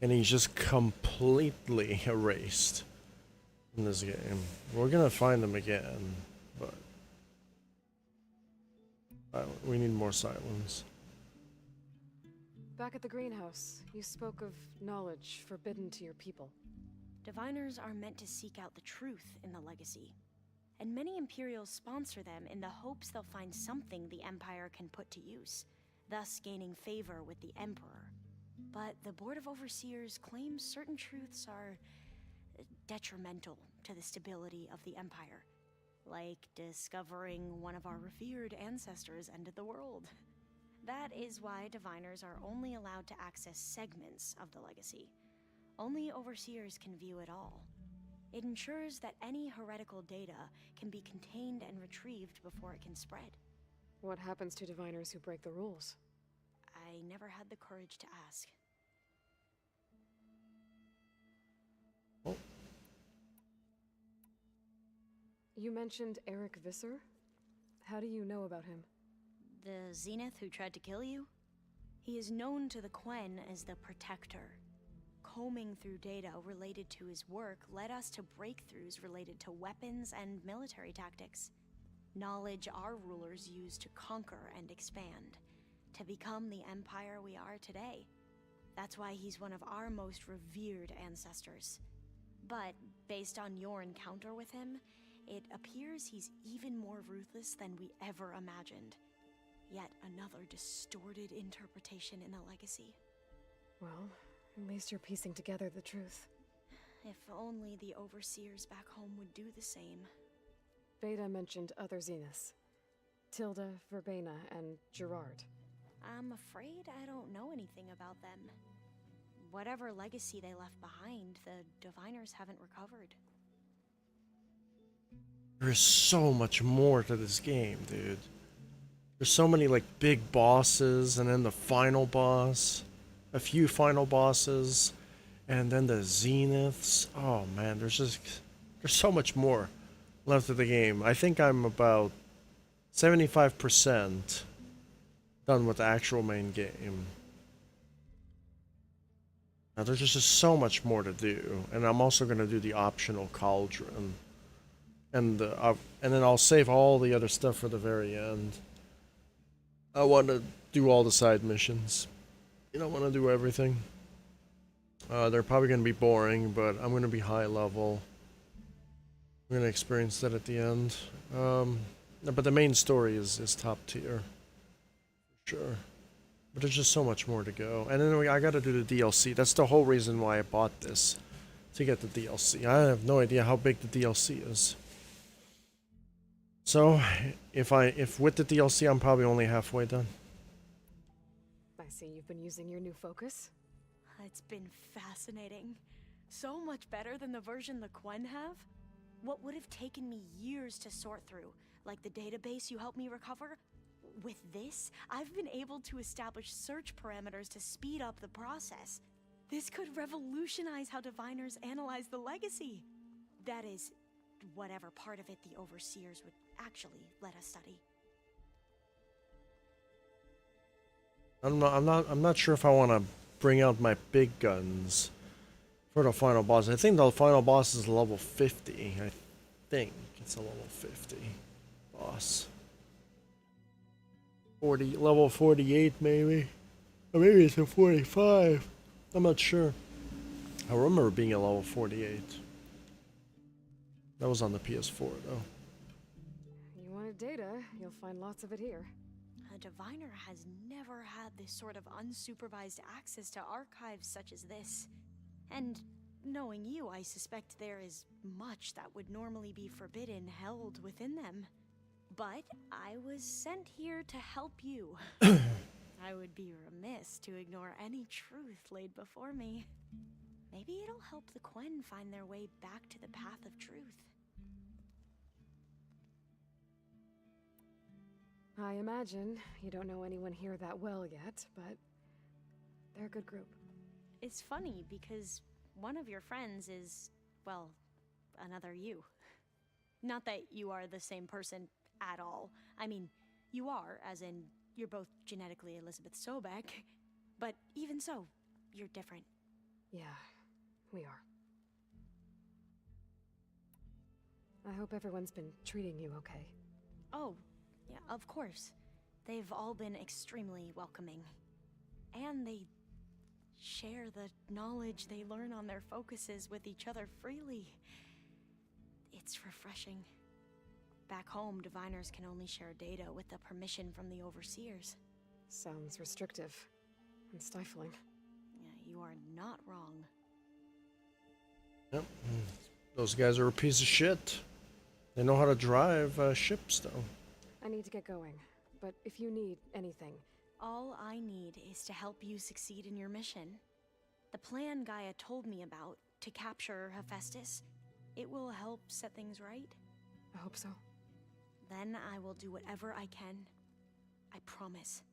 and he's just completely erased in this game. We're gonna find him again, but we need more Sylens. Back at the greenhouse, you spoke of knowledge forbidden to your people. Diviners are meant to seek out the truth in the legacy, and many Imperials sponsor them in the hopes they'll find something the Empire can put to use, thus gaining favor with the Emperor. But the Board of Overseers claims certain truths are detrimental to the stability of the Empire, like discovering one of our revered ancestors ended the world. That is why diviners are only allowed to access segments of the legacy. Only overseers can view it all. It ensures that any heretical data can be contained and retrieved before it can spread. What happens to diviners who break the rules? I never had the courage to ask. Oh. You mentioned Eric Visser? How do you know about him? The Zenith who tried to kill you? He is known to the Quen as the Protector. Combing through data related to his work led us to breakthroughs related to weapons and military tactics. Knowledge our rulers use to conquer and expand. to become the empire we are today. That's why he's one of our most revered ancestors. But based on your encounter with him, it appears he's even more ruthless than we ever imagined. Yet another distorted interpretation in the legacy. Well, at least you're piecing together the truth. If only the overseers back home would do the same. Beta mentioned other Zeniths. Tilda, Verbena, and Gerard. I'm afraid I don't know anything about them. Whatever legacy they left behind, the Diviners haven't recovered. There's so much more to this game, dude. There's so many like big bosses, and then the final boss, a few final bosses, and then the Zeniths. Oh man, there's so much more left of the game. I think I'm about 75% done with the actual main game. Now there's just so much more to do, and I'm also gonna do the optional cauldron, and then I'll save all the other stuff for the very end. I want to do all the side missions. You don't want to do everything. They're probably going to be boring, but I'm going to be high level. We're going to experience that at the end. But the main story is top tier. Sure. But there's just so much more to go. And then I got to do the DLC. That's the whole reason why I bought this. To get the DLC. I have no idea how big the DLC is. So, if with the DLC, I'm probably only halfway done. I see you've been using your new focus. It's been fascinating. So much better than the version the Quen have. What would have taken me years to sort through, like the database you helped me recover, with this, I've been able to establish search parameters to speed up the process. This could revolutionize how Diviners analyze the legacy. That is, whatever part of it the Overseers would actually let us study. I'm not sure if I want to bring out my big guns for the final boss. I think the final boss is level 50. I think it's a level 50 boss. Level 48 maybe. Or maybe it's a 45. I'm not sure. I remember being a level 48. That was on the PS4 though. You wanted data, you'll find lots of it here. A Diviner has never had this sort of unsupervised access to archives such as this. And knowing you, I suspect there is much that would normally be forbidden held within them. But I was sent here to help you. I would be remiss to ignore any truth laid before me. Maybe it'll help the Quen find their way back to the path of truth. I imagine you don't know anyone here that well yet, but they're a good group. It's funny because one of your friends is, well, another you. Not that you are the same person at all. I mean, you are, as in, you're both genetically Elizabeth Sobek, but even so, you're different. Yeah, we are. I hope everyone's been treating you okay. Oh, yeah, of course. They've all been extremely welcoming. And they share the knowledge they learn on their focuses with each other freely. It's refreshing. Back home, Diviners can only share data with the permission from the Overseers. Sounds restrictive and stifling. Yeah, you are not wrong. Yep. Those guys are a piece of shit. They know how to drive ships, though. I need to get going, but if you need anything... All I need is to help you succeed in your mission. The plan Gaia told me about, to capture Hephaestus, it will help set things right. I hope so. Then I will do whatever I can. I promise.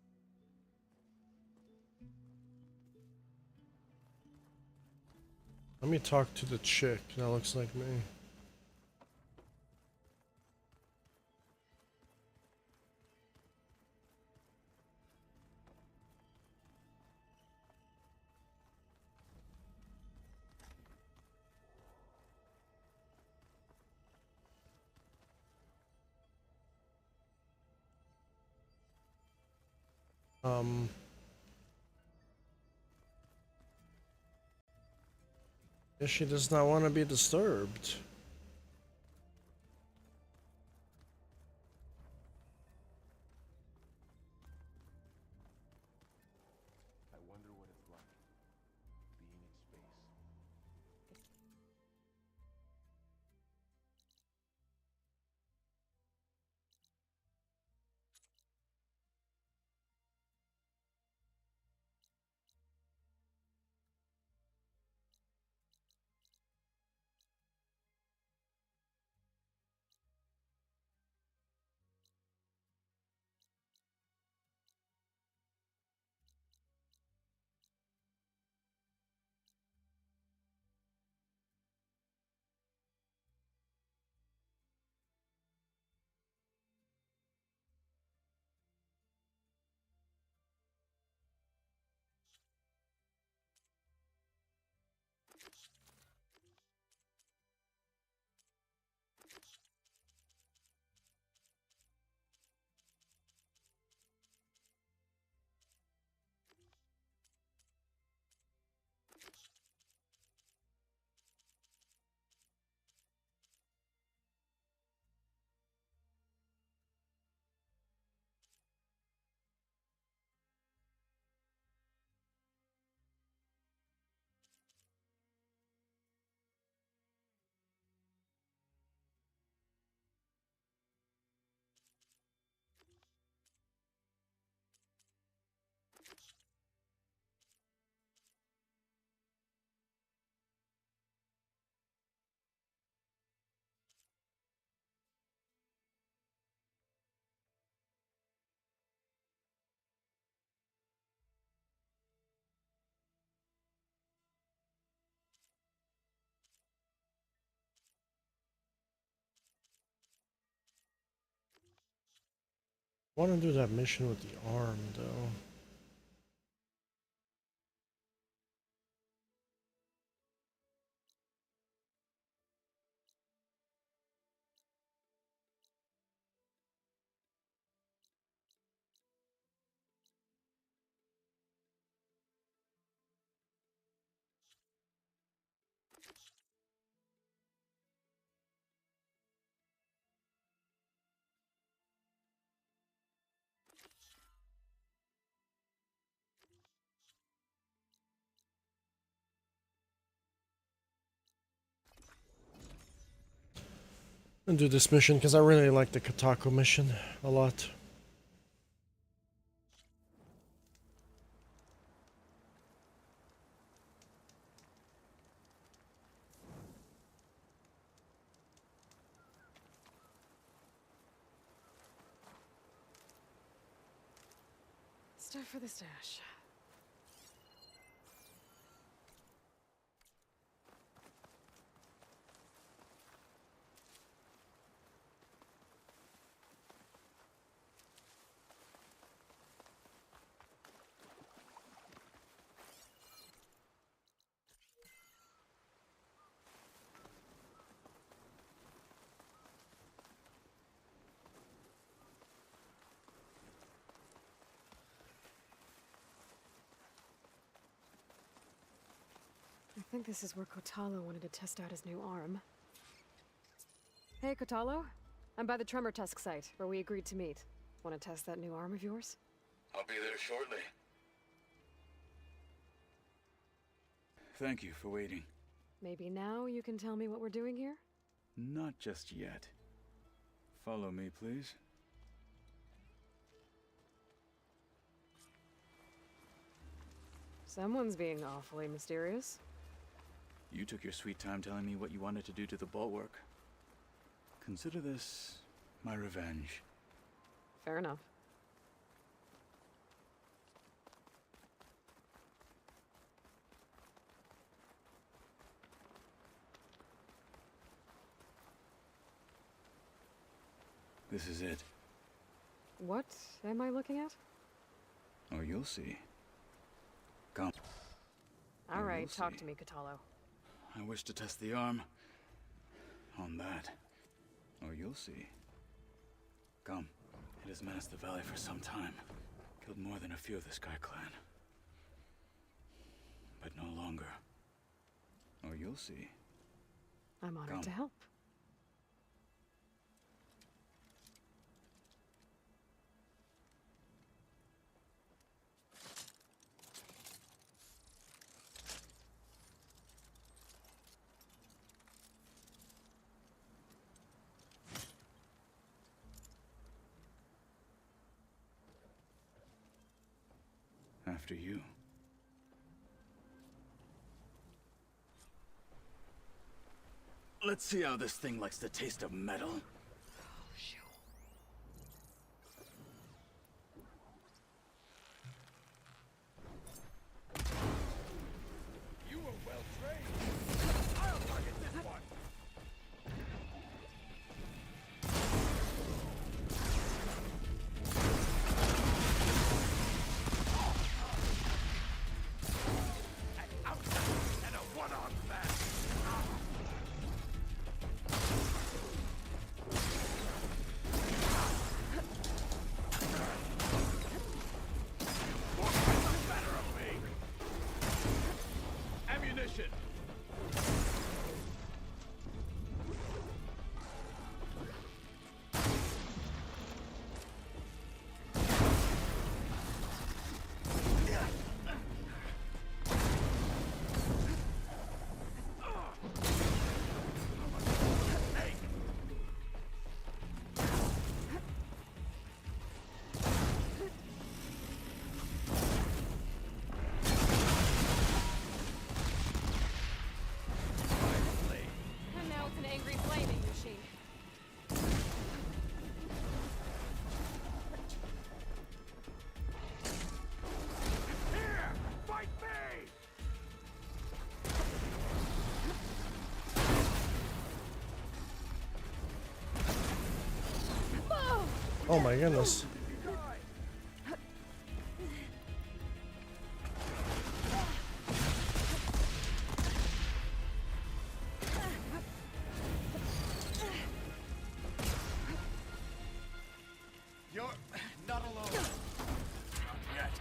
Let me talk to the chick. That looks like me. Guess she does not want to be disturbed. I wonder what it's like being in space. I want to do that mission with the arm, though. And do this mission because I really like the Katako mission a lot. Stuff for the stash. I think this is where Kotalo wanted to test out his new arm. Hey, Kotalo. I'm by the Tremor Tusk site, where we agreed to meet. Want to test that new arm of yours? I'll be there shortly. Thank you for waiting. Maybe now you can tell me what we're doing here? Not just yet. Follow me, please. Someone's being awfully mysterious. You took your sweet time telling me what you wanted to do to the bulwark. Consider this my revenge. Fair enough. This is it. What am I looking at? Oh, you'll see. Come. All right, talk to me, Kotalo. I wish to test the arm on that. Oh, you'll see. Come. It has menaced the valley for some time. Killed more than a few of the Sky Clan. But no longer. Or you'll see. I'm honored Come. to help. After you. Let's see how this thing likes the taste of metal. You were well trained. I'll target this one. An outsider and a one-armed man. More fights are better of me. Ammunition. And now it's an angry flaming machine. Here! Fight me! Oh my goodness. You're not alone. Not yet.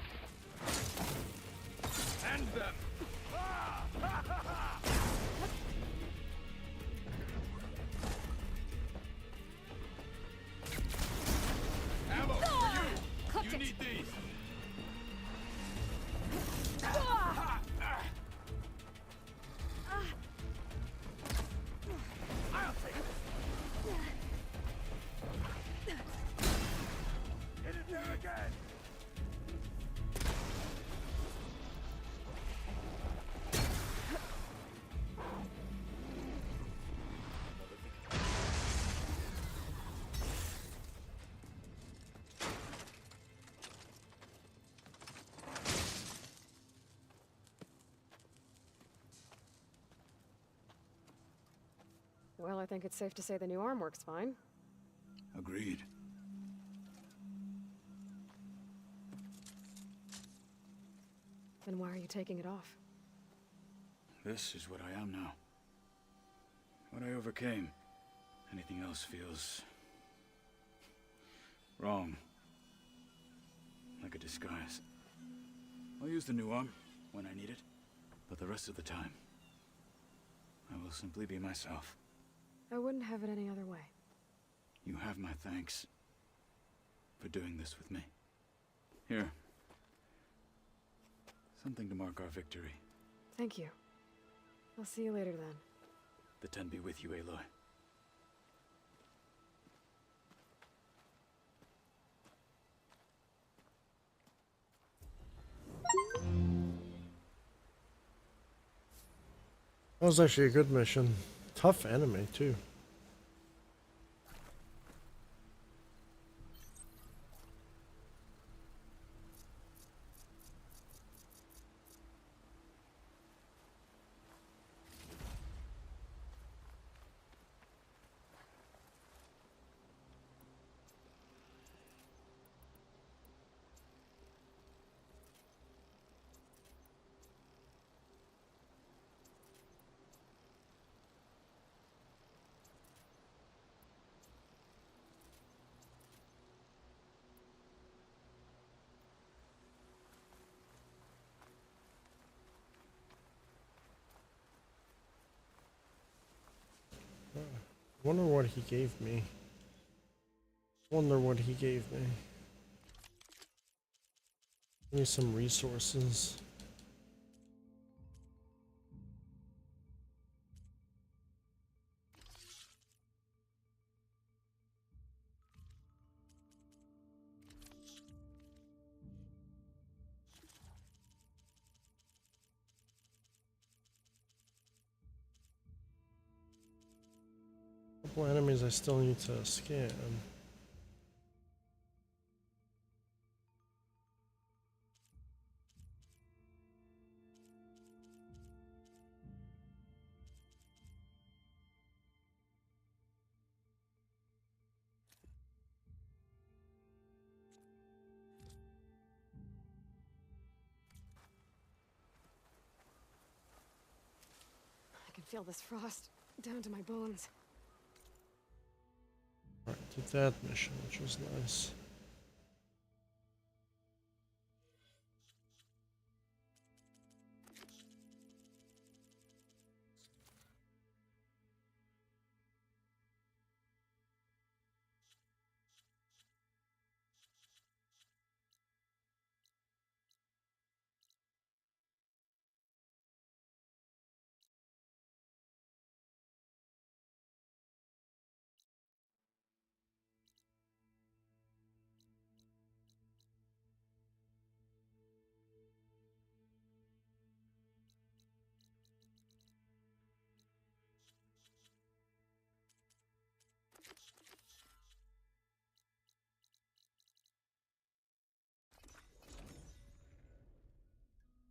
End them! Ah! Ha, ha, ha! Ammo for you! Clipped You it. need these! Ah! I'll take this! Hit it there again! Well, I think it's safe to say the new arm works fine. Agreed. Then why are you taking it off? This is what I am now. What I overcame. Anything else feels... wrong. Like a disguise. I'll use the new arm when I need it, but the rest of the time, I will simply be myself. I wouldn't have it any other way. You have my thanks for doing this with me. Here. Something to mark our victory. Thank you. I'll see you later then. The Ten be with you, Aloy. That was actually a good mission. Tough enemy, too. Wonder what he gave me. Wonder what he gave me. Give me some resources. Couple enemies I still need to scan. I can feel this frost down to my bones. Alright, did that mission, which was nice.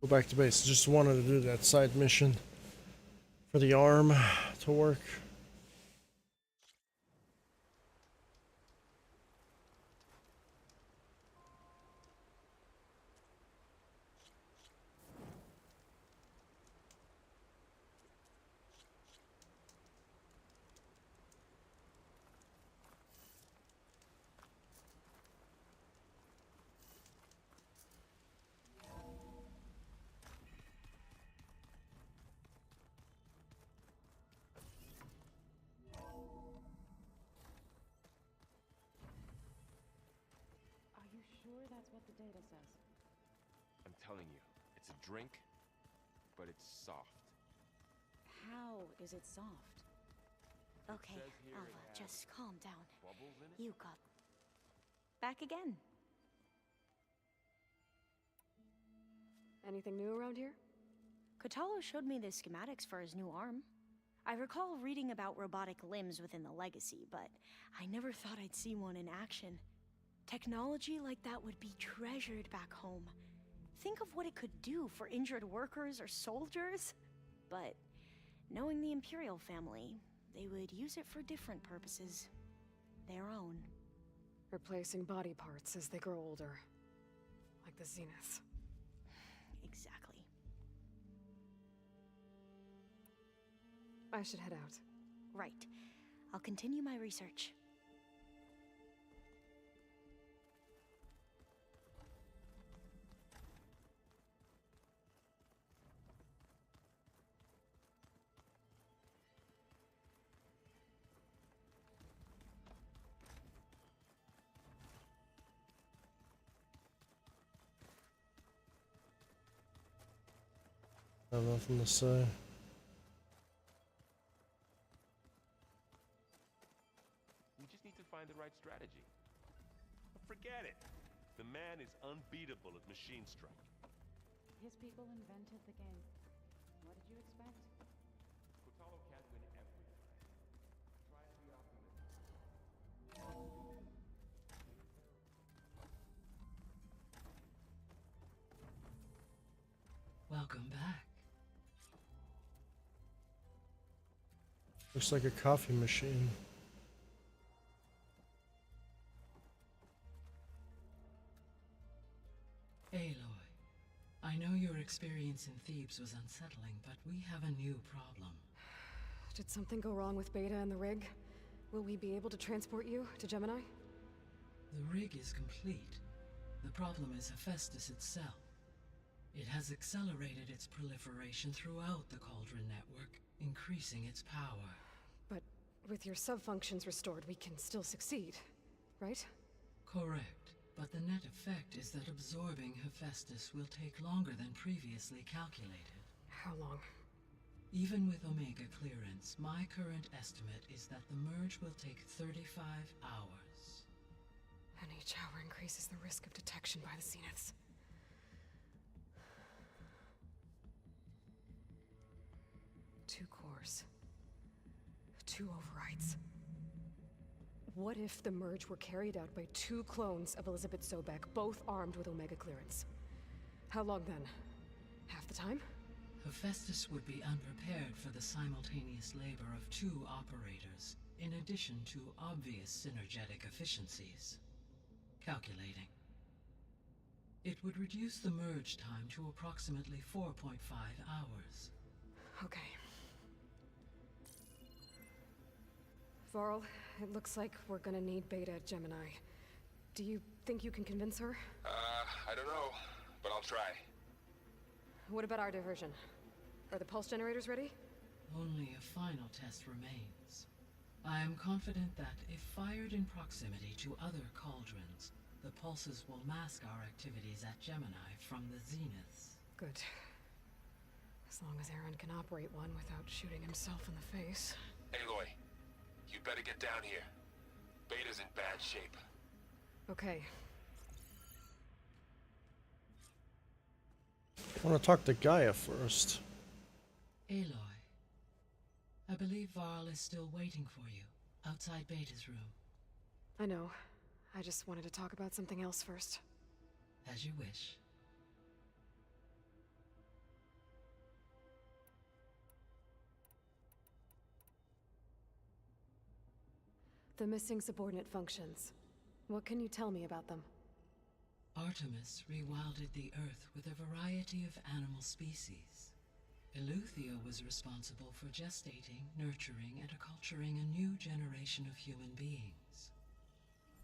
Go back to base. Just wanted to do that side mission for the arm to work. Are you sure that's what the data says? I'm telling you, it's a drink, but it's soft. How is it soft? Okay, says here it Alva, has just calm down. Bubbles in it? You got back again. Anything new around here? Kotalo showed me the schematics for his new arm. I recall reading about robotic limbs within the Legacy, but I never thought I'd see one in action. Technology like that would be treasured back home. Think of what it could do for injured workers or soldiers. But knowing the Imperial family, they would use it for different purposes. Their own. Replacing body parts as they grow older. Like the Zenith. Exactly. I should head out. Right. I'll continue my research. I have nothing to say. We just need to find the right strategy. Forget it. The man is unbeatable at machine strike. His people invented the game. What did you expect? Kotalo can't win every time. Try to be optimistic. Welcome back. Looks like a coffee machine. Aloy, I know your experience in Thebes was unsettling, but we have a new problem. Did something go wrong with Beta and the rig? Will we be able to transport you to Gemini? The rig is complete. The problem is Hephaestus itself. It has accelerated its proliferation throughout the Cauldron network, increasing its power. But with your sub-functions restored, we can still succeed, right? Correct, but the net effect is that absorbing Hephaestus will take longer than previously calculated. How long? Even with Omega clearance, my current estimate is that the merge will take 35 hours. And each hour increases the risk of detection by the Zeniths. Two cores. Two overrides. What if the merge were carried out by two clones of Elizabeth Sobek, both armed with Omega clearance? How long then? Half the time? Hephaestus would be unprepared for the simultaneous labor of two operators, in addition to obvious synergetic efficiencies. Calculating. It would reduce the merge time to approximately 4.5 hours. Okay. Varl, it looks like we're gonna need Beta at Gemini. Do you think you can convince her? I don't know, but I'll try. What about our diversion? Are the pulse generators ready? Only a final test remains. I am confident that, if fired in proximity to other cauldrons, the pulses will mask our activities at Gemini from the Zeniths. Good. As long as Aaron can operate one without shooting himself in the face. Aloy, you better get down here. Beta's in bad shape. Okay. I want to talk to Gaia first. Aloy, I believe Varl is still waiting for you, outside Beta's room. I know. I just wanted to talk about something else first. As you wish. The missing subordinate functions. What can you tell me about them? Artemis rewilded the Earth with a variety of animal species. Eleuthia was responsible for gestating, nurturing, and acculturating a new generation of human beings.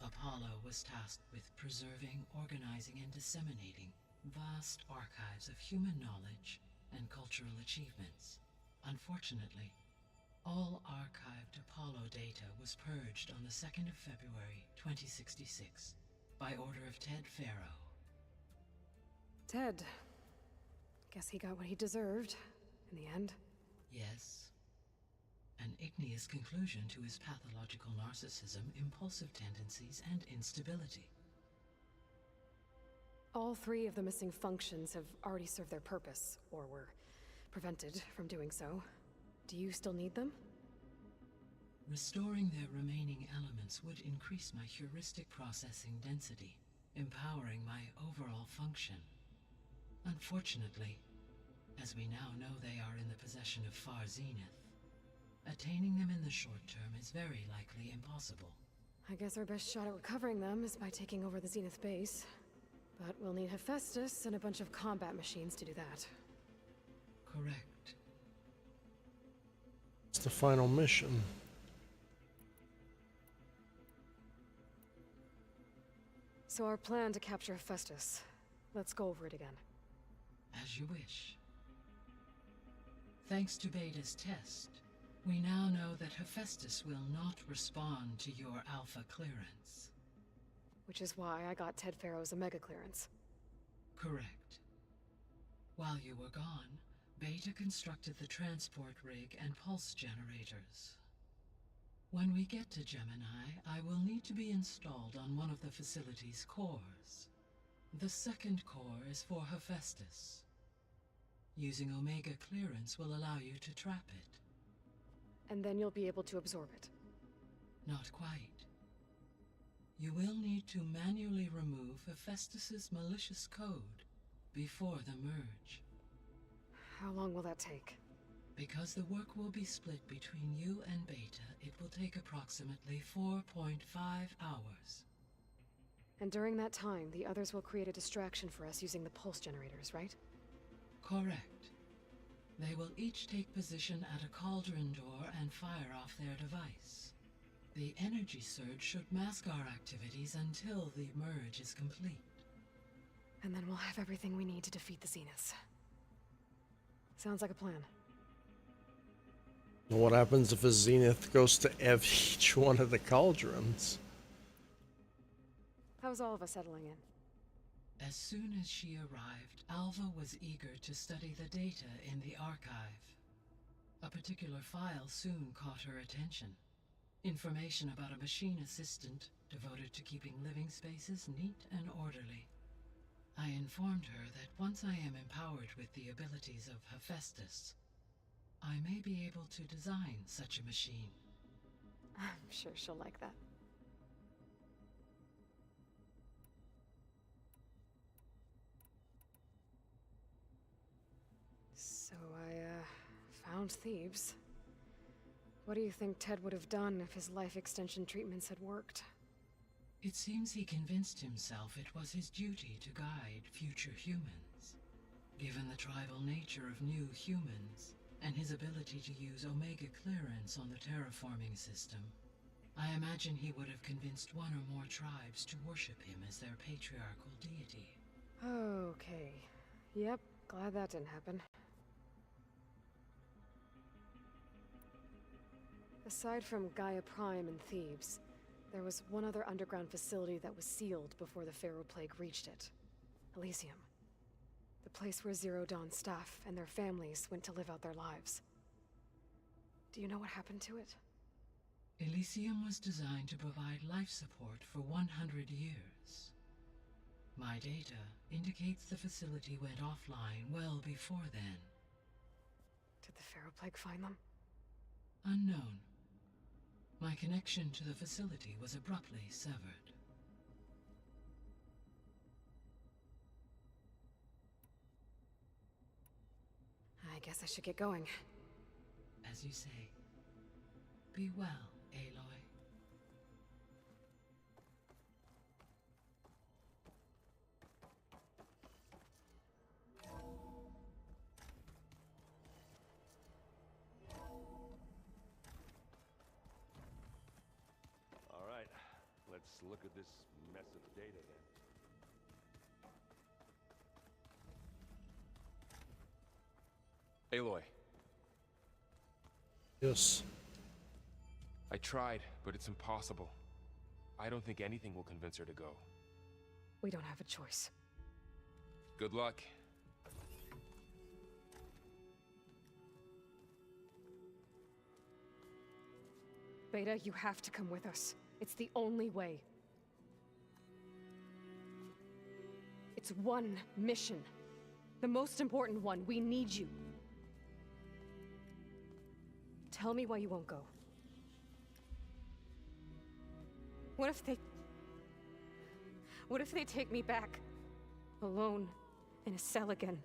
Apollo was tasked with preserving, organizing, and disseminating vast archives of human knowledge and cultural achievements. Unfortunately, all archived Apollo data was purged on the 2nd of February, 2066, by order of Ted Faro. Ted. Guess he got what he deserved, in the end. Yes. An igneous conclusion to his pathological narcissism, impulsive tendencies, and instability. All three of the missing functions have already served their purpose, or were prevented from doing so. Do you still need them? Restoring their remaining elements would increase my heuristic processing density, empowering my overall function. Unfortunately, as we now know they are in the possession of Far Zenith, attaining them in the short term is very likely impossible. I guess our best shot at recovering them is by taking over the Zenith base. But we'll need Hephaestus and a bunch of combat machines to do that. Correct. It's the final mission. So our plan to capture Hephaestus. Let's go over it again. As you wish. Thanks to Beta's test, we now know that Hephaestus will not respond to your Alpha clearance. Which is why I got Ted Faro's Omega clearance. Correct. While you were gone, Beta constructed the transport rig and pulse generators. When we get to Gemini, I will need to be installed on one of the facility's cores. The second core is for Hephaestus. Using Omega clearance will allow you to trap it. And then you'll be able to absorb it. Not quite. You will need to manually remove Hephaestus's malicious code before the merge. How long will that take? Because the work will be split between you and Beta, it will take approximately 4.5 hours. And during that time, the others will create a distraction for us using the pulse generators, right? Correct. They will each take position at a cauldron door and fire off their device. The energy surge should mask our activities until the merge is complete. And then we'll have everything we need to defeat the Zeniths. Sounds like a plan. What happens if a zenith goes to each one of the cauldrons? How's all of us settling in? As soon as she arrived, Alva was eager to study the data in the archive. A particular file soon caught her attention. Information about a machine assistant devoted to keeping living spaces neat and orderly. I informed her that once I am empowered with the abilities of Hephaestus, I may be able to design such a machine. I'm sure she'll like that. So I found Thebes. What do you think Ted would have done if his life extension treatments had worked? It seems he convinced himself it was his duty to guide future humans. Given the tribal nature of new humans, and his ability to use Omega clearance on the terraforming system, I imagine he would have convinced one or more tribes to worship him as their patriarchal deity. Okay. Yep, glad that didn't happen. Aside from Gaia Prime and Thebes, there was one other underground facility that was sealed before the Pharaoh Plague reached it. Elysium. The place where Zero Dawn staff and their families went to live out their lives. Do you know what happened to it? Elysium was designed to provide life support for 100 years. My data indicates the facility went offline well before then. Did the Pharaoh Plague find them? Unknown. My connection to the facility was abruptly severed. I guess I should get going. As you say. Be well, Aloy. All right, let's look at this mess of data then. Aloy. Yes. I tried, but it's impossible. I don't think anything will convince her to go. We don't have a choice. Good luck. Beta, you have to come with us. It's the only way. It's one mission. The most important one. We need you. Tell me why you won't go. What if they take me back? Alone, in a cell again.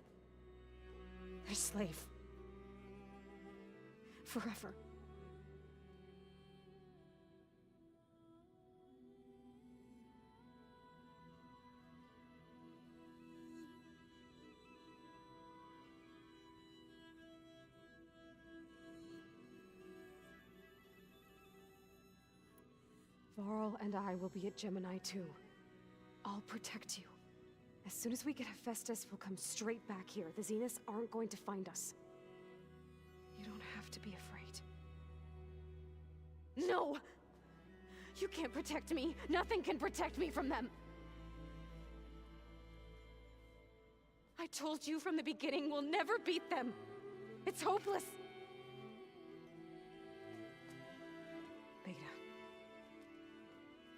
A slave. Forever. Varl and I will be at Gemini too. I'll protect you. As soon as we get Hephaestus, we'll come straight back here. The Zeniths aren't going to find us. You don't have to be afraid. No! You can't protect me. Nothing can protect me from them. I told you from the beginning we'll never beat them. It's hopeless. Beta.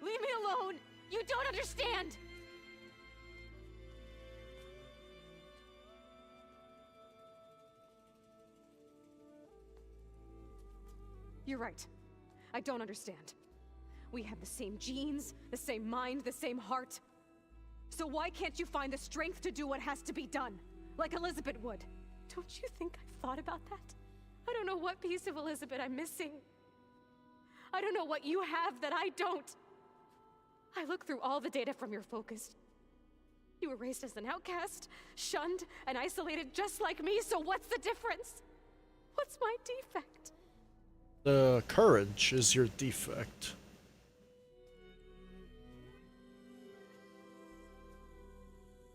Leave me alone! You don't understand! You're right. I don't understand. We have the same genes, the same mind, the same heart. So why can't you find the strength to do what has to be done? Like Elizabeth would. Don't you think I've thought about that? I don't know what piece of Elizabeth I'm missing. I don't know what you have that I don't. I look through all the data from your focus. You were raised as an outcast, shunned, and isolated just like me, so what's the difference? What's my defect? The courage is your defect.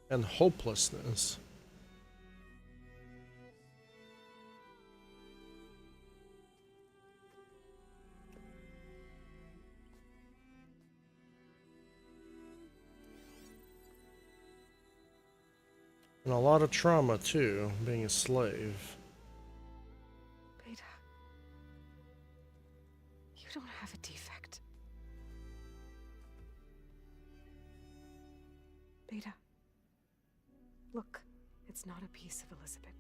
And hopelessness. And a lot of trauma, too, being a slave. Beta. You don't have a defect. Beta. Look, it's not a piece of Elizabeth.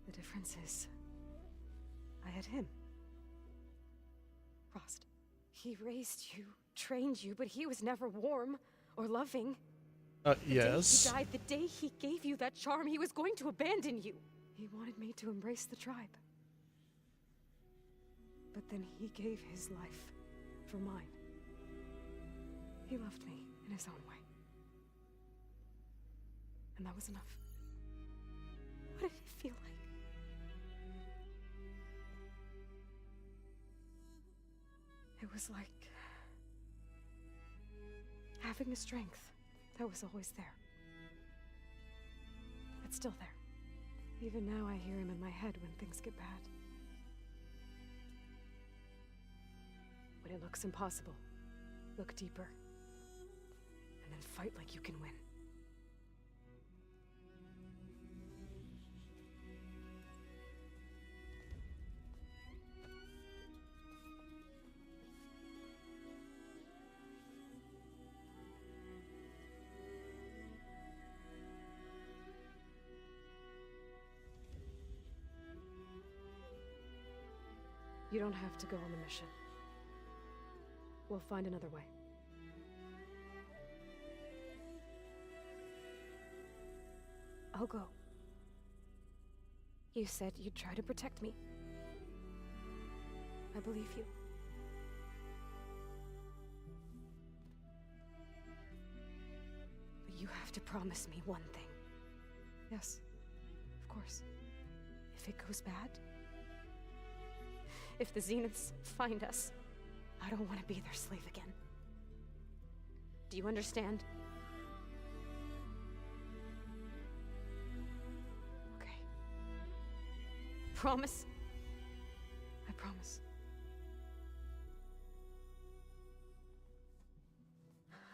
The difference is, I had him. Frost. He raised you, trained you, but he was never warm or loving. Yes. The day he died, the day he gave you that charm, he was going to abandon you. He wanted me to embrace the tribe. But then he gave his life for mine. He loved me in his own way. And that was enough. What did it feel like? It was like having a strength that was always there. It's still there. Even now I hear him in my head when things get bad. When it looks impossible, look deeper. And then fight like you can win. You don't have to go on the mission. We'll find another way. I'll go. You said you'd try to protect me. I believe you. But you have to promise me one thing. Yes, of course. If it goes bad, if the Zeniths find us, I don't want to be their slave again. Do you understand? Okay. Promise? I promise.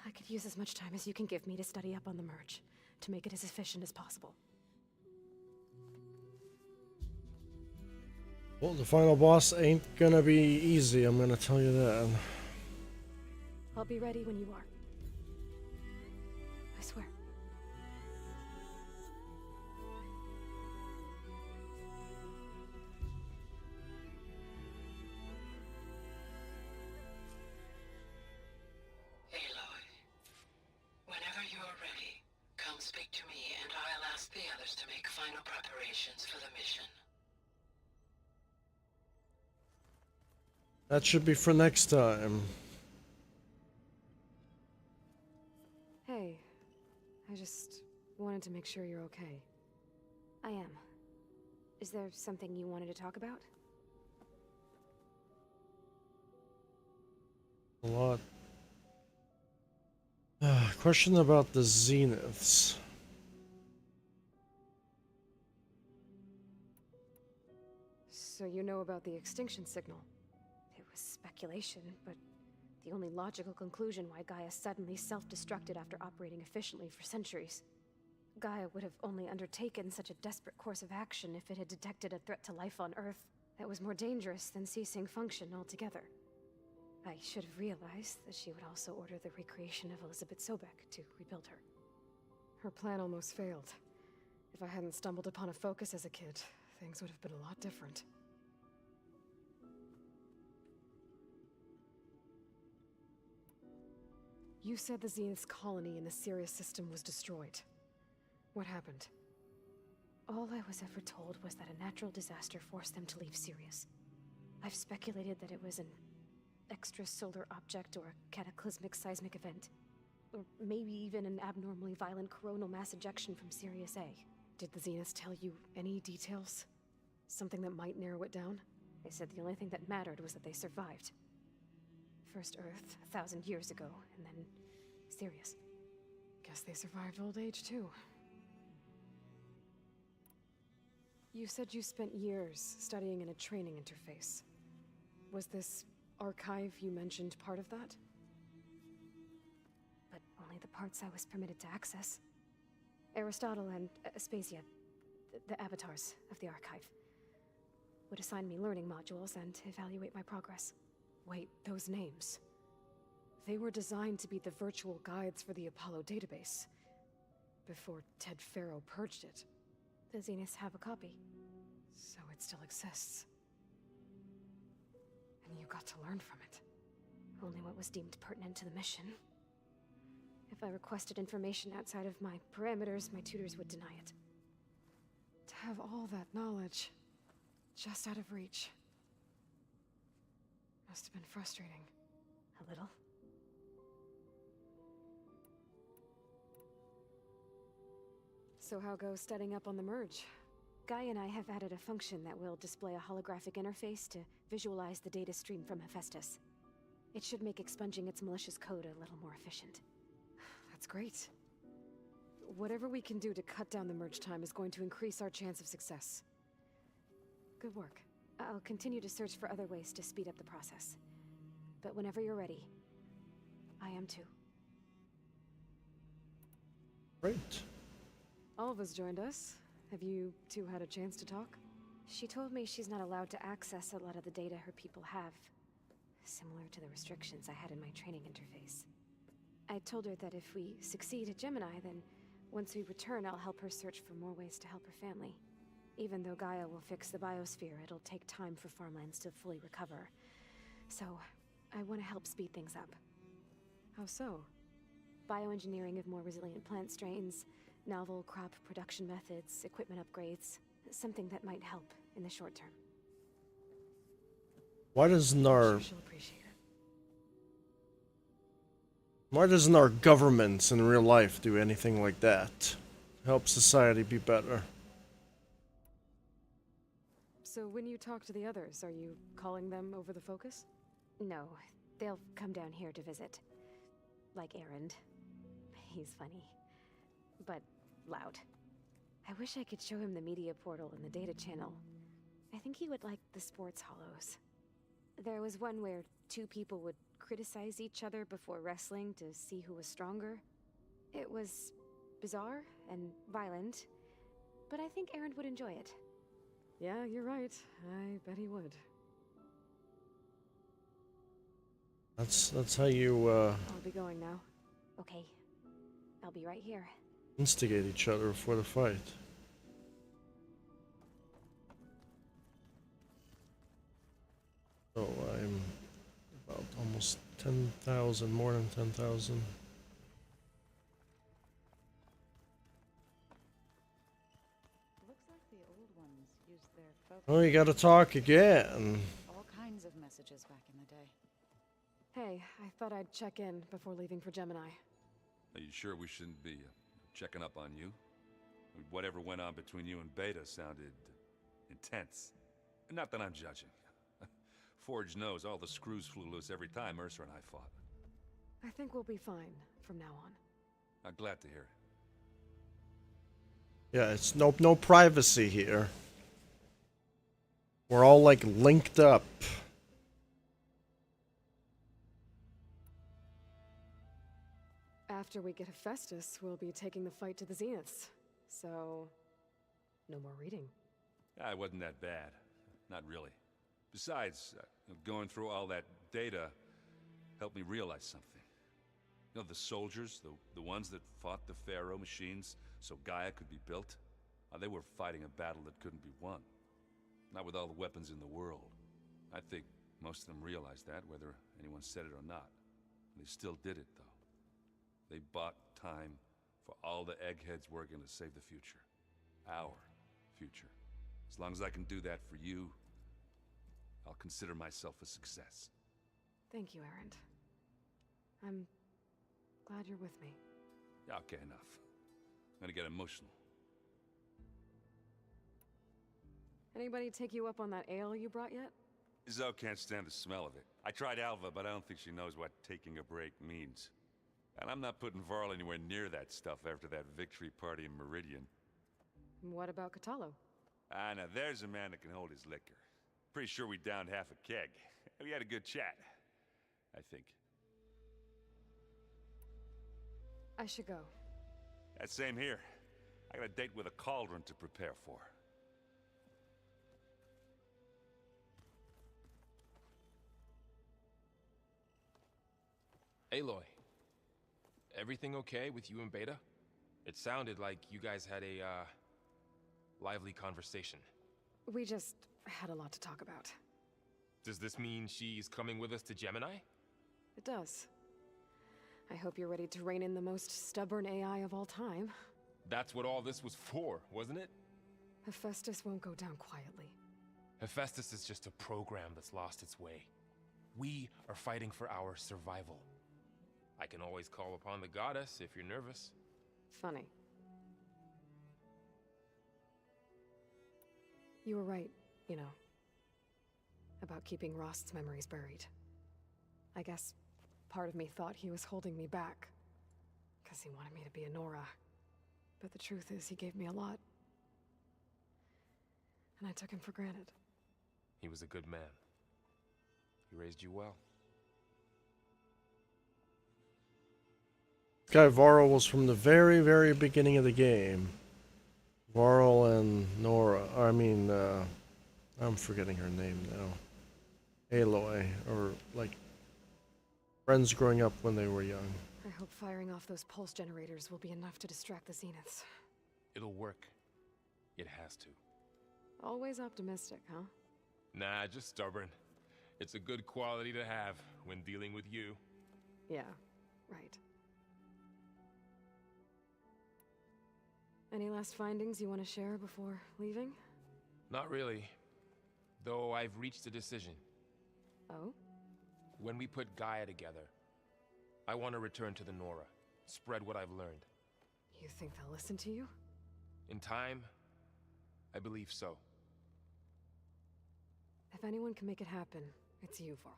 I could use as much time as you can give me to study up on the merge, to make it as efficient as possible. Well, the final boss ain't gonna be easy, I'm gonna tell you that. I'll be ready when you are. I swear. Aloy, whenever you're ready, come speak to me and I'll ask the others to make final preparations for the mission. That should be for next time. Hey, I just wanted to make sure you're okay. I am. Is there something you wanted to talk about? A lot. Question about the Zeniths. So you know about the extinction signal? It was speculation, but the only logical conclusion why Gaia suddenly self-destructed after operating efficiently for centuries. Gaia would have only undertaken such a desperate course of action if it had detected a threat to life on Earth that was more dangerous than ceasing function altogether. I should have realized that she would also order the recreation of Elizabeth Sobek to rebuild her. Her plan almost failed. If I hadn't stumbled upon a focus as a kid, things would have been a lot different. You said the Zenith's colony in the Sirius system was destroyed. What happened? All I was ever told was that a natural disaster forced them to leave Sirius. I've speculated that it was an extrasolar object or a cataclysmic seismic event. Or maybe even an abnormally violent coronal mass ejection from Sirius A. Did the Zeniths tell you any details? Something that might narrow it down? They said the only thing that mattered was that they survived. First Earth, 1,000 years ago, and then Sirius. Guess they survived old age, too. You said you spent years studying in a training interface. Was this archive you mentioned part of that? But Only the parts I was permitted to access. Aristotle and Aspasia, the avatars of the archive, would assign me learning modules and evaluate my progress. Wait, those names. They were designed to be the virtual guides for the Apollo database. Before Ted Faro purged it. The Zeniths have a copy. So it still exists. And you got to learn from it. Only what was deemed pertinent to the mission. If I requested information outside of my parameters, my tutors would deny it. To have all that knowledge, just out of reach. Must have been frustrating. A little. So how goes studying up on the merge? Guy and I have added a function that will display a holographic interface to visualize the data stream from Hephaestus. It should make expunging its malicious code a little more efficient. That's great. Whatever we can do to cut down the merge time is going to increase our chance of success. Good work. I'll continue to search for other ways to speed up the process. But whenever you're ready, I am too. Great. Alva's joined us. Have you two had a chance to talk? She told me she's not allowed to access a lot of the data her people have. Similar to the restrictions I had in my training interface. I told her that if we succeed at Gemini, then once we return, I'll help her search for more ways to help her family. Even though Gaia will fix the biosphere, it'll take time for farmlands to fully recover. So, I want to help speed things up. How so? Bioengineering of more resilient plant strains, novel crop production methods, equipment upgrades. Something that might help in the short term. Why doesn't our... She'll appreciate it. Why doesn't our governments in real life do anything like that? Help society be better. So when you talk to the others, are you calling them over the focus? No, they'll come down here to visit. Like Erend. He's funny. But loud. I wish I could show him the media portal and the data channel. I think he would like the sports hollows. There was one where two people would criticize each other before wrestling to see who was stronger. It was bizarre and violent, but I think Erend would enjoy it. Yeah, you're right. I bet he would. That's how you I'll be going now. Okay. I'll be right here. instigate each other before the fight. So I'm about almost 10,000, more than 10,000. Looks like the old ones used their focus. Oh, you gotta talk again. All kinds of messages back in the day. Hey, I thought I'd check in before leaving for Gemini. Are you sure we shouldn't be checking up on you? Whatever went on between you and Beta sounded intense. Not that I'm judging. Forge knows all the screws flew loose every time Ursa and I fought. I think we'll be fine from now on. I'm glad to hear it. Yeah, it's no privacy here. We're all like linked up. After we get Hephaestus, we'll be taking the fight to the Zeniths. So, no more reading. It wasn't that bad. Not really. Besides, going through all that data helped me realize something. You know, the soldiers, the ones that fought the Pharaoh machines so Gaia could be built, they were fighting a battle that couldn't be won. Not with all the weapons in the world. I think most of them realized that, whether anyone said it or not. They still did it, though. They bought time for all the eggheads working to save the future. Our future. As long as I can do that for you, I'll consider myself a success. Thank you, Erend. I'm glad you're with me. Okay, enough. I'm gonna get emotional. Anybody take you up on that ale you brought yet? Zoe can't stand the smell of it. I tried Alva, but I don't think she knows what taking a break means. And I'm not putting Varl anywhere near that stuff after that victory party in Meridian. What about Catallo? Now there's a man that can hold his liquor. Pretty sure we downed half a keg. We had a good chat, I think. I should go. That same here. I got a date with a cauldron to prepare for. Aloy, everything okay with you and Beta? It sounded like you guys had a, lively conversation. We just had a lot to talk about. Does this mean she's coming with us to Gemini? It does. I hope you're ready to rein in the most stubborn AI of all time. That's what all this was for, wasn't it? Hephaestus won't go down quietly. Hephaestus is just a program that's lost its way. We are fighting for our survival. I can always call upon the goddess if you're nervous. Funny. You were right, you know, about keeping Rost's memories buried. I guess part of me thought he was holding me back, because he wanted me to be a Nora. But the truth is, he gave me a lot. And I took him for granted. He was a good man. He raised you well. Guy Varl was from the very, very beginning of the game. Varl and Nora, I'm forgetting her name now. Aloy, or like friends growing up when they were young. I hope firing off those pulse generators will be enough to distract the Zeniths. It'll work. It has to. Always optimistic, huh? Nah, just stubborn. It's a good quality to have when dealing with you. Yeah, right. Any last findings you want to share before leaving? Not really. Though I've reached a decision. Oh? When we put Gaia together, I want to return to the Nora. Spread what I've learned. You think they'll listen to you? In time, I believe so. If anyone can make it happen, it's you, Varl.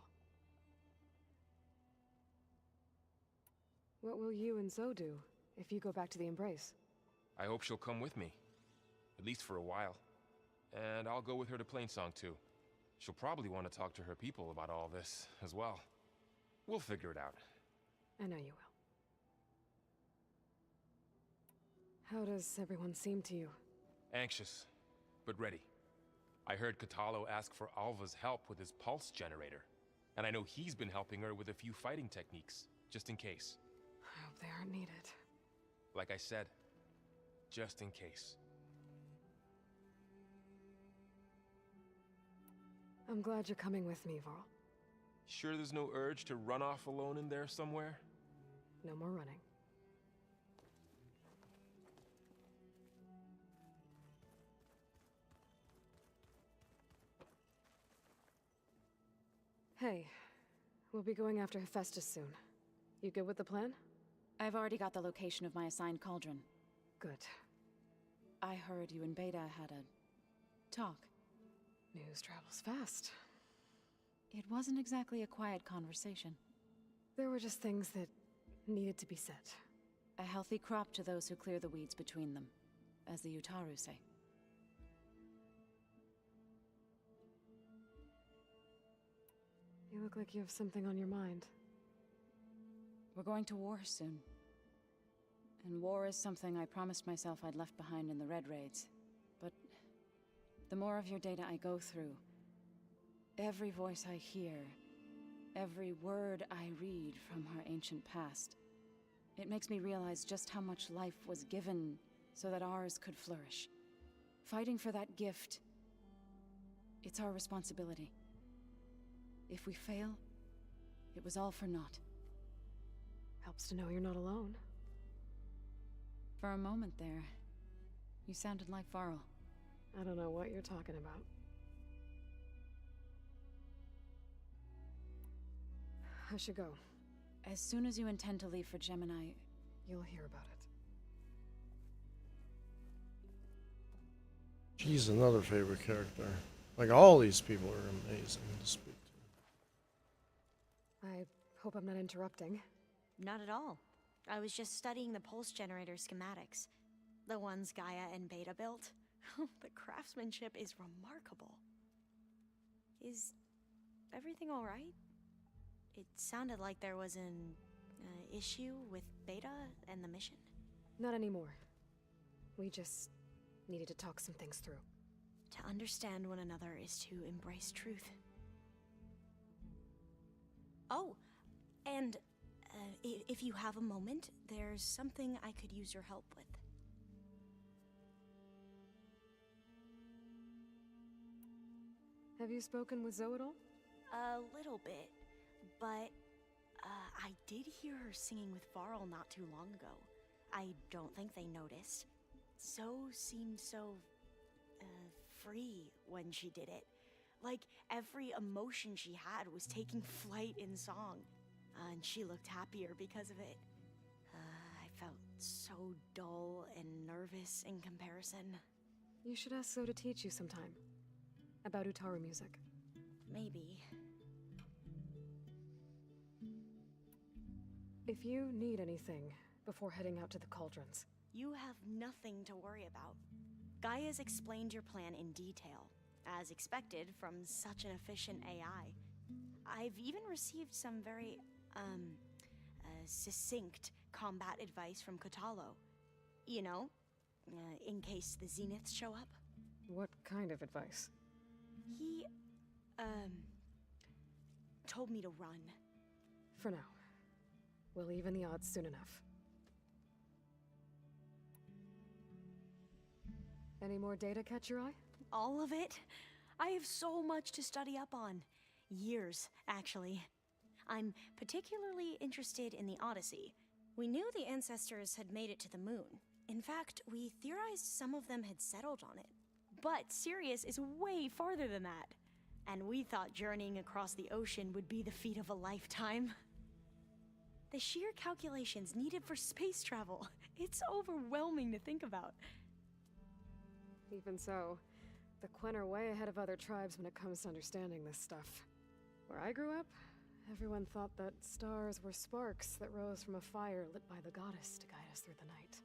What will you and Zoe do if you go back to the Embrace? I hope she'll come with me. At least for a while. And I'll go with her to Plainsong too. She'll probably want to talk to her people about all this as well. We'll figure it out. I know you will. How does everyone seem to you? Anxious, but ready. I heard Katalo ask for Alva's help with his pulse generator. And I know he's been helping her with a few fighting techniques, just in case. I hope they aren't needed. Like I said, just in case. I'm glad you're coming with me, Varl. Sure there's no urge to run off alone in there somewhere? No more running. Hey, we'll be going after Hephaestus soon. You good with the plan? I've already got the location of my assigned cauldron. Good. I heard you and Beta had a talk. News travels fast. It wasn't exactly a quiet conversation. There were just things that needed to be said. A healthy crop to those who clear the weeds between them, as the Utaru say. You look like you have something on your mind. We're going to war soon. And war is something I promised myself I'd left behind in the Red Raids. But the more of your data I go through, every voice I hear, every word I read from our ancient past, it makes me realize just how much life was given so that ours could flourish. Fighting for that gift, it's our responsibility. If we fail, it was all for naught. Helps to know you're not alone. For a moment there, you sounded like Varl. I don't know what you're talking about. I should go. As soon as you intend to leave for Gemini, you'll hear about it. She's another favorite character. Like, all these people are amazing to speak to. I hope I'm not interrupting. Not at all. I was just studying the pulse generator schematics. The ones Gaia and Beta built. The craftsmanship is remarkable. Is everything all right? It sounded like there was an issue with Beta and the mission? Not anymore. We just needed to talk some things through. To understand one another is to embrace truth. Oh, and if you have a moment, there's something I could use your help with. Have you spoken with Zoe at all? A little bit, but I did hear her singing with Varl not too long ago. I don't think they noticed. Zoe seemed so free when she did it. Like every emotion she had was taking flight in song. And she looked happier because of it. I felt so dull and nervous in comparison. You should ask Zoe to teach you sometime. About Utaru music. Maybe. If you need anything before heading out to the cauldrons. You have nothing to worry about. Gaia's explained your plan in detail, as expected from such an efficient AI. I've even received some very, succinct combat advice from Kotalo. You know, in case the Zeniths show up. What kind of advice? He, told me to run. For now. We'll even the odds soon enough. Any more data catch your eye? All of it? I have so much to study up on. Years, actually. I'm particularly interested in the Odyssey. We knew the ancestors had made it to the moon. In fact, we theorized some of them had settled on it. But Sirius is way farther than that. And we thought journeying across the ocean would be the feat of a lifetime. The sheer calculations needed for space travel. It's overwhelming to think about. Even so, the Quen are way ahead of other tribes when it comes to understanding this stuff. Where I grew up, everyone thought that stars were sparks that rose from a fire lit by the goddess to guide us through the night.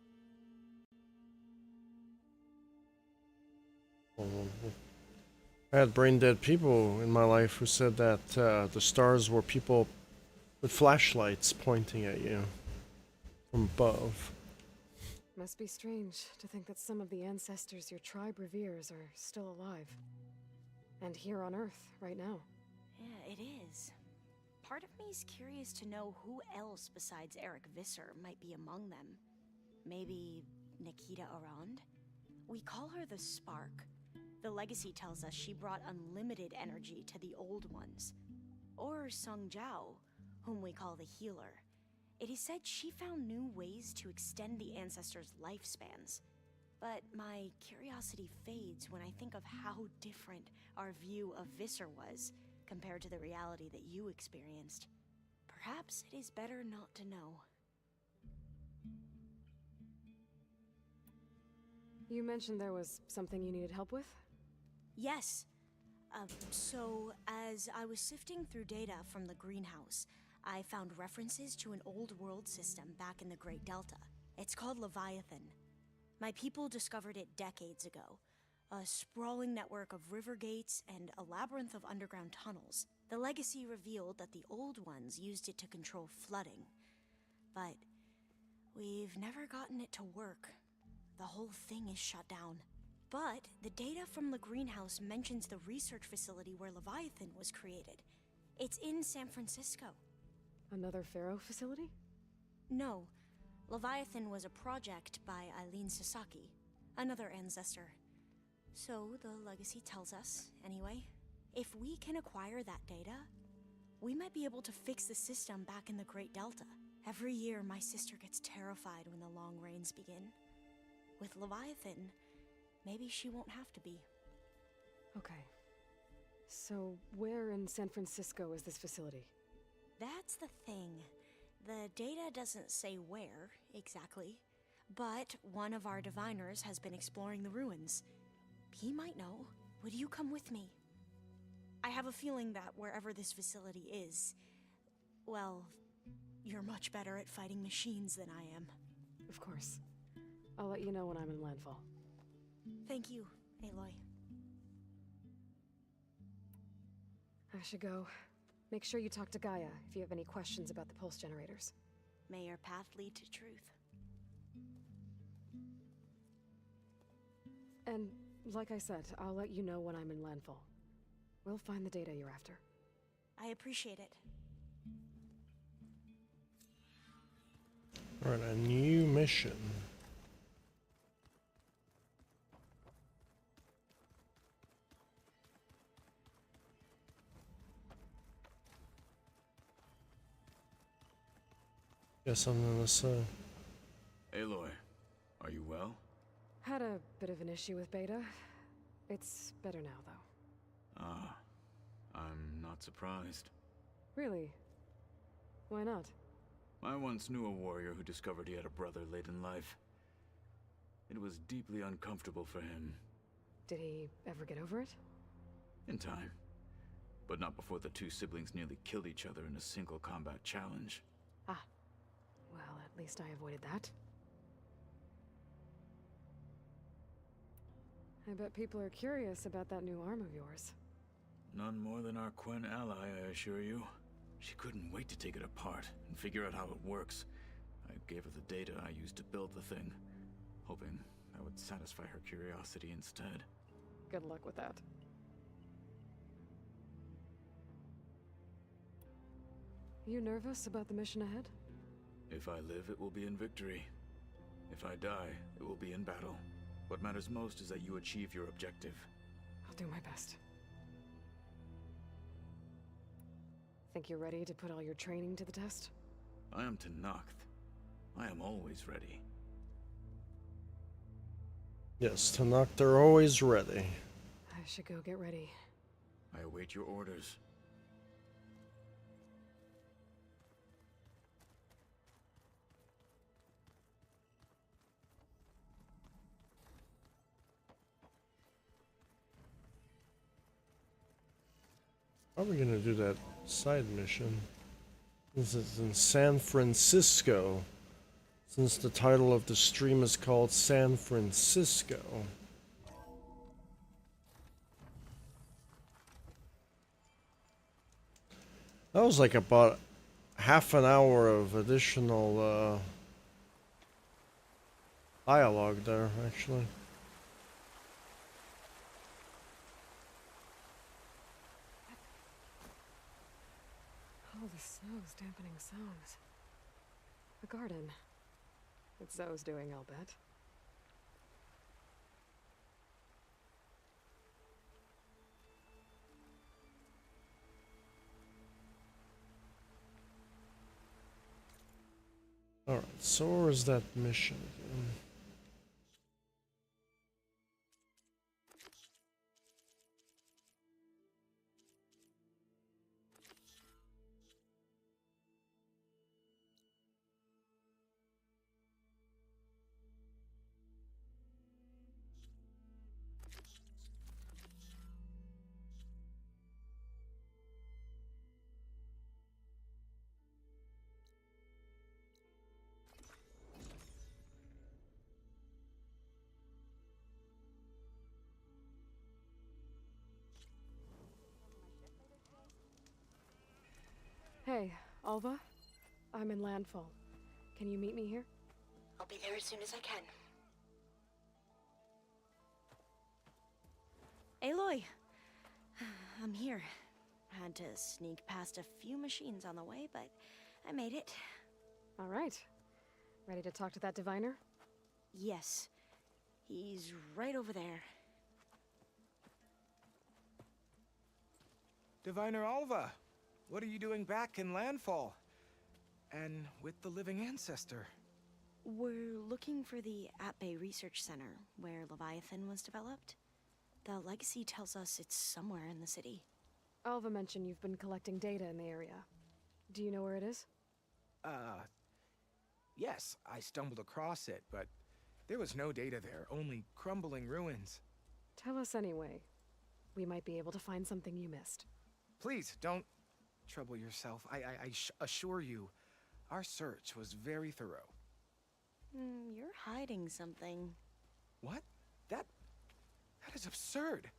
I had brain-dead people in my life who said that the stars were people with flashlights pointing at you from above. Must be strange to think that some of the ancestors your tribe reveres are still alive. And here on Earth, right now. Yeah, it is. Part of me's curious to know who else besides Eric Visser might be among them. Maybe Nikita Arand? We call her the Spark. The legacy tells us she brought unlimited energy to the old ones. Or Sung Jiao, whom we call the Healer. It is said she found new ways to extend the ancestors' lifespans. But my curiosity fades when I think of how different our view of Visser was compared to the reality that you experienced. Perhaps it is better not to know. You mentioned there was something you needed help with? Yes. So, as I was sifting through data from the greenhouse, I found references to an old world system back in the Great Delta. It's called Leviathan. My people discovered it decades ago. A sprawling network of river gates and a labyrinth of underground tunnels. The legacy revealed that the old ones used it to control flooding. But we've never gotten it to work. The whole thing is shut down. But the data from the greenhouse mentions the research facility where Leviathan was created. It's in San Francisco. Another Pharaoh facility? No. Leviathan was a project by Eileen Sasaki, another ancestor. So the legacy tells us, anyway. If we can acquire that data, we might be able to fix the system back in the Great Delta. Every year, my sister gets terrified when the long rains begin. With Leviathan, maybe she won't have to be. Okay. So, where in San Francisco is this facility? That's the thing. The data doesn't say where, exactly. But one of our diviners has been exploring the ruins. He might know. Would you come with me? I have a feeling that wherever this facility is, well, you're much better at fighting machines than I am. Of course. I'll let you know when I'm in landfall. Thank you, Aloy. I should go. Make sure you talk to Gaia if you have any questions about the pulse generators. May your path lead to truth. And like I said, I'll let you know when I'm in landfall. We'll find the data you're after. I appreciate it. Alright, a new mission. Guess I'm gonna say. Aloy, are you well? Had a bit of an issue with Beta. It's better now, though. Ah, I'm not surprised. Really? Why not? I once knew a warrior who discovered he had a brother late in life. It was deeply uncomfortable for him. Did he ever get over it? In time. But not before the two siblings nearly killed each other in a single combat challenge. Ah. Well, at least I avoided that. I bet people are curious about that new arm of yours. None more than our Quen ally, I assure you. She couldn't wait to take it apart and figure out how it works. I gave her the data I used to build the thing, hoping that would satisfy her curiosity instead. Good luck with that. You nervous about the mission ahead? If I live, it will be in victory. If I die, it will be in battle. What matters most is that you achieve your objective. I'll do my best. Think you're ready to put all your training to the test? I am Tenakth. I am always ready. Yes, Tanakh, they're always ready. I should go get ready. I await your orders. How are we gonna do that side mission? This is in San Francisco. Since the title of the stream is called San Francisco. That was like about half an hour of additional dialogue there, actually. Oh, the snow's dampening sounds. The garden. It's Zoe's doing, I'll bet. Alright, so where is that mission again? Hey, Alva? I'm in landfall. Can you meet me here? I'll be there as soon as I can. Aloy! I'm here. Had to sneak past a few machines on the way, but I made it. All right. Ready to talk to that diviner? Yes. He's right over there. Diviner Alva, what are you doing back in landfall? And with the living ancestor? We're looking for the At-Bay Research Center, where Leviathan was developed. The legacy tells us it's somewhere in the city. Alva mentioned you've been collecting data in the area. Do you know where it is? Yes, I stumbled across it, but there was no data there, only crumbling ruins. Tell us anyway. We might be able to find something you missed. Please, don't trouble yourself. I assure you, our search was very thorough. You're hiding something. What? That is absurd.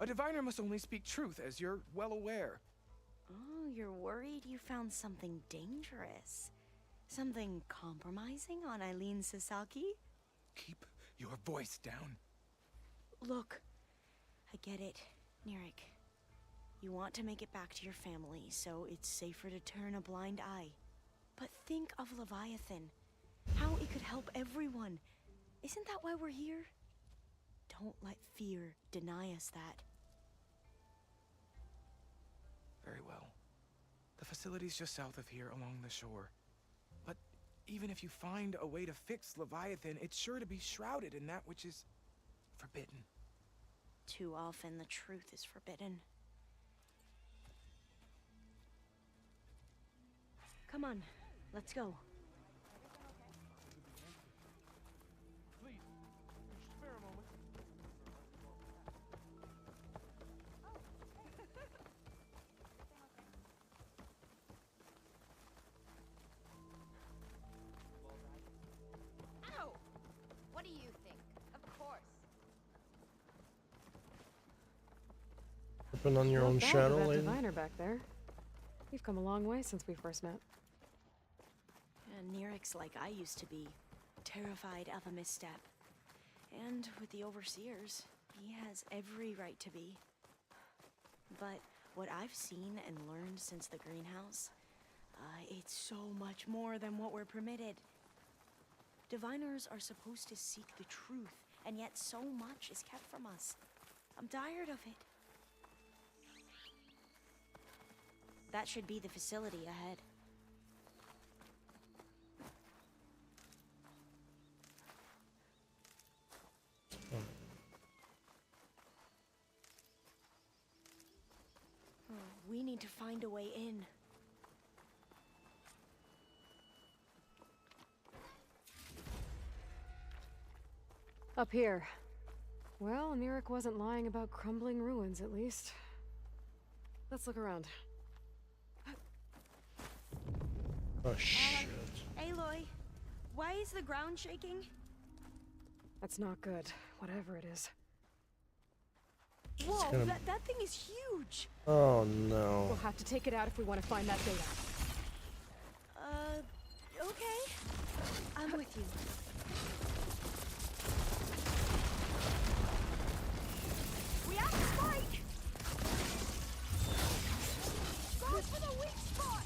A diviner must only speak truth, as you're well aware. Oh, you're worried you found something dangerous. Something compromising on Eileen Sasaki? Keep your voice down. Look, I get it, Nerek. You want to make it back to your family, so it's safer to turn a blind eye. But think of Leviathan. How it could help everyone. Isn't that why we're here? Don't let fear deny us that. Very well. The facility's just south of here along the shore. But even if you find a way to fix Leviathan, it's sure to be shrouded in that which is forbidden. Too often the truth is forbidden. Come on, let's go. Please, spare a moment. Ow! What do you think? Of course. Open on your Not own bad shadow, with that lady. diviner back there. We've come a long way since we first met. And Nerek's like I used to be, terrified of a misstep. And with the Overseers, he has every right to be. But what I've seen and learned since the greenhouse, it's so much more than what we're permitted. Diviners are supposed to seek the truth, and yet so much is kept from us. I'm tired of it. That should be the facility ahead. We need to find a way in. Up here. Well, Nerek wasn't lying about crumbling ruins, at least. Let's look around. Oh, shit. Aloy, why is the ground shaking? That's not good, whatever it is. Whoa, gonna- that thing is huge! Oh, no. We'll have to take it out if we want to find that data. Okay. I'm with you. We have to spike! Go for the weak spot!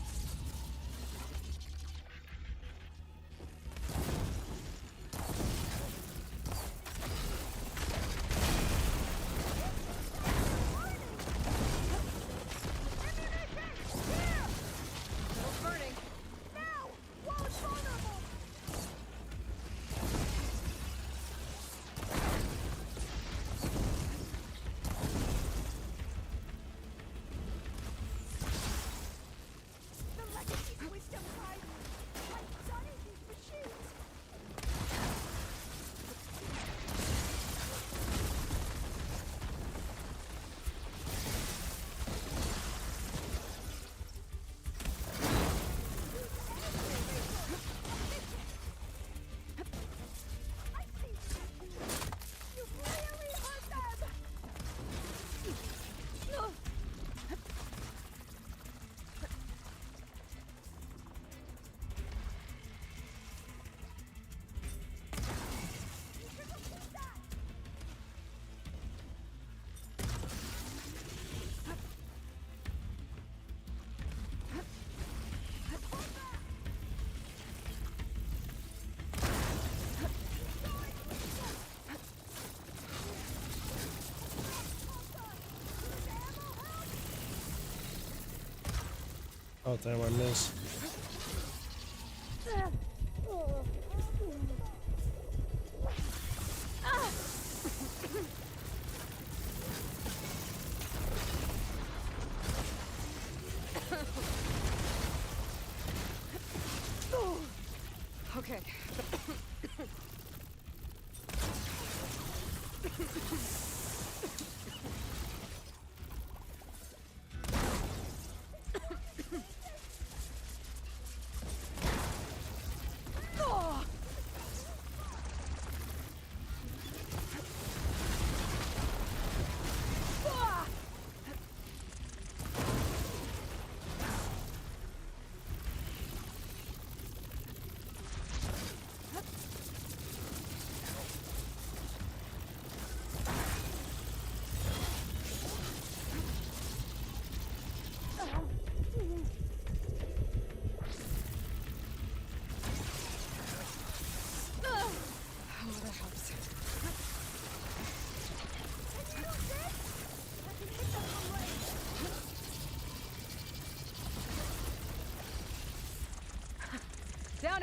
Oh, damn, I missed. Okay.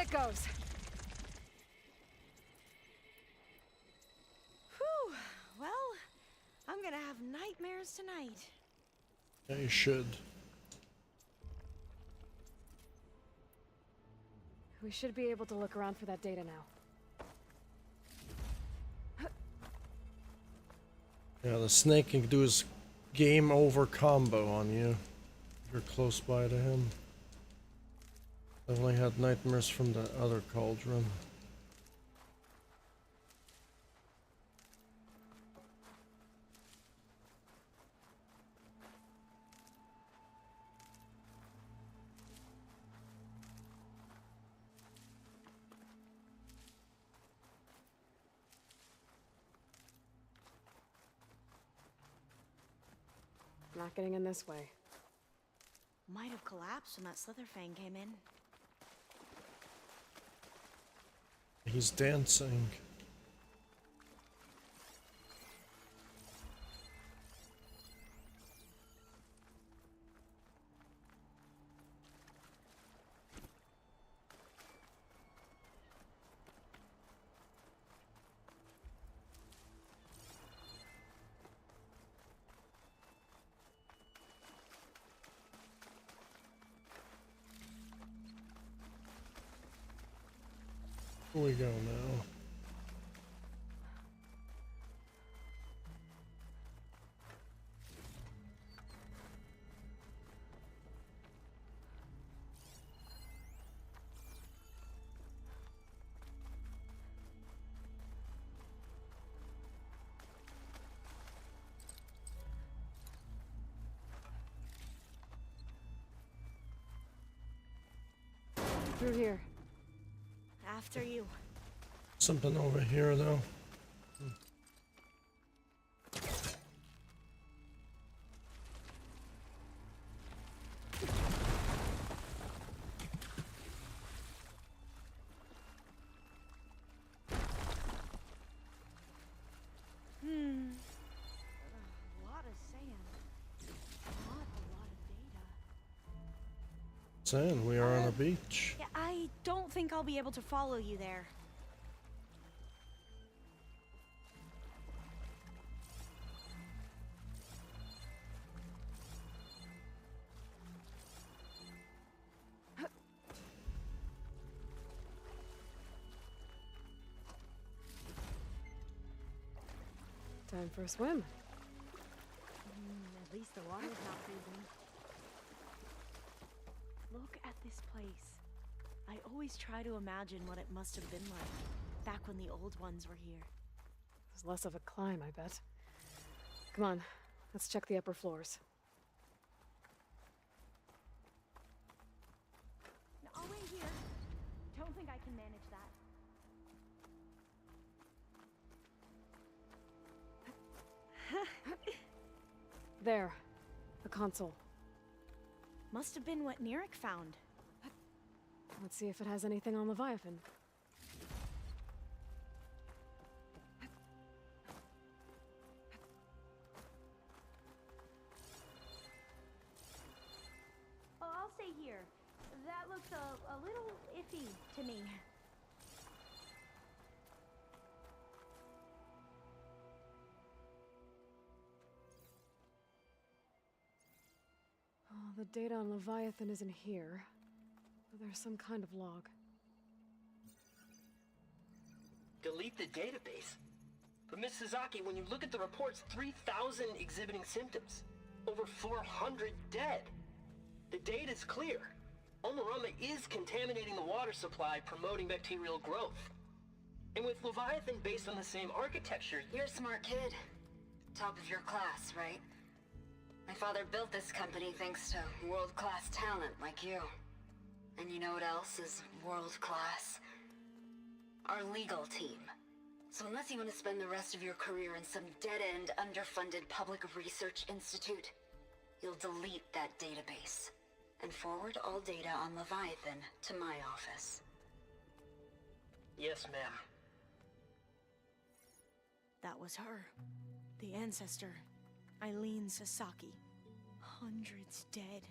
goes. Whew. Well, I'm gonna have nightmares tonight. Yeah, you should. We should be able to look around for that data now. Yeah, the snake can do his game over combo on you. If you're close by to him. I've only had nightmares from the other cauldron. Not getting in this way. Might have collapsed when that Slitherfang came in. He's dancing. Here we go now. Through here. After you. Something over here though. A lot of sand. A lot of data. Saying we are on a beach. Yeah, I don't think I'll be able to follow you there. Time for a swim. At least the water's not freezing. Look at this place. I always try to imagine what it must have been like back when the old ones were here. It's less of a climb, I bet. Come on, let's check the upper floors. No, I'll wait here. Don't think I can manage that. There, the console. Must have been what Neric found. Let's see if it has anything on Leviathan. Oh, I'll stay here. That looks a little iffy to me. Oh, the data on Leviathan isn't here. But there's some kind of log. Delete the database? But Miss Sasaki, when you look at the reports, 3,000 exhibiting symptoms. Over 400 dead. The data's clear. Omarama is contaminating the water supply, promoting bacterial growth. And with Leviathan based on the same architecture... You're a smart kid. Top of your class, right? My father built this company thanks to world-class talent like you. And you know what else is world-class? Our legal team. So unless you want to spend the rest of your career in some dead-end, underfunded public research institute, you'll delete that database and forward all data on Leviathan to my office. Yes, ma'am. That was her. The ancestor. Eileen Sasaki. Hundreds dead.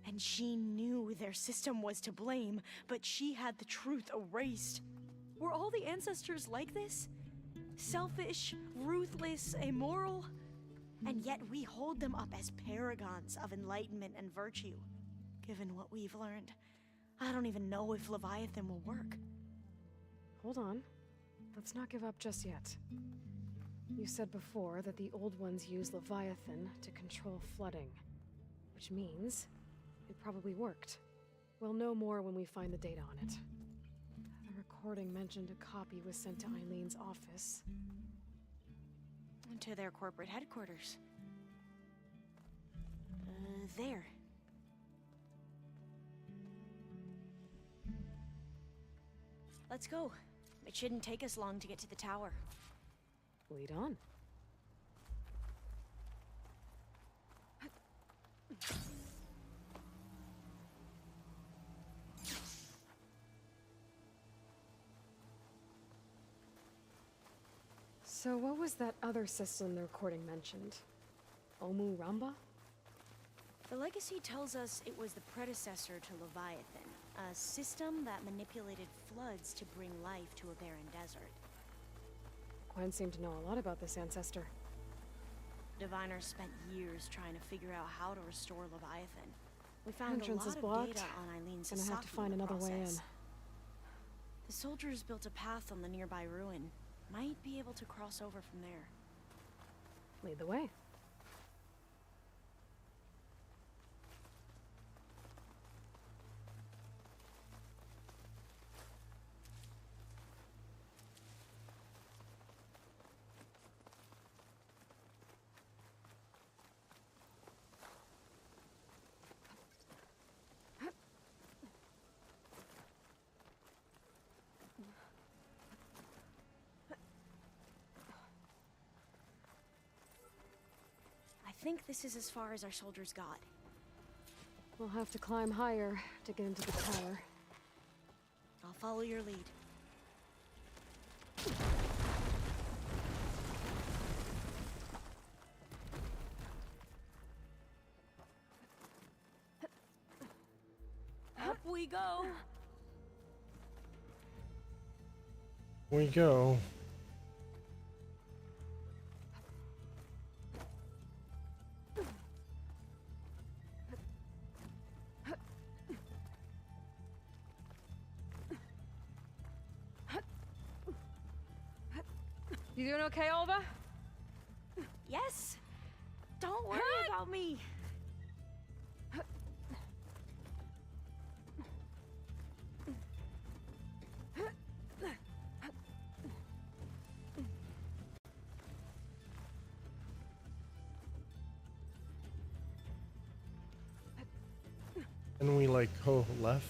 And she knew their system was to blame, but she had the truth erased. Were all the ancestors like this? Selfish, ruthless, immoral? And yet we hold them up as paragons of enlightenment and virtue. Given what we've learned, I don't even know if Leviathan will work. Hold on. Let's not give up just yet. You said before that the Old Ones use Leviathan to control flooding. Which means it probably worked. We'll know more when we find the data on it. The recording mentioned a copy was sent to Eileen's office. To their corporate headquarters. There. Let's go. It shouldn't take us long to get to the tower. Lead on. So what was that other system the recording mentioned? Omu Ramba? The legacy tells us it was the predecessor to Leviathan, a system that manipulated floods to bring life to a barren desert. Gwen seemed to know a lot about this ancestor. Diviners spent years trying to figure out how to restore Leviathan. We found Entrance a is lot blocked. of data on Eileen's Gonna have to find another way in. The soldiers built a path on the nearby ruin. Might be able to cross over from there. Lead the way. I think this is as far as our soldiers got. We'll have to climb higher to get into the tower. I'll follow your lead. Up we go! We go. You doing okay, Olva? Yes! Don't worry about me! And we like go left.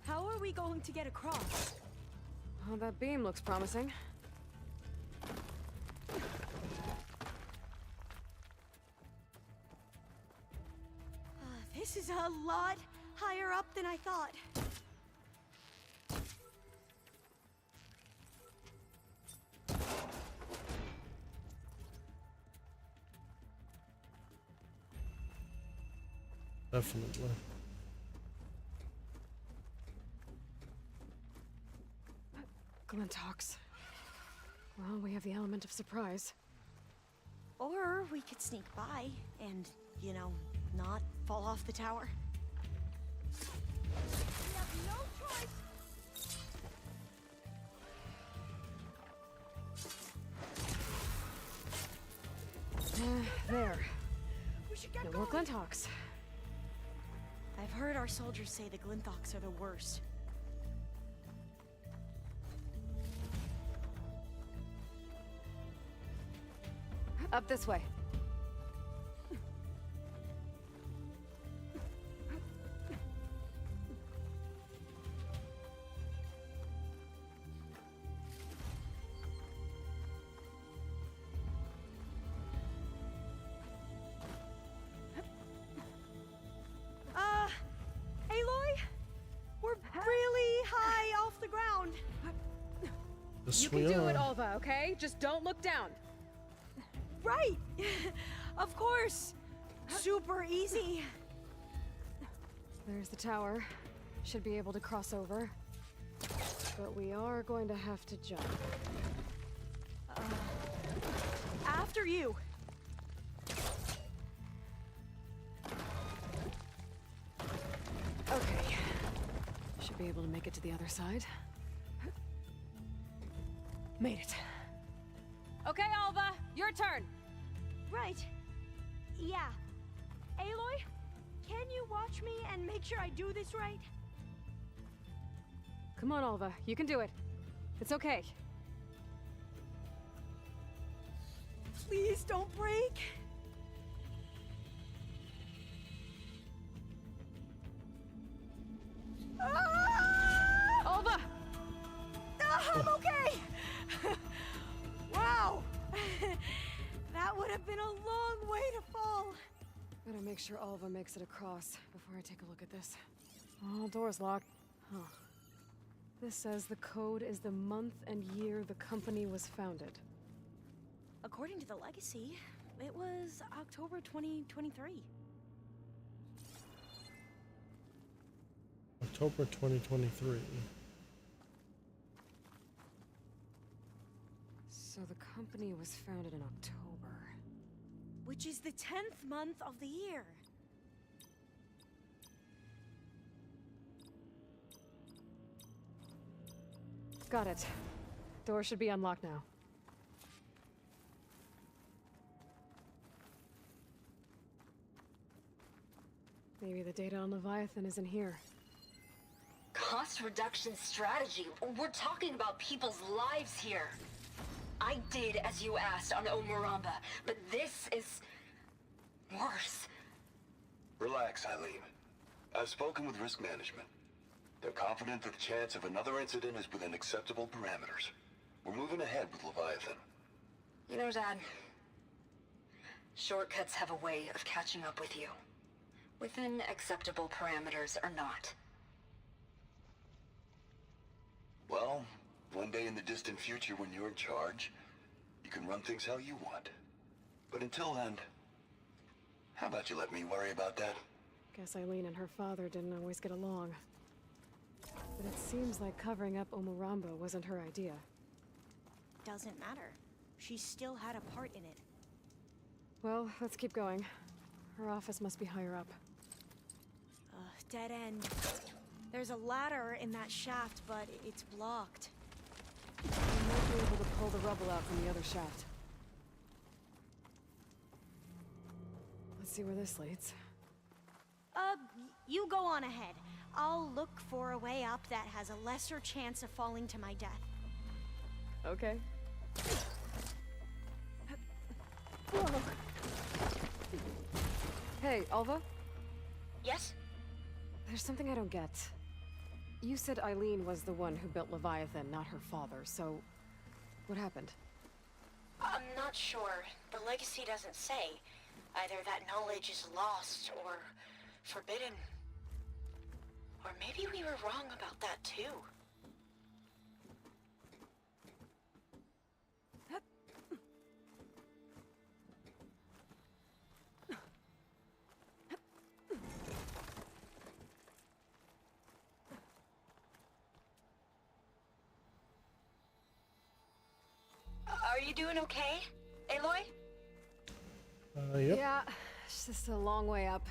How are we going to get across? Oh, that beam looks promising. This is a lot higher up than I thought. Definitely. Glintox. Well, we have the element of surprise. Or we could sneak by and, you know, not fall off the tower. We have no choice. There. We should get No more Glintox. I've heard our soldiers say the Glintox are the worst. Up this way. Aloy? We're really high off the ground. Yes, You can we do are. it, Alva, okay? Just don't look down. Right! Of course! Super easy. There's the tower. Should be able to cross over. But we are going to have to jump. After you. Okay. Should be able to make it to the other side. Made it. Okay, Alva, your turn. Right. Yeah. Aloy, can you watch me and make sure I do this right? Come on, Alva, you can do it. It's okay. Please don't break. Alva! I'm okay! Wow! That would have been a long way to fall. Better make sure Alva makes it across before I take a look at this. Oh, door's locked. Huh. This says the code is the month and year the company was founded. According to the legacy, it was October 2023. October 2023. So the company was founded in October. Which is the 10th month of the year. Got it. Door should be unlocked now. Maybe the data on Leviathan isn't here. Cost reduction strategy? We're talking about people's lives here. I did as you asked on Omuramba, but this is worse. Relax, Eileen. I've spoken with risk management. They're confident that the chance of another incident is within acceptable parameters. We're moving ahead with Leviathan. You know, Dad, shortcuts have a way of catching up with you. Within acceptable parameters or not. Well, one day in the distant future when you're in charge, you can run things how you want. But until then, how about you let me worry about that? Guess Eileen and her father didn't always get along. But it seems like covering up Omuramba wasn't her idea. Doesn't matter. She still had a part in it. Well, let's keep going. Her office must be higher up. Dead end. There's a ladder in that shaft, but it's blocked. We might be able to pull the rubble out from the other shaft. Let's see where this leads. You go on ahead. I'll look for a way up that has a lesser chance of falling to my death. Okay. Whoa. Hey, Alva? Yes? There's something I don't get. You said Eileen was the one who built Leviathan, not her father, so... what happened? I'm not sure. The legacy doesn't say. Either that knowledge is lost or forbidden. Or maybe we were wrong about that too. Are you doing okay, Aloy? Yep. Yeah, it's just a long way up.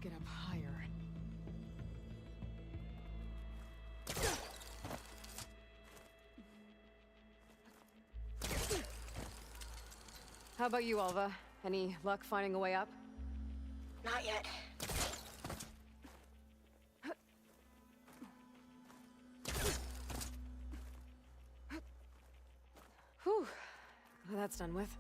get up higher. How about you, Alva? Any luck finding a way up? Not yet. Whew. Well, that's done with.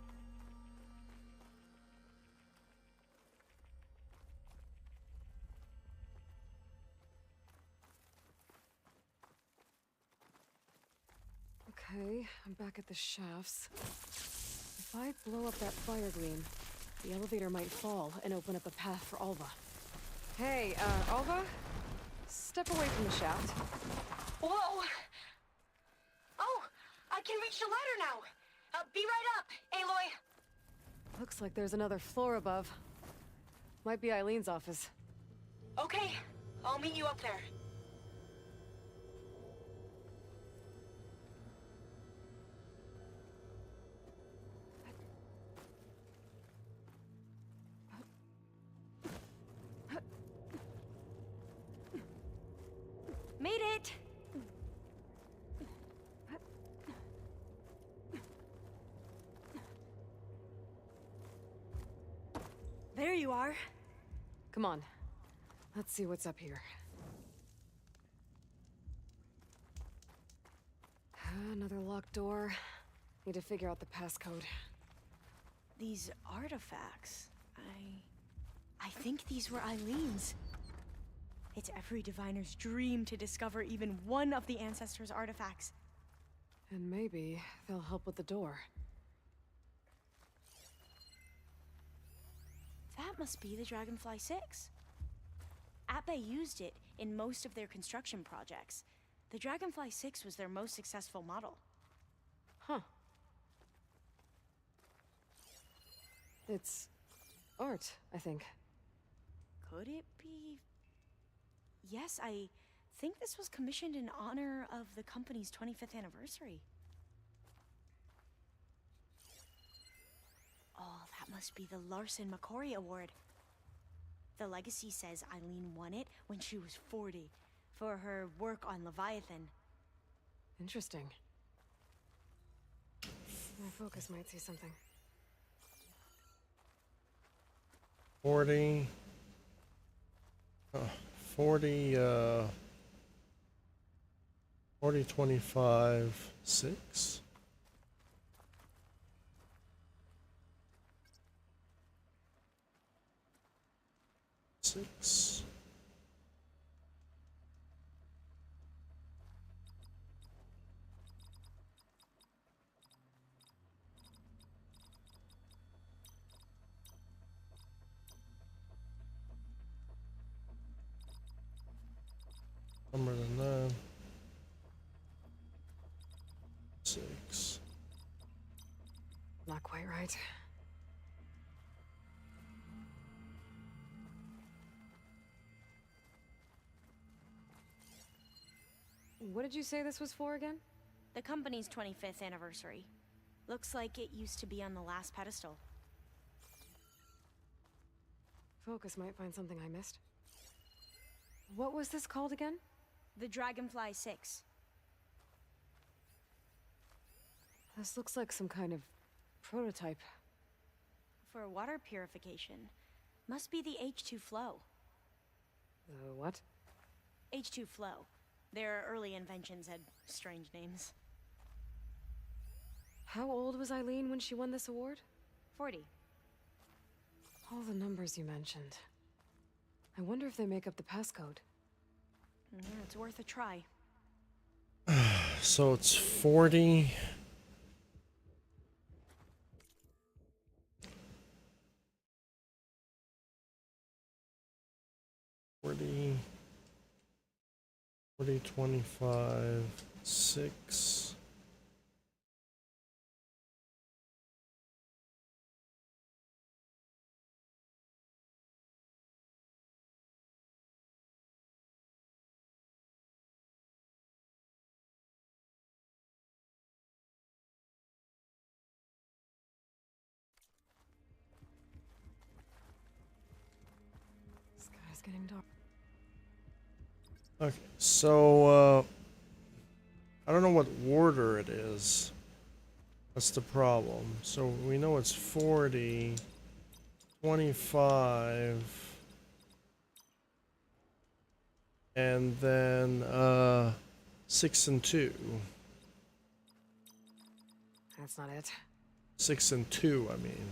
Okay, I'm back at the shafts. If I blow up that fire gleam, the elevator might fall and open up a path for Alva. Hey, Alva? Step away from the shaft. Whoa! Oh! I can reach the ladder now! Be right up, Aloy! Looks like there's another floor above. Might be Eileen's office. Okay, I'll meet you up there. Made it! There you are. Come on. Let's see what's up here. Another locked door. Need to figure out the passcode. These artifacts... I think these were Eileen's. It's every diviner's dream to discover even one of the Ancestors' artifacts. And maybe they'll help with the door. That must be the Dragonfly 6. Ape used it in most of their construction projects. The Dragonfly 6 was their most successful model. Huh. It's art, I think. Could it be? Yes, I think this was commissioned in honor of the company's 25th anniversary. Oh, that must be the Larson McCory Award. The legacy says Eileen won it when she was 40 for her work on Leviathan. Interesting. My focus might see something. 40. 40, 40, 25, 6. Six. Number 9. 6. Not quite right. What did you say this was for again? The company's 25th anniversary. Looks like it used to be on the last pedestal. Focus might find something I missed. What was this called again? The Dragonfly 6. This looks like some kind of prototype. For water purification. Must be the H2 flow. The what? H2 flow. Their early inventions had strange names. How old was Eileen when she won this award? 40. All the numbers you mentioned. I wonder if they make up the passcode. Yeah, it's worth a try. So it's 40. Forty, 25, 6. This guy's It's getting dark. Okay, so I don't know what order it is. That's the problem. So we know it's 40, 25, and then 6 and 2. That's not it. 6 and 2, I mean.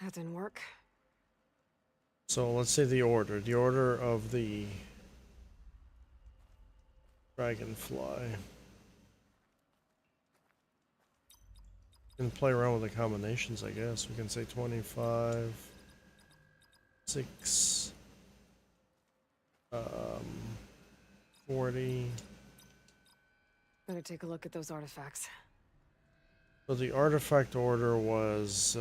That didn't work. So let's say the order. The order of the dragonfly. We can play around with the combinations, I guess. We can say 25, 6, 40. Better take a look at those artifacts. So the artifact order was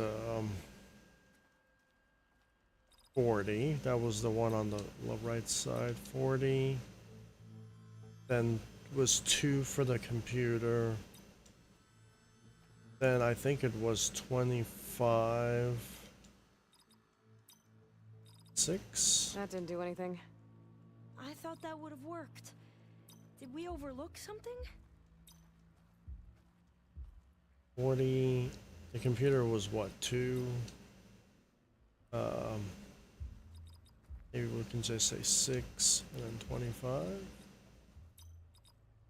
40. That was the one on the right side. 40. Then was 2 for the computer. Then I think it was 25. 6. That didn't do anything. I thought that would have worked. Did we overlook something? 40. The computer was what, 2? Maybe we can just say 6 and then 25.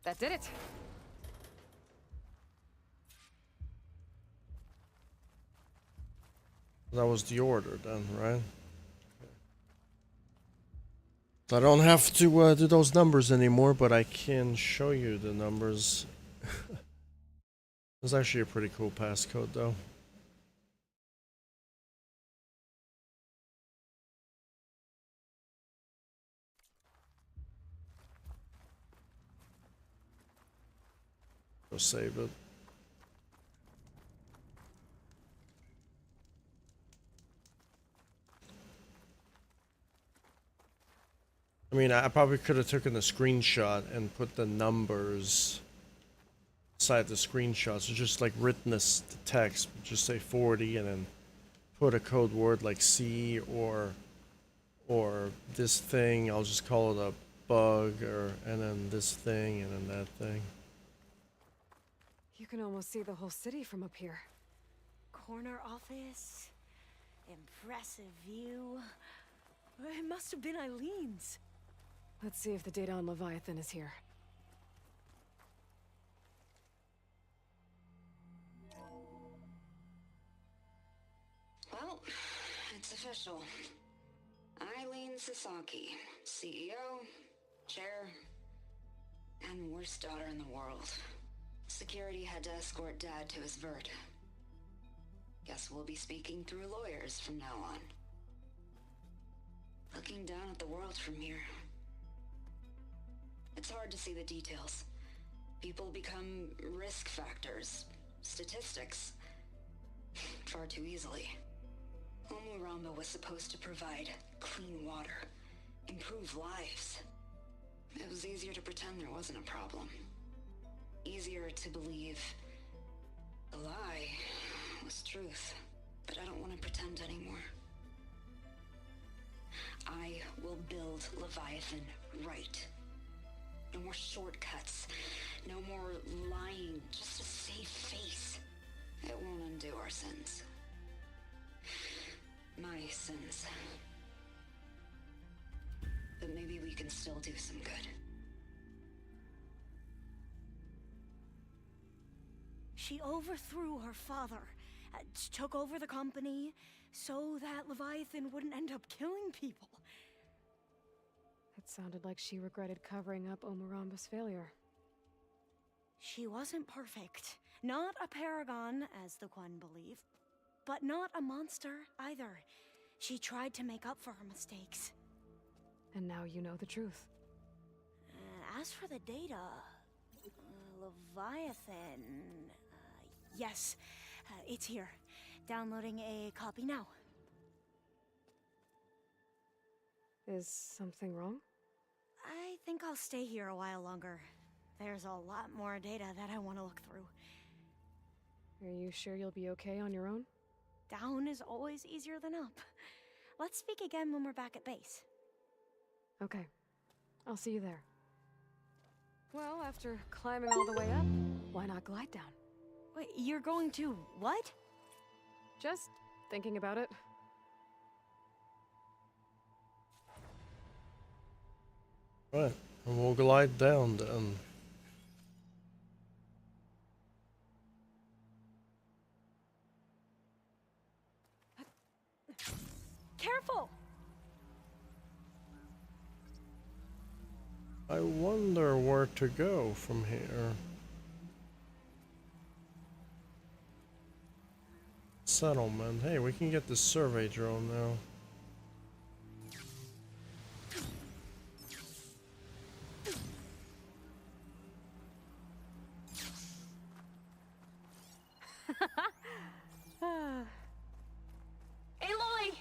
That did it. That was the order then, right? So I don't have to do those numbers anymore, but I can show you the numbers. It's actually a pretty cool passcode, though. Go save it. I mean, I probably could have taken a screenshot and put the numbers inside the screenshot. So just like written this text, just say 40 and then put a code word like C or this thing. I'll just call it a bug, and then this thing and then that thing. You can almost see the whole city from up here. Corner office. Impressive view. It must have been Eileen's. Let's see if the data on Leviathan is here. Well, it's official. Eileen Sasaki, CEO, chair, and worst daughter in the world. Security had to escort Dad to his vert. Guess we'll be speaking through lawyers from now on. Looking down at the world from here. It's hard to see the details. People become risk factors, statistics, far too easily. Omuramba was supposed to provide clean water, improve lives. It was easier to pretend there wasn't a problem. Easier to believe the lie was truth. But I don't want to pretend anymore. I will build Leviathan right. No more shortcuts. No more lying just to save face. It won't undo our sins. My sins. But maybe we can still do some good. She overthrew her father, took over the company, so that Leviathan wouldn't end up killing people. It sounded like she regretted covering up Omuramba's failure. She wasn't perfect. Not a paragon, as the Quan believe, but not a monster either. She tried to make up for her mistakes. And now you know the truth. As for the data, Leviathan... yes, it's here. Downloading a copy now. Is something wrong? I think I'll stay here a while longer. There's a lot more data that I want to look through. Are you sure you'll be okay on your own? Down is always easier than up. Let's speak again when we're back at base. Okay. I'll see you there. Well, after climbing all the way up, why not glide down? Wait, you're going to what? Just thinking about it. Right, and we'll glide down then. Careful! I wonder where to go from here. Settlement. Hey, we can get the survey drone now. Aloy!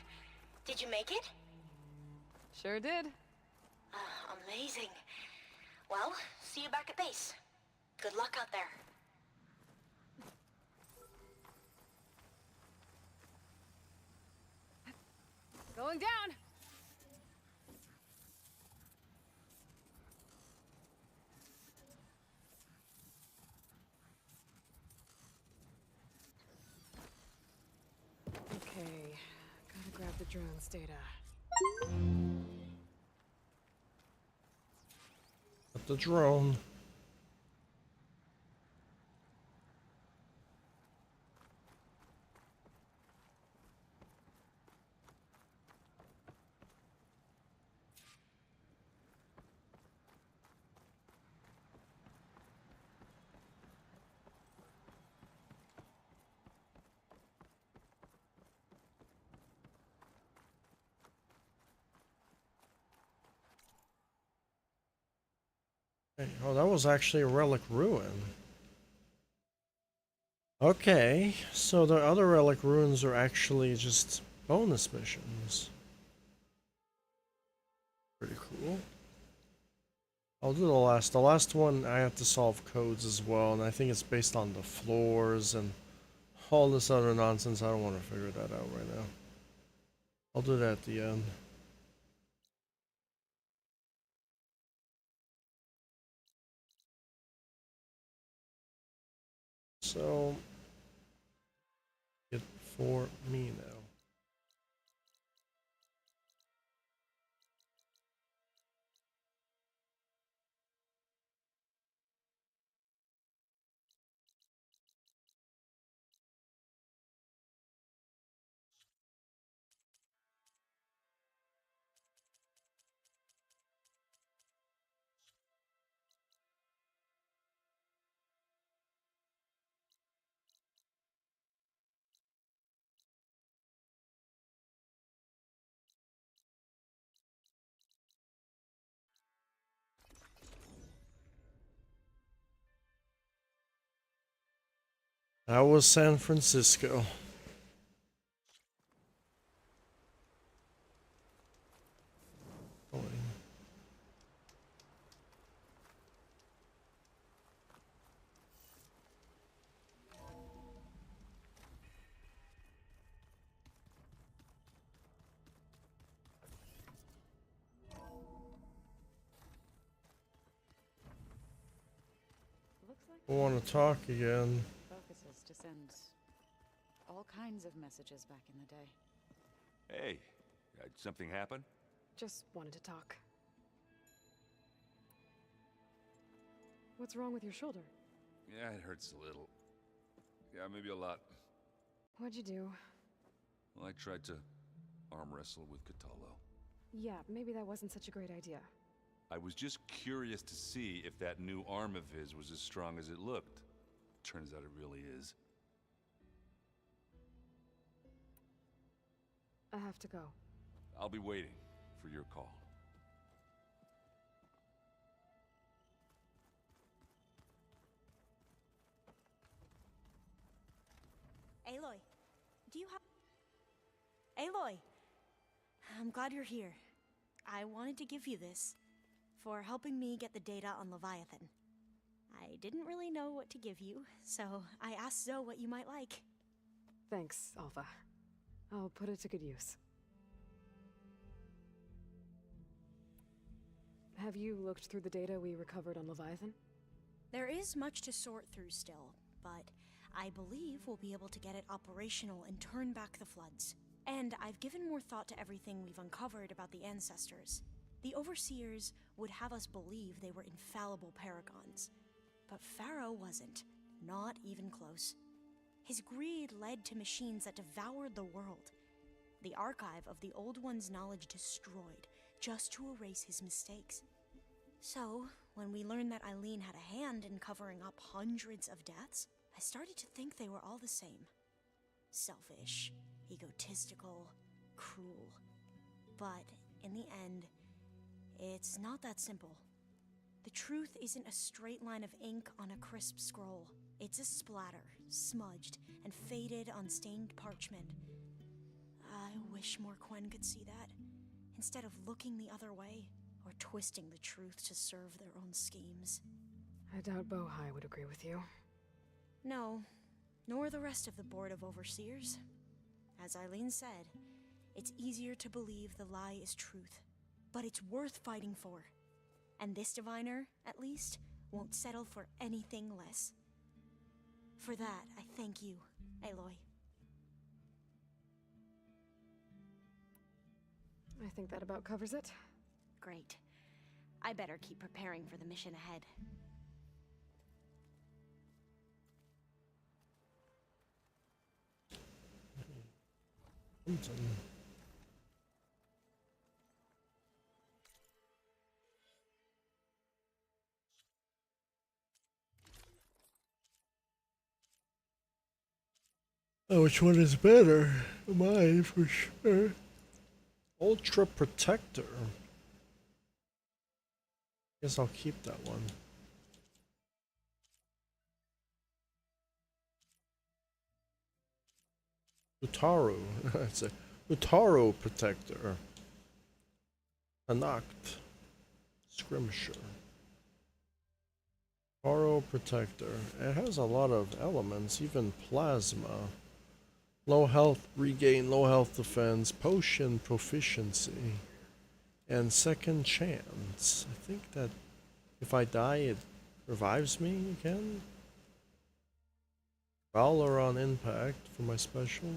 Did you make it? Sure did. Amazing. Well, see you back at base. Good luck out there. Going down! Okay, gotta grab the drone's data. At the drone. Hey, oh, that was actually a relic ruin. Okay, so the other relic ruins are actually just bonus missions. Pretty cool. I'll do the last. The last one I have to solve codes as well, and I think it's based on the floors and all this other nonsense. I don't want to figure that out right now. I'll do that at the end. So, it for me now. That was San Francisco. Looks like I want to talk again. focuses to send all kinds of messages back in the day. Hey, something happen? Just wanted to talk. What's wrong with your shoulder? Yeah, it hurts a little. Yeah, maybe a lot. What'd you do? Well, I tried to arm wrestle with Cthulhu. Yeah, maybe that wasn't such a great idea. I was just curious to see if that new arm of his was as strong as it looked. Turns out it really is. I have to go. I'll be waiting for your call. Aloy, do you have... Aloy! I'm glad you're here. I wanted to give you this for helping me get the data on Leviathan. I didn't really know what to give you, so I asked Zoe what you might like. Thanks, Alpha. I'll put it to good use. Have you looked through the data we recovered on Leviathan? There is much to sort through still, but I believe we'll be able to get it operational and turn back the floods. And I've given more thought to everything we've uncovered about the ancestors. The Overseers would have us believe they were infallible paragons. But Pharaoh wasn't. Not even close. His greed led to machines that devoured the world. The archive of the Old One's knowledge destroyed, just to erase his mistakes. So, when we learned that Eileen had a hand in covering up hundreds of deaths, I started to think they were all the same. Selfish, egotistical, cruel. But, in the end, it's not that simple. The truth isn't a straight line of ink on a crisp scroll. It's a splatter, smudged, and faded on stained parchment. I wish more Quen could see that, instead of looking the other way, or twisting the truth to serve their own schemes. I doubt Bohai would agree with you. No, nor the rest of the Board of Overseers. As Eileen said, it's easier to believe the lie is truth, but it's worth fighting for. And this diviner, at least, won't settle for anything less. For that, I thank you, Aloy. I think that about covers it. Great. I better keep preparing for the mission ahead. Oh, which one is better? Mine, for sure. Ultra Protector. Guess I'll keep that one. Utaru. It's a Utaru Protector. Anact. Skirmisher. Utaru Protector. It has a lot of elements, even plasma. Low health regain, low health defense, potion proficiency, and second chance. I think that if I die, it revives me again. Valor on impact for my special.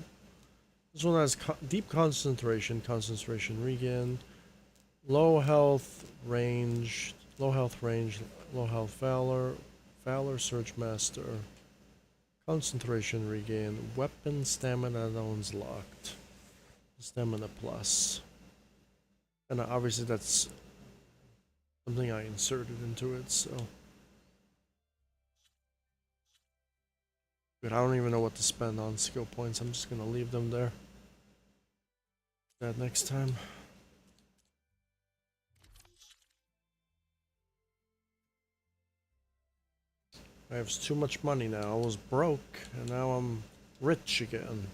This one has deep concentration, concentration regain, low health range, low health valor, valor surge master. Concentration regain, weapon stamina zones locked, stamina plus, and obviously that's something I inserted into it. So, but I don't even know what to spend on skill points. I'm just gonna leave them there. That next time. I have too much money now. I was broke, and now I'm rich again.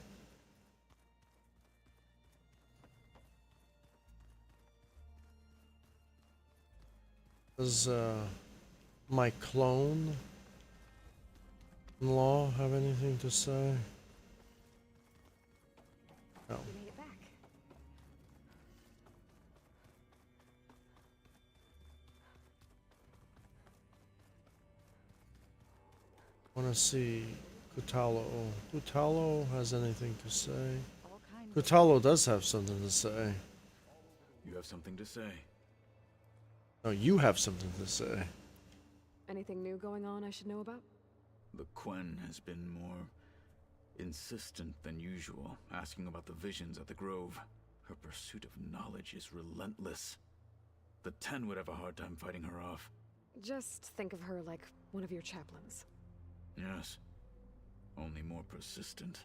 Does my clone-in-law have anything to say? No. You made it back. Want to see Kutalo. Kutalo has anything to say? Kutalo does have something to say. You have something to say? No, you have something to say. Anything new going on I should know about? The Quen has been more insistent than usual, asking about the visions at the Grove. Her pursuit of knowledge is relentless. The Ten would have a hard time fighting her off. Just think of her like one of your chaplains. Yes. Only more persistent.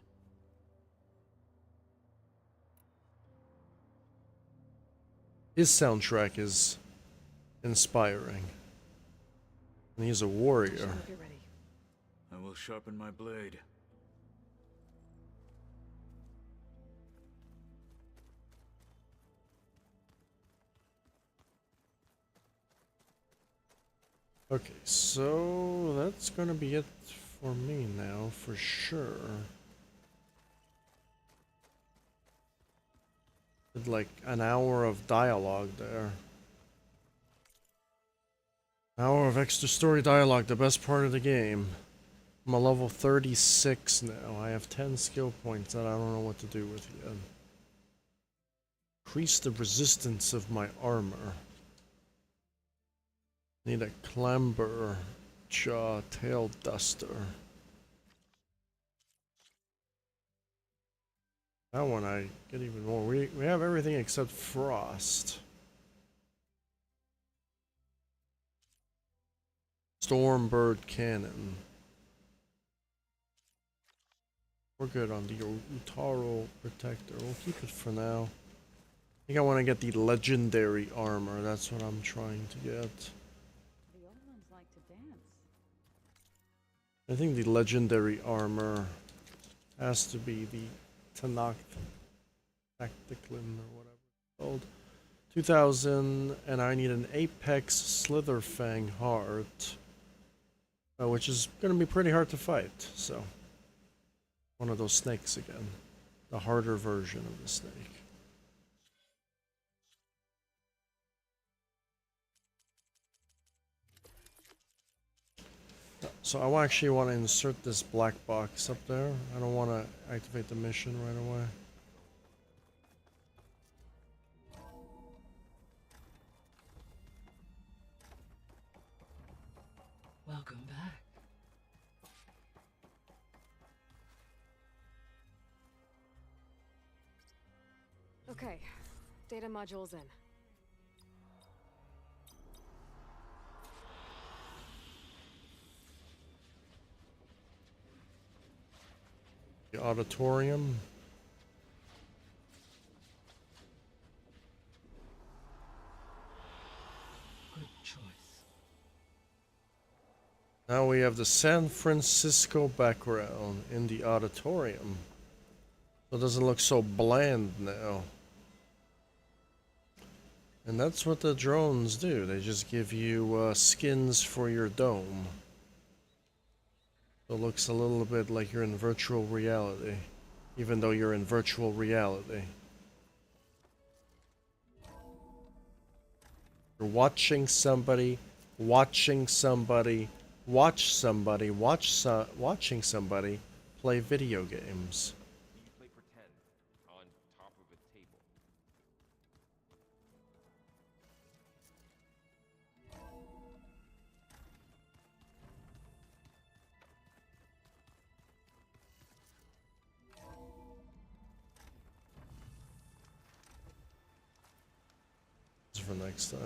His soundtrack is inspiring. And he's a warrior. I will sharpen my blade. Okay, so that's gonna be it for me now, for sure. Did like an hour of dialogue there. Hour of extra story dialogue, the best part of the game. I'm a level 36 now. I have 10 skill points that I don't know what to do with yet. Increase the resistance of my armor. Need a clamber jaw tail duster. That one I get even more. We have everything except frost. Stormbird cannon. We're good on the Utaro protector. We'll keep it for now. I think I want to get the legendary armor. That's what I'm trying to get. The old ones like to dance. I think the legendary armor has to be the Tanakh Tacticlin or whatever it's called. 2000, and I need an Apex Slitherfang heart, which is going to be pretty hard to fight. So, one of those snakes again, the harder version of the snake. So I actually want to insert this black box up there. I don't want to activate the mission right away. Welcome back. Okay, data module's in. The auditorium. Good choice. Now we have the San Francisco background in the auditorium. So it doesn't look so bland now. And that's what the drones do. They just give you skins for your dome. So it looks a little bit like you're in virtual reality, even though you're in virtual reality. You're watching somebody, watching somebody, watching somebody play video games. You play pretend on top of a table. This is for next time.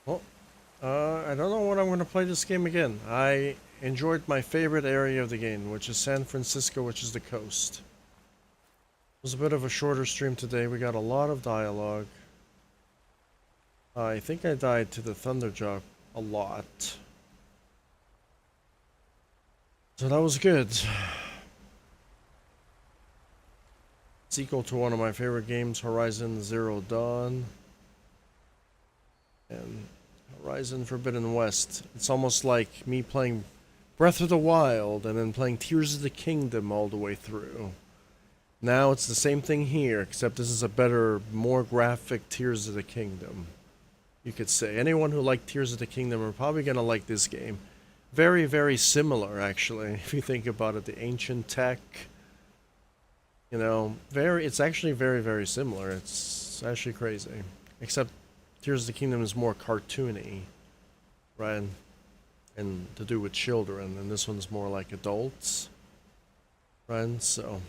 Well, I don't know when I'm going to play this game again. I enjoyed my favorite area of the game, which is San Francisco, which is the coast. It was a bit of a shorter stream today. We got a lot of dialogue. I think I died to the Thunderjaw a lot. So that was good. It's equal to one of my favorite games, Horizon Zero Dawn. And Horizon Forbidden West. It's almost like me playing Breath of the Wild and then playing Tears of the Kingdom all the way through. Now it's the same thing here, except this is a better, more graphic Tears of the Kingdom. You could say. Anyone who liked Tears of the Kingdom are probably going to like this game. Very, very similar, actually, if you think about it. The ancient tech. You know, it's actually very, very similar. It's actually crazy. Except Tears of the Kingdom is more cartoony, right? And to do with children, and this one's more like adults, right? So,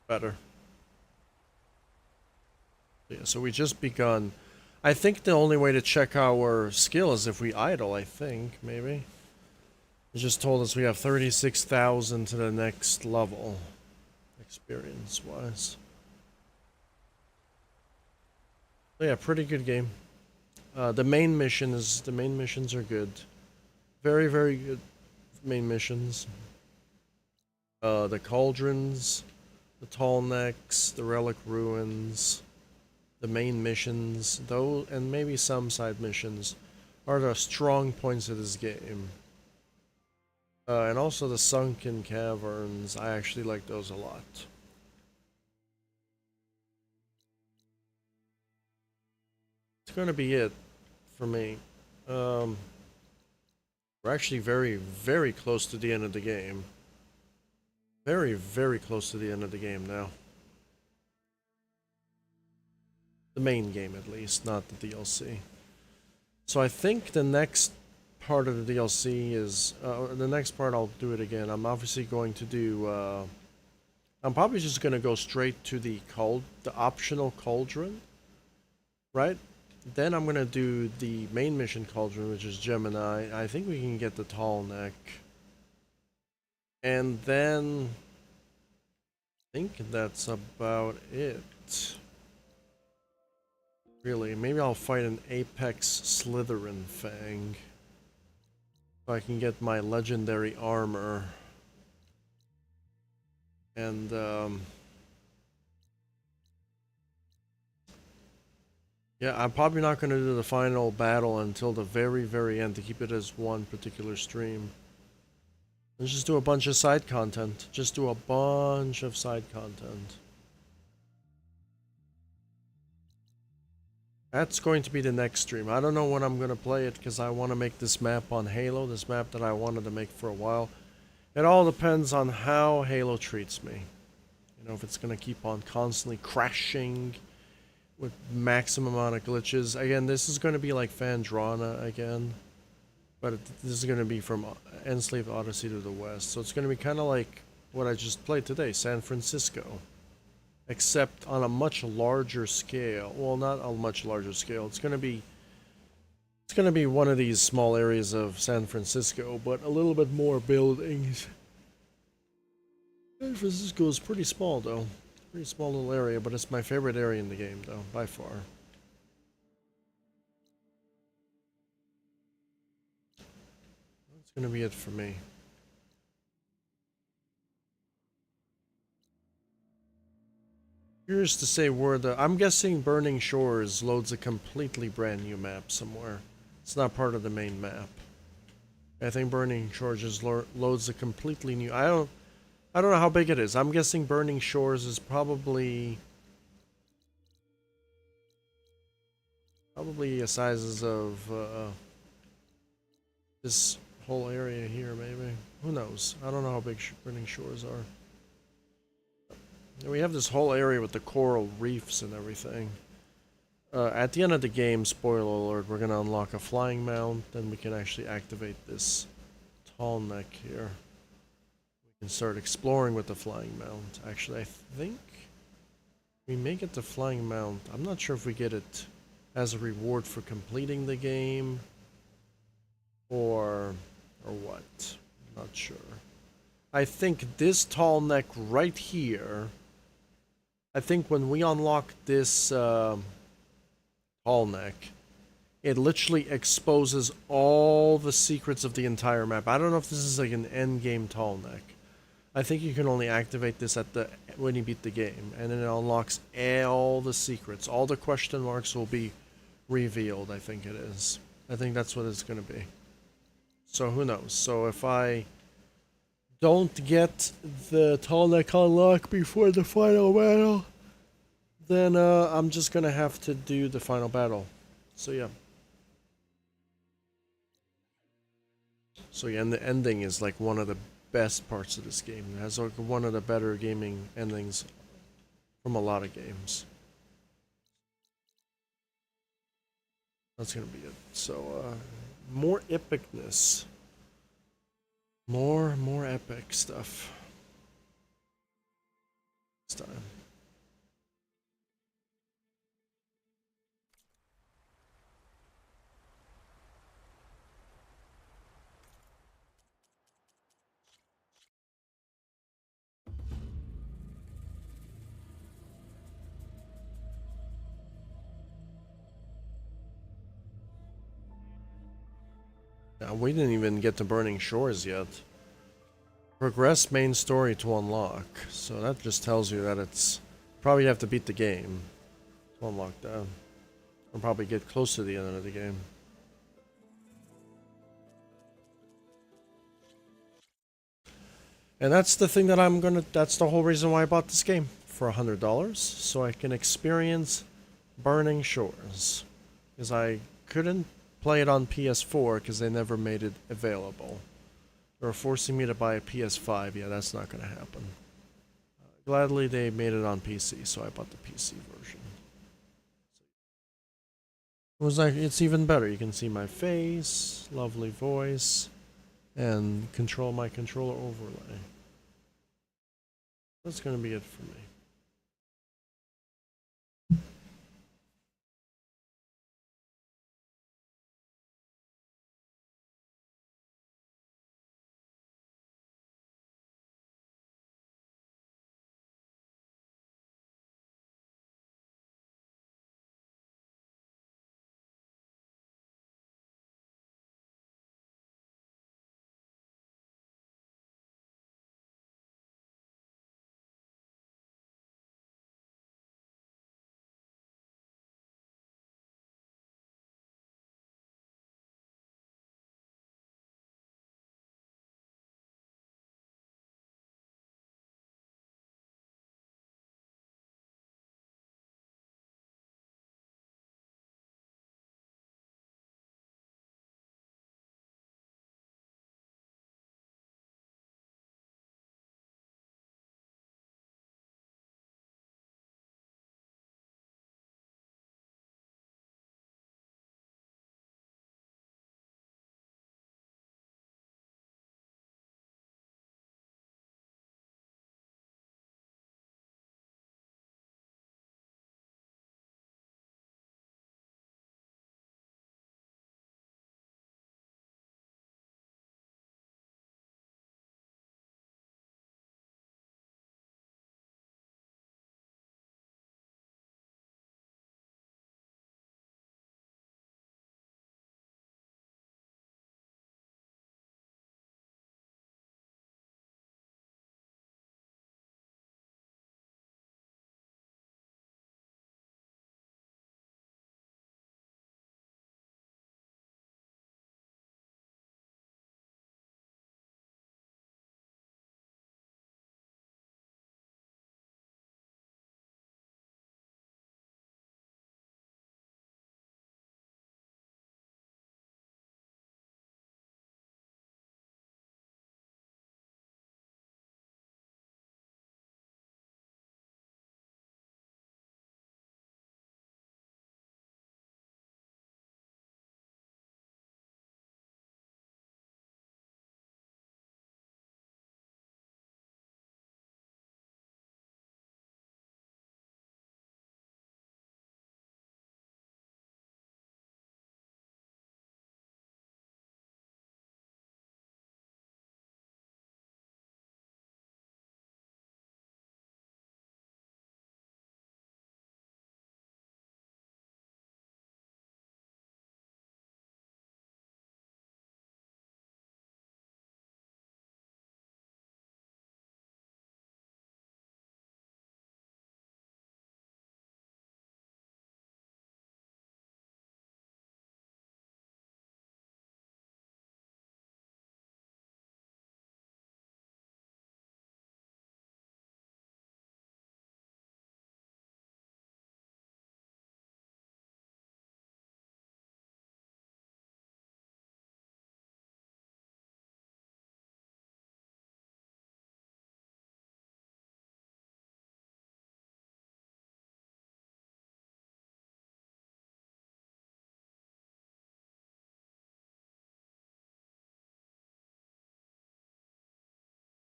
better. Yeah, so we just begun. I think the only way to check our skill is if we idle, I think, maybe. It just told us we have 36,000 to the next level, experience-wise. So yeah, pretty good game. The main missions are good. Very, very good main missions. The cauldrons, the tall necks, the relic ruins, the main missions, though, and maybe some side missions are the strong points of this game. And also the sunken caverns, I actually like those a lot. It's gonna be it for me. We're actually very, very close to the end of the game. Very, very close to the end of the game now. The main game, at least, not the DLC. So I think the next part of the DLC is... the next part I'll do it again. I'm obviously going to do... I'm probably just going to go straight to the optional cauldron. Right? Then I'm going to do the main mission cauldron, which is Gemini. I think we can get the tall neck. And then... I think that's about it. Really, maybe I'll fight an Apex Slytherin Fang. So I can get my legendary armor. And, yeah, I'm probably not going to do the final battle until the very, very end to keep it as one particular stream. Let's just do a bunch of side content. Just do a bunch of side content. That's going to be the next stream. I don't know when I'm going to play it because I want to make this map on Halo, this map that I wanted to make for a while. It all depends on how Halo treats me. You know, if it's going to keep on constantly crashing with maximum amount of glitches. Again, this is going to be like Fandrana again. But this is going to be from Enslave Odyssey to the West. So it's going to be kind of like what I just played today, San Francisco. Except on a much larger scale. Well, not a much larger scale. It's going to be one of these small areas of San Francisco, but a little bit more buildings. San Francisco is pretty small, though. Pretty small little area, but it's my favorite area in the game, though, by far. That's going to be it for me. Curious to say where I'm guessing Burning Shores loads a completely brand new map somewhere. It's not part of the main map. I think Burning Shores just loads a completely new... I don't know how big it is. I'm guessing Burning Shores is probably the sizes of this whole area here, maybe. Who knows? I don't know how big Burning Shores are. We have this whole area with the coral reefs and everything. At the end of the game, spoiler alert, we're going to unlock a flying mount, then we can actually activate this tall neck here. We can start exploring with the flying mount. Actually, I think we may get the flying mount. I'm not sure if we get it as a reward for completing the game or what. I'm not sure. I think this tall neck right here, I think when we unlock this tall neck, it literally exposes all the secrets of the entire map. I don't know if this is like an end game tall neck. I think you can only activate this when you beat the game, and then it unlocks all the secrets. All the question marks will be revealed, I think it is. I think that's what it's going to be. So who knows? So if I don't get the tall neck unlock before the final battle, then I'm just gonna have to do the final battle. So yeah. So yeah, and the ending is like one of the best parts of this game. It has like one of the better gaming endings from a lot of games. That's gonna be it. So more epicness. More epic stuff. This time. We didn't even get to Burning Shores yet. Progress main story to unlock. So that just tells you that it's... Probably have to beat the game to unlock that. Or probably get close to the end of the game. And that's the thing that I'm gonna... That's the whole reason why I bought this game. For $100. So I can experience Burning Shores. Because I couldn't play it on PS4 because they never made it available. They were forcing me to buy a PS5. Yeah, that's not gonna happen. Gladly they made it on PC, so I bought the PC version. It was like, it's even better. You can see my face, lovely voice, and control my controller overlay. That's gonna be it for me.